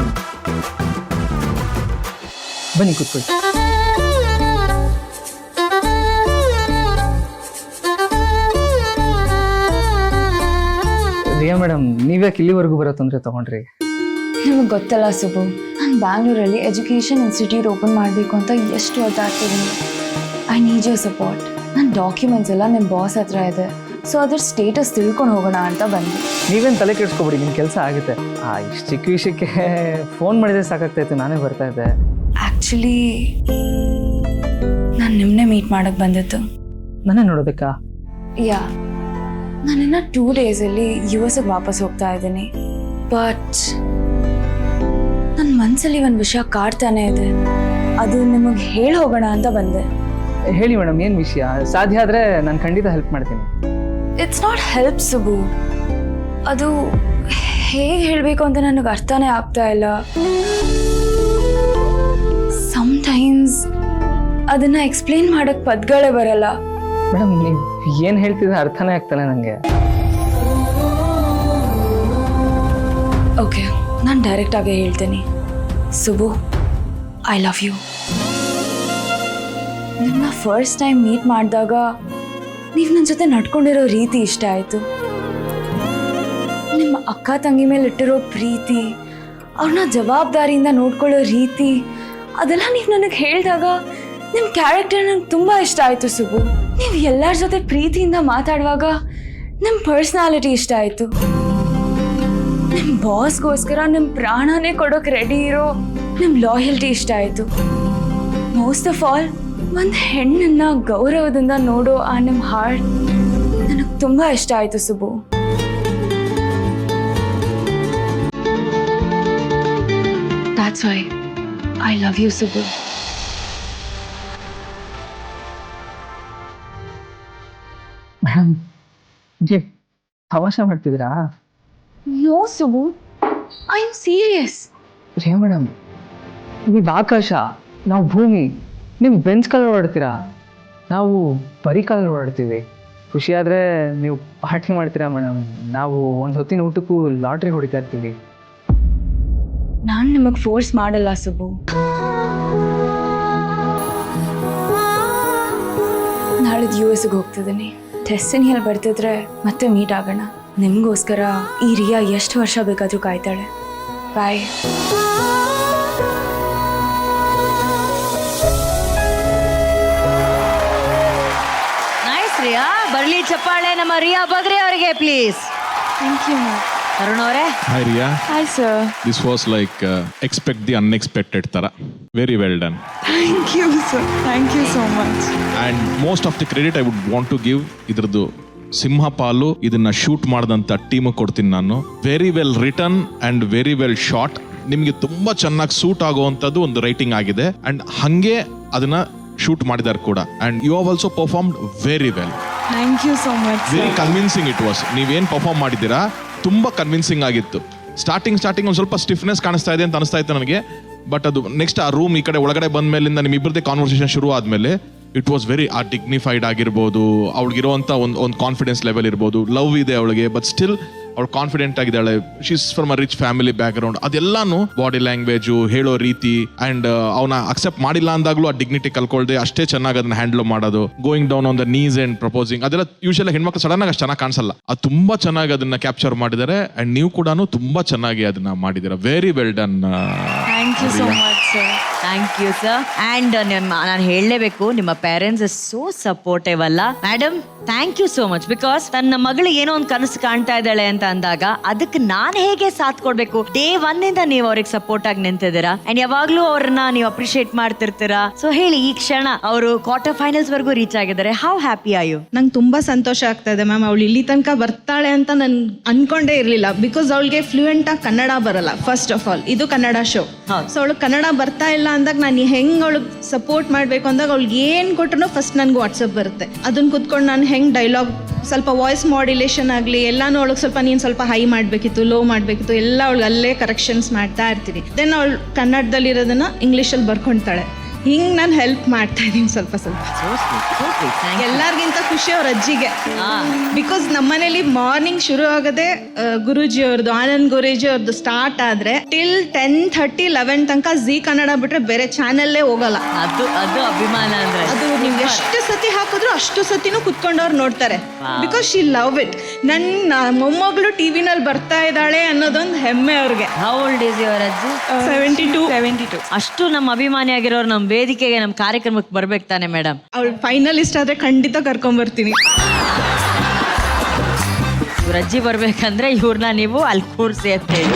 Speaker 11: ಬನ್ನಿ, ಕೂತ್ಕೊಳ್ಳಿ. ರಿಯಾ ಮೇಡಮ್, ನೀವ್ಯಾಕೆ ಇಲ್ಲಿವರೆಗೂ ಬರೋ ತೊಂದರೆ ತಗೊಂಡ್ರಿ?
Speaker 9: ನಿಮಗೆ ಗೊತ್ತಲ್ಲ ಸುಬ್ಬು, ನಾನು ಬ್ಯಾಂಗ್ಳೂರಲ್ಲಿ ಎಜುಕೇಷನ್ ಇನ್ಸ್ಟಿಟ್ಯೂಟ್ ಓಪನ್ ಮಾಡಬೇಕು ಅಂತ ಎಷ್ಟು ಒತ್ತಾಡ್ತಿದ್ದೀನಿ. I need your support. ನನ್ನ ಡಾಕ್ಯುಮೆಂಟ್ಸ್ ಎಲ್ಲ ನಿಮ್ಮ ಬಾಸ್ ಹತ್ರ ಇದೆ. ಸೊ ಅದ್ರ ಸ್ಟೇಟಸ್ ತಿಳ್ಕೊಂಡು ಹೋಗೋಣ ಅಂತ ಬಂದೆ.
Speaker 11: ನೀವೇನು ತಲೆ ಕೆಡಿಸ್ಕೊಬಿಡಿ, ನಿಮ್ಮ ಕೆಲಸ ಆಗುತ್ತೆ. ಇಷ್ಟು ಚಿಕ್ಕ ವಿಷಯಕ್ಕೆ ಫೋನ್ ಮಾಡಿದ್ರೆ ಸಾಕಾಗ್ತಾಯಿತ್ತು, ನಾನೇ ಬರ್ತಾ ಇದ್ದೆ.
Speaker 13: ಆ್ಯಕ್ಚುಲಿ ನಾನು ನಿಮ್ಮನ್ನೇ ಮೀಟ್ ಮಾಡೋಕ್ಕೆ ಬಂದಿತ್ತು.
Speaker 7: ನನ್ನ ನೋಡೋದಕ್ಕಾ?
Speaker 13: ಯಾ, ನಾನಿನ್ನ 2 ಡೇಸಲ್ಲಿ US ವಾಪಸ್ ಹೋಗ್ತಾ ಇದ್ದೀನಿ. ಬಟ್ ನನ್ನ ಮನಸ್ಸಲ್ಲಿ ಒಂದು ವಿಷಯ ಕಾಡ್ತಾನೆ ಇದೆ. ಅದು ನಿಮಗೆ ಹೇಳಿ ಹೋಗೋಣ ಅಂತ ಬಂದೆ.
Speaker 7: ಹೇಳಿ ಮೇಡಮ್, ಏನು ವಿಷಯ? ಸಾಧ್ಯ ಆದರೆ ನಾನು ಖಂಡಿತ ಹೆಲ್ಪ್ ಮಾಡ್ತೀನಿ.
Speaker 13: It's not help Subbu. ಅದು ಹೇಗೆ ಹೇಳಬೇಕು ಅಂತ ನನಗೆ ಅರ್ಥನೇ ಆಗ್ತಾ ಇಲ್ಲ. ಸಮ್ಟೈಮ್ಸ್ ಅದನ್ನು ಎಕ್ಸ್ಪ್ಲೇನ್ ಮಾಡೋಕ್ಕೆ ಪದಗಳೇ ಬರಲ್ಲ.
Speaker 7: ಮೇಡಮ್, ನೀವು ಏನು ಹೇಳ್ತಿದ್ರೆ ಅರ್ಥನೇ ಆಗ್ತಾನೆ ನನಗೆ.
Speaker 13: ಓಕೆ, ನಾನು ಡೈರೆಕ್ಟಾಗೇ ಹೇಳ್ತೀನಿ. Subbu, I love you. ನಿಮ್ಮನ್ನ ಫಸ್ಟ್ ಟೈಮ್ ಮೀಟ್ ಮಾಡಿದಾಗ ನೀವು ನನ್ನ ಜೊತೆ ನಡ್ಕೊಂಡಿರೋ ರೀತಿ ಇಷ್ಟ ಆಯಿತು. ನಿಮ್ಮ ಅಕ್ಕ ತಂಗಿ ಮೇಲೆ ಇಟ್ಟಿರೋ ಪ್ರೀತಿ, ಅವ್ರನ್ನ ಜವಾಬ್ದಾರಿಯಿಂದ ನೋಡ್ಕೊಳ್ಳೋ ರೀತಿ, ಅದೆಲ್ಲ ನೀವು ನನಗೆ ಹೇಳಿದಾಗ ನಿಮ್ಮ ಕ್ಯಾರೆಕ್ಟರ್ ನನಗೆ ತುಂಬ ಇಷ್ಟ ಆಯಿತು ಸುಬು. ನೀವು ಎಲ್ಲರ ಜೊತೆ ಪ್ರೀತಿಯಿಂದ ಮಾತಾಡುವಾಗ ನಿಮ್ಮ ಪರ್ಸ್ನಾಲಿಟಿ ಇಷ್ಟ ಆಯಿತು. ನಿಮ್ಮ ಬಾಸ್ಗೋಸ್ಕರ ನಿಮ್ಮ ಪ್ರಾಣನೇ ಕೊಡೋಕೆ ರೆಡಿ ಇರೋ ನಿಮ್ಮ ಲಾಯಲ್ಟಿ ಇಷ್ಟ ಆಯಿತು. ಮೋಸ್ಟ್ ಆಫ್ ಆಲ್, ಒಂದು ಹೆಣ್ಣನ್ನ ಗೌರವದಿಂದ ನೋಡೋ ಆ ನಿಮ್ಮ ಹಾರ್ಟ್ ನನಗೆ ತುಂಬ ಇಷ್ಟ ಆಯಿತು Subbu. That's why I love you, Subbu.
Speaker 7: Madam, ತಮಾಷೆ ಮಾಡ್ತಿದ್ದೀರಾ?
Speaker 13: No, Subbu. I am serious.
Speaker 7: ರೇ ಮೇಡಮ್, ನೀವು ಆಕಾಶ, ನಾವು ಭೂಮಿ. ನೀವು ಬೆಂಚ್ ಕಲರ್ ಓಡ್ತೀರಾ, ನಾವು ಬರೀ ಕಲರ್ ಓಡ್ತೀವಿ. ಖುಷಿಯಾದರೆ ನೀವು ಪಾರ್ಟಿ ಮಾಡ್ತೀರಾ ಮೇಡಮ್, ನಾವು ಒಂದು ಹೊತ್ತಿನ ಊಟಕ್ಕೂ ಲಾಟ್ರಿ ಹೊಡಿತಾ ಇರ್ತೀವಿ.
Speaker 13: ನಾನು ನಿಮಗೆ ಫೋರ್ಸ್ ಮಾಡಲ್ಲ ಸುಬು. ನಾಳಿದ್ದು US ಹೋಗ್ತಿದ್ದೀನಿ. ಡೆಸ್ಟಿನಿಯಲ್ಲಿ ಬರ್ತಿದ್ರೆ ಮತ್ತೆ ಮೀಟ್ ಆಗೋಣ. ನಿಮಗೋಸ್ಕರ ಈ ರಿಯಾ ಎಷ್ಟು ವರ್ಷ ಬೇಕಾದರೂ ಕಾಯ್ತಾಳೆ. ಬಾಯ್.
Speaker 1: ನೈಸ್ ರಿಯಾ. ಬರ್ಲಿ ಚಪ್ಪಾಳೆ ನಮ್ಮ ರಿಯಾ ಬಗ್ರೆ ಅವರಿಗೆ ಪ್ಲೀಸ್.
Speaker 13: Thank you.
Speaker 1: ಅರುಣ್ ಅವರೇ.
Speaker 2: Hi Riya.
Speaker 13: Hi sir.
Speaker 2: This was like expect the unexpected ತರ. Very well done.
Speaker 13: Thank you sir. Thank you so much.
Speaker 2: And most of the credit I would want to give ಇದ್ರದ್ದು ಸಿಂಹಪಾಲು ಇದನ್ನ shoot ಮಾಡಿದಂಥ team ಕೊಡ್ತೀನಿ ನಾನು. Very well written and very well shot. ನಿಮಗೆ ತುಂಬಾ ಚೆನ್ನಾಗಿ suit ಆಗುವಂಥದ್ದು ಒಂದು ರೈಟಿಂಗ್ ಆಗಿದೆ ಅಂಡ್ ಹಂಗೆ ಅದನ್ನ ಶೂಟ್ ಮಾಡಿದ್ದಾರೆ ಕೂಡ. And you have also performed very well.
Speaker 13: Thank you so much.
Speaker 2: Very convincing it was. ನೀವೇನು ಪರ್ಫಾರ್ಮ್ ಮಾಡಿದ್ದೀರಾ ತುಂಬಾ ಕನ್ವಿನ್ಸಿಂಗ್ ಆಗಿತ್ತು. ಸ್ಟಾರ್ಟಿಂಗ್ ಒಂದು ಸ್ವಲ್ಪ ಸ್ಟಿಫ್ನೆಸ್ ಕಾಣಿಸ್ತಾ ಇದೆ ಅಂತ ಅನಿಸ್ತಾ ಇತ್ತು ನನಗೆ. ಬಟ್ ಅದು ನೆಕ್ಸ್ಟ್ ಆ ರೂಮ್ ಈ ಕಡೆ ಒಳಗಡೆ ಬಂದ ಮೇಲಿಂದ ನಿಮ್ಮಿಬ್ಬರದೇ ಕಾನ್ವರ್ಸೇಷನ್ ಶುರು ಆದ್ಮೇಲೆ ಇಟ್ ವಾಸ್ ವೆರಿ ಡಿಗ್ನಿಫೈಡ್ ಆಗಿರ್ಬೋದು. ಅವಳಿಗಿರುವಂಥ ಒಂದು ಕಾನ್ಫಿಡೆನ್ಸ್ ಲೆವೆಲ್ ಇರ್ಬೋದು. ಲವ್ ಇದೆ ಅವಳಿಗೆ, ಬಟ್ ಸ್ಟಿಲ್ ಅವಳು ಕಾನ್ಫಿಡೆಂಟ್ ಆಗಿದ್ದಾಳೆ. She's from a rich family background. ಅದೆಲ್ಲಾನು ಬಾಡಿ ಲ್ಯಾಂಗ್ವೇಜು, ಹೇಳೋ ರೀತಿ ಅಂಡ್ ಅವನ ಅಕ್ಸೆಪ್ಟ್ ಮಾಡಿಲ್ಲ ಅಂದಾಗ್ಲೂ ಆ ಡಿಗ್ನಿಟಿ ಕಲ್ಕೊಳ್ದೆ ಅಷ್ಟೇ ಚೆನ್ನಾಗಿ ಅದನ್ನ ಹ್ಯಾಂಡಲ್ ಮಾಡೋದು. Going down on the knees and proposing, ಅದೆಲ್ಲ ಯೂಶಲಿ ಹೆಣ್ಮಕ್ಳು ಸಡನ್ ಆಗಿ ಅಷ್ಟು ಚೆನ್ನಾಗಿ ಕಾಣಿಸಲ್ಲ. ಅದು ತುಂಬಾ ಚೆನ್ನಾಗಿ ಅದನ್ನ ಕ್ಯಾಪ್ಚರ್ ಮಾಡಿದ್ದಾರೆ. ಅಂಡ್ ನೀವು ಕೂಡ ತುಂಬಾ ಚೆನ್ನಾಗಿ ಅದನ್ನ ಮಾಡಿದ್ದೀರಾ. Very well done.
Speaker 13: Thank you so much sir.
Speaker 1: Thank you sir. And ನಾನು ಹೇಳಲೇಬೇಕು, ನಿಮ್ಮ ಪೇರೆಂಟ್ಸ್ ಇಸ್ ಸೋ ಸಪೋರ್ಟಿವ್ ಅಲ್ಲ madam. Thank you so much. Because ತನ್ನ ಮಗಳು ಏನೋ ಒಂದು ಕನಸು ಕಾಣ್ತಾ ಇದ್ದಾಳೆ ಅಂತ ಅಂದಾಗ ಅದಕ್ಕೆ ನಾನು ಹೇಗೆ ಸಾಥ್ ಕೊಡ್ಬೇಕು. ಡೇ 1 ಇಂದ ನೀವು ಅವ್ರಿಗೆ ಸಪೋರ್ಟ್ ಆಗಿ ನಿಂತಿದ್ದೀರಾ ಅಂಡ್ ಯಾವಾಗ್ಲೂ ಅವ್ರನ್ನ ನೀವು ಅಪ್ರಿಶಿಯೇಟ್ ಮಾಡ್ತಿರ್ತೀರಾ. ಸೊ ಹೇಳಿ, ಈ ಕ್ಷಣ ಅವರು ಕ್ವಾರ್ಟರ್ ಫೈನಲ್ಸ್ ವರ್ಗೂ ರೀಚ್ ಆಗಿದ್ದಾರೆ. How happy are you?
Speaker 10: ನಂಗೆ ತುಂಬಾ ಸಂತೋಷ ಆಗ್ತಾ ಇದೆ ಮ್ಯಾಮ್. ಅವಳು ಇಲ್ಲಿ ತನಕ ಬರ್ತಾಳೆ ಅಂತ ನಾನು ಅನ್ಕೊಂಡೇ ಇರಲಿಲ್ಲ. ಬಿಕಾಸ್ ಅವಳಿಗೆ ಫ್ಲೂಯೆಂಟ್ ಆಗಿ ಕನ್ನಡ ಬರಲ್ಲ. ಫಸ್ಟ್ ಆಫ್ ಆಲ್ ಇದು ಕನ್ನಡ ಶೋ. ಸೊ ಅವಳು ಕನ್ನಡ ಬರ್ತಾ ಇಲ್ಲ ಅಂದಾಗ ನಾನು ಹೆಂಗೆ ಅವಳಿಗೆ ಸಪೋರ್ಟ್ ಮಾಡಬೇಕು ಅಂದಾಗ ಅವಳಿಗೆ ಏನು ಕೊಟ್ಟರು ಫಸ್ಟ್ ನನಗೆ ವಾಟ್ಸಪ್ ಬರುತ್ತೆ. ಅದನ್ನ ಕುತ್ಕೊಂಡು ನಾನು ಹೆಂಗೆ ಡೈಲಾಗ್ ಸ್ವಲ್ಪ ವಾಯ್ಸ್ ಮಾಡ್ಯುಲೇಷನ್ ಆಗಲಿ ಎಲ್ಲಾನು ಅವಳಿಗೆ ಸ್ವಲ್ಪ ನೀನು ಸ್ವಲ್ಪ ಹೈ ಮಾಡಬೇಕಿತ್ತು, ಲೋ ಮಾಡಬೇಕಿತ್ತು, ಎಲ್ಲ ಅವಳಿಗೆ ಅಲ್ಲೇ ಕರೆಕ್ಷನ್ಸ್ ಮಾಡ್ತಾ ಇರ್ತೀನಿ. ದೆನ್ ಅವಳು ಕನ್ನಡದಲ್ಲಿರೋದನ್ನ ಇಂಗ್ಲೀಷಲ್ಲಿ ಬರ್ಕೊಳ್ತಾಳೆ. ಹಿಂಗೆ ನಾನು ಹೆಲ್ಪ್ ಮಾಡ್ತಾ ಇದ್ದೀನಿ ಸ್ವಲ್ಪ ಸ್ವಲ್ಪ. ಎಲ್ಲರಿಗಿಂತ ಖುಷಿ ಅವ್ರ ಅಜ್ಜಿಗೆ. ಬಿಕಾಸ್ ನಮ್ಮನೇಲಿ ಮಾರ್ನಿಂಗ್ ಶುರು ಆಗದೆ ಗುರೂಜಿ ಅವ್ರದ್ದು, ಆನಂದ್ ಗುರೂಜಿ ಅವ್ರದ್ದು ಸ್ಟಾರ್ಟ್ ಆದ್ರೆ ಟಿಲ್ 10:30 11 ತನಕ ಜಿ ಕನ್ನಡ ಬಿಟ್ರೆ ಬೇರೆ ಚಾನಲ್ಲೇ ಹೋಗಲ್ಲ.
Speaker 1: ಅದು ಅಭಿಮಾನ ಅಂದ್ರೆ
Speaker 10: ಅದು ನೀವು ಎಷ್ಟು ಸತಿ ಹಾಕಿದ್ರು ಅಷ್ಟು ಸತಿನೂ ಕುತ್ಕೊಂಡವ್ರು ನೋಡ್ತಾರೆ. Because she love it. ನನ್ನ ಮೊಮ್ಮಗಳು ಟಿವಿನಲ್ಲಿ ಬರ್ತಾ ಇದ್ದಾಳೆ ಅನ್ನೋದೊಂದು ಹೆಮ್ಮೆ ಅವ್ರಿಗೆ.
Speaker 1: ಹೌ ಓಲ್ಡ್ ಇಸ್ ಯುವರ್ ಅಜ್ಜಿ?
Speaker 10: 72.
Speaker 1: ಅಷ್ಟು ನಮ್ಮ ಅಭಿಮಾನಿ ಆಗಿರೋರು ನಮ್ಮ ವೇದಿಕೆಗೆ, ನಮ್ಮ ಕಾರ್ಯಕ್ರಮಕ್ಕೆ ಬರ್ಬೇಕು ತಾನೆ ಮೇಡಮ್?
Speaker 10: ಅವಳು ಫೈನಲಿಸ್ಟ್ ಆದ್ರೆ ಖಂಡಿತ ಕರ್ಕೊಂಡ್ಬರ್ತೀನಿ.
Speaker 1: ಇವ್ರ ಅಜ್ಜಿ ಬರ್ಬೇಕಂದ್ರೆ ಇವ್ರನ್ನ ನೀವು ಅಲ್ಲಿ ಕೂರ್ಸಿ ಅಂತ ಹೇಳಿ.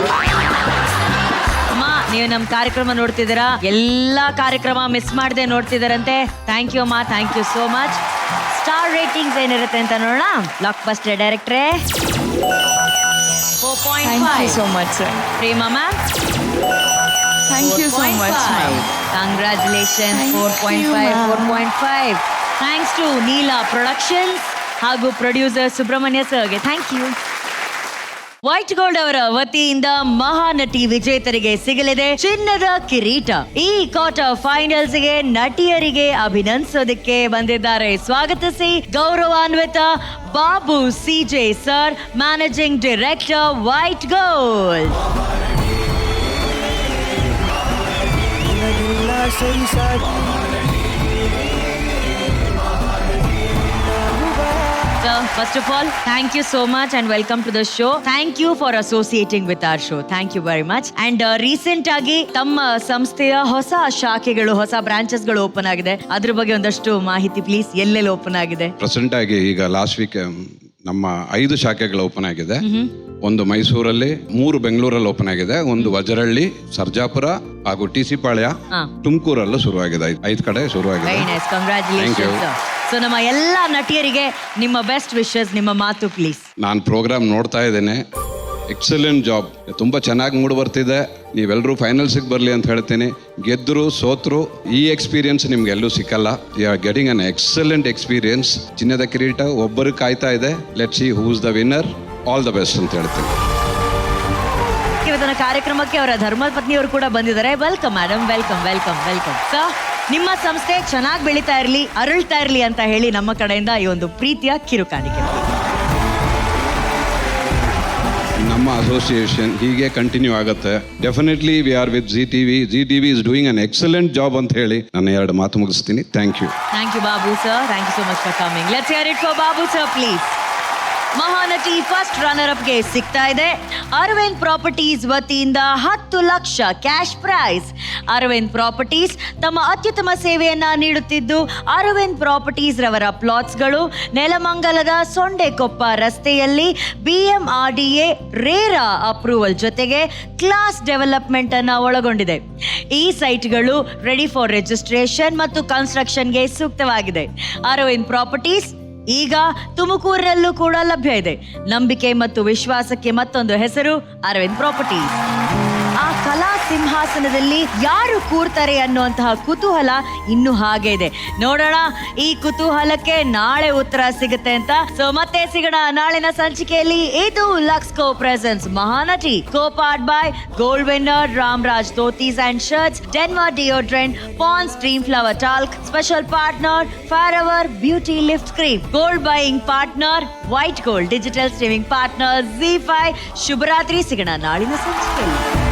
Speaker 1: ಅಮ್ಮ,
Speaker 4: ನೀವು ನಮ್ಮ ಕಾರ್ಯಕ್ರಮ ನೋಡ್ತಿದ್ದೀರಾ, ಎಲ್ಲಾ ಕಾರ್ಯಕ್ರಮ ಮಿಸ್ ಮಾಡದೆ ನೋಡ್ತಿದ್ದಾರಂತೆ. ಥ್ಯಾಂಕ್ ಯು ಅಮ್ಮ, thank you so much. Star ratings ಏನಿರುತ್ತೆ ಅಂತ ನೋಡೋಣ. ಬ್ಲಾಕ್ ಬಸ್ಟರ್ ಡೈರೆಕ್ಟ್ರೆ 4.5.
Speaker 13: So much sir.
Speaker 4: Prema ma'am
Speaker 13: thank you so much.
Speaker 4: Congratulation. 4.5. Thanks to Neela productions ಹಾಗೂ ಪ್ರೊಡ್ಯೂಸರ್ ಸುಬ್ರಹ್ಮಣ್ಯ ಸರ್ಗೆ ಥ್ಯಾಂಕ್ ಯು. ವೈಟ್ ಗೋಲ್ಡ್ ಅವರ ವತಿಯಿಂದ ಮಹಾನಟಿ ವಿಜೇತರಿಗೆ ಸಿಗಲಿದೆ ಚಿನ್ನದ ಕಿರೀಟ. ಈ ಕ್ವಾರ್ಟರ್ ಫೈನಲ್ಸ್ಗೆ ನಟಿಯರಿಗೆ ಅಭಿನಂದಿಸೋದಕ್ಕೆ ಬಂದಿದ್ದಾರೆ. ಸ್ವಾಗತಿಸಿ ಗೌರವಾನ್ವಿತ Babu CJ sir, managing director, white gold. First of all, thank you so much and welcome to the show. Thank you for associating with our show. Thank you very much. And recent ಆಗಿ ತಮ್ಮ ಸಂಸ್ಥೆಯ ಹೊಸ ಶಾಖೆಗಳು, ಹೊಸ branches ಗಳು open ಆಗಿದೆ. ಅದ್ರ ಬಗ್ಗೆ ಒಂದಷ್ಟು ಮಾಹಿತಿ ಪ್ಲೀಸ್. ಎಲ್ಲೆಲ್ಲಿ ಓಪನ್ ಆಗಿದೆ?
Speaker 14: ಪ್ರೆಸೆಂಟ್ ಆಗಿ ಈಗ ಲಾಸ್ಟ್ ವೀಕ್ ನಮ್ಮ 5 ಶಾಖೆಗಳು ಓಪನ್ ಆಗಿದೆ. ಒಂದು ಮೈಸೂರಲ್ಲಿ, 3 ಬೆಂಗಳೂರಲ್ಲಿ ಓಪನ್ ಆಗಿದೆ, ಒಂದು ವಜರಳ್ಳಿ, ಸರ್ಜಾಪುರ ಹಾಗೂ ಟಿ.ಸಿ. ಪಾಳ್ಯ, ತುಮಕೂರಲ್ಲೂ ಶುರುವಾಗಿದೆ. 5 ಕಡೆ ಶುರುವಾಗಿದೆ.
Speaker 4: Very nice, congratulations. ಸೊ ನಮ್ಮ ಎಲ್ಲ ನಟಿಯರಿಗೆ ನಿಮ್ಮ ಬೆಸ್ಟ್ ವಿಶಸ್, ನಿಮ್ಮ ಮಾತು ಪ್ಲೀಸ್.
Speaker 14: ನಾನು ಪ್ರೋಗ್ರಾಮ್ ನೋಡ್ತಾ ಇದ್ದೇನೆ. ಎಕ್ಸಲೆಂಟ್ ಜಾಬ್, ತುಂಬ ಚೆನ್ನಾಗಿ ಮೂಡ್ ಬರ್ತಿದೆ. ನೀವೆಲ್ಲರೂ ಫೈನಲ್ಸಿಗೆ ಬರಲಿ ಅಂತ ಹೇಳ್ತೀನಿ. ಗೆದ್ದರು ಸೋತ್ರು ಈ ಎಕ್ಸ್ಪೀರಿಯನ್ಸ್ ನಿಮ್ಗೆ ಎಲ್ಲೂ ಸಿಕ್ಕಲ್ಲ. You are getting an excellent experience. ಚಿನ್ನದ ಕಿರೀಟ ಒಬ್ಬರು ಕಾಯ್ತಾ ಇದೆ. Let's see who is the winner. All the best ಅಂತ ಹೇಳ್ತೀನಿ.
Speaker 4: ಇವತ್ತಿನ ಕಾರ್ಯಕ್ರಮಕ್ಕೆ ಅವರ ಧರ್ಮಪತ್ನಿಯವರು ಕೂಡ ಬಂದಿದ್ದಾರೆ. Welcome madam, welcome welcome welcome. Sir, ನಿಮ್ಮ ಸಂಸ್ಥೆ ಚೆನ್ನಾಗಿ ಬೆಳೀತಾ ಇರಲಿ, ಅರಳ್ತಾ ಇರಲಿ ಅಂತ ಹೇಳಿ ನಮ್ಮ ಕಡೆಯಿಂದ ಈ ಒಂದು ಪ್ರೀತಿಯ ಕಿರುಕಾಣಿಕೆ.
Speaker 14: ನಮ್ಮ ಅಸೋಸಿಯೇಷನ್ ಹೀಗೆ ಕಂಟಿನ್ಯೂ ಆಗುತ್ತೆ. Definitely we are with Zee TV is doing an excellent job ಅಂತ ಹೇಳಿ ನನ್ನ 2 ಮಾತು ಮುಗಿಸ್ತೀನಿ. Thank you.
Speaker 4: Thank you Babu sir, thank you so much for coming. Let's hear it for Babu sir please. Mahanati first runner ಅಪ್ಗೆ ಸಿಗ್ತಾ ಇದೆ Aravind properties ವತಿಯಿಂದ 10 lakh cash prize. Aravind properties ತಮ್ಮ ಅತ್ಯುತ್ತಮ ಸೇವೆಯನ್ನ ನೀಡುತ್ತಿದ್ದು, ಅರವಿಂದ್ ಪ್ರಾಪರ್ಟೀಸ್ ರವರ ಪ್ಲಾಟ್ಸ್ಗಳು ನೆಲಮಂಗಲದ ಸೊಂಡೆಕೊಪ್ಪ ರಸ್ತೆಯಲ್ಲಿ BMRDA ರೇರಾ ಅಪ್ರೂವಲ್ ಜೊತೆಗೆ ಕ್ಲಾಸ್ ಡೆವಲಪ್ಮೆಂಟ್ ಅನ್ನ ಒಳಗೊಂಡಿದೆ. ಈ ಸೈಟ್ಗಳು ರೆಡಿ ಫಾರ್ ರಿಜಿಸ್ಟ್ರೇಷನ್ ಮತ್ತು ಕನ್ಸ್ಟ್ರಕ್ಷನ್ಗೆ ಸೂಕ್ತವಾಗಿದೆ. ಅರವಿಂದ್ ಪ್ರಾಪರ್ಟೀಸ್ ಈಗ ತುಮಕೂರಿನಲ್ಲೂ ಕೂಡ ಲಭ್ಯ ಇದೆ. ನಂಬಿಕೆ ಮತ್ತು ವಿಶ್ವಾಸಕ್ಕೆ ಮತ್ತೊಂದು ಹೆಸರು ಅರವಿಂದ್ ಪ್ರಾಪರ್ಟೀಸ್. ಆ ಕಲಾ ಸಿಂಹಾಸನದಲ್ಲಿ ಯಾರು ಕೂರ್ತಾರೆ ಅನ್ನುವಂತಹ ಕುತೂಹಲ ಇನ್ನೂ ಹಾಗೆ ಇದೆ. ನೋಡೋಣ ಈ ಕುತೂಹಲಕ್ಕೆ ನಾಳೆ ಉತ್ತರ ಸಿಗುತ್ತೆ ಅಂತ. ಸೊ ಮತ್ತೆ ಸಿಗೋಣ ನಾಳಿನ ಸಂಚಿಕೆಯಲ್ಲಿ. ಇದು ಲಕ್ಸ್ಕೋ presents Mahanati, copowered by gold winner Ramraj dhotis and shirts, Denver deodorant, Pond's dream flower talc, special partner forever beauty lift cream, gold buying partner white gold, digital streaming partner ZEE5. ಶುಭರಾತ್ರಿ, ಸಿಗೋಣ ನಾಳಿನ ಸಂಚಿಕೆಯಲ್ಲಿ.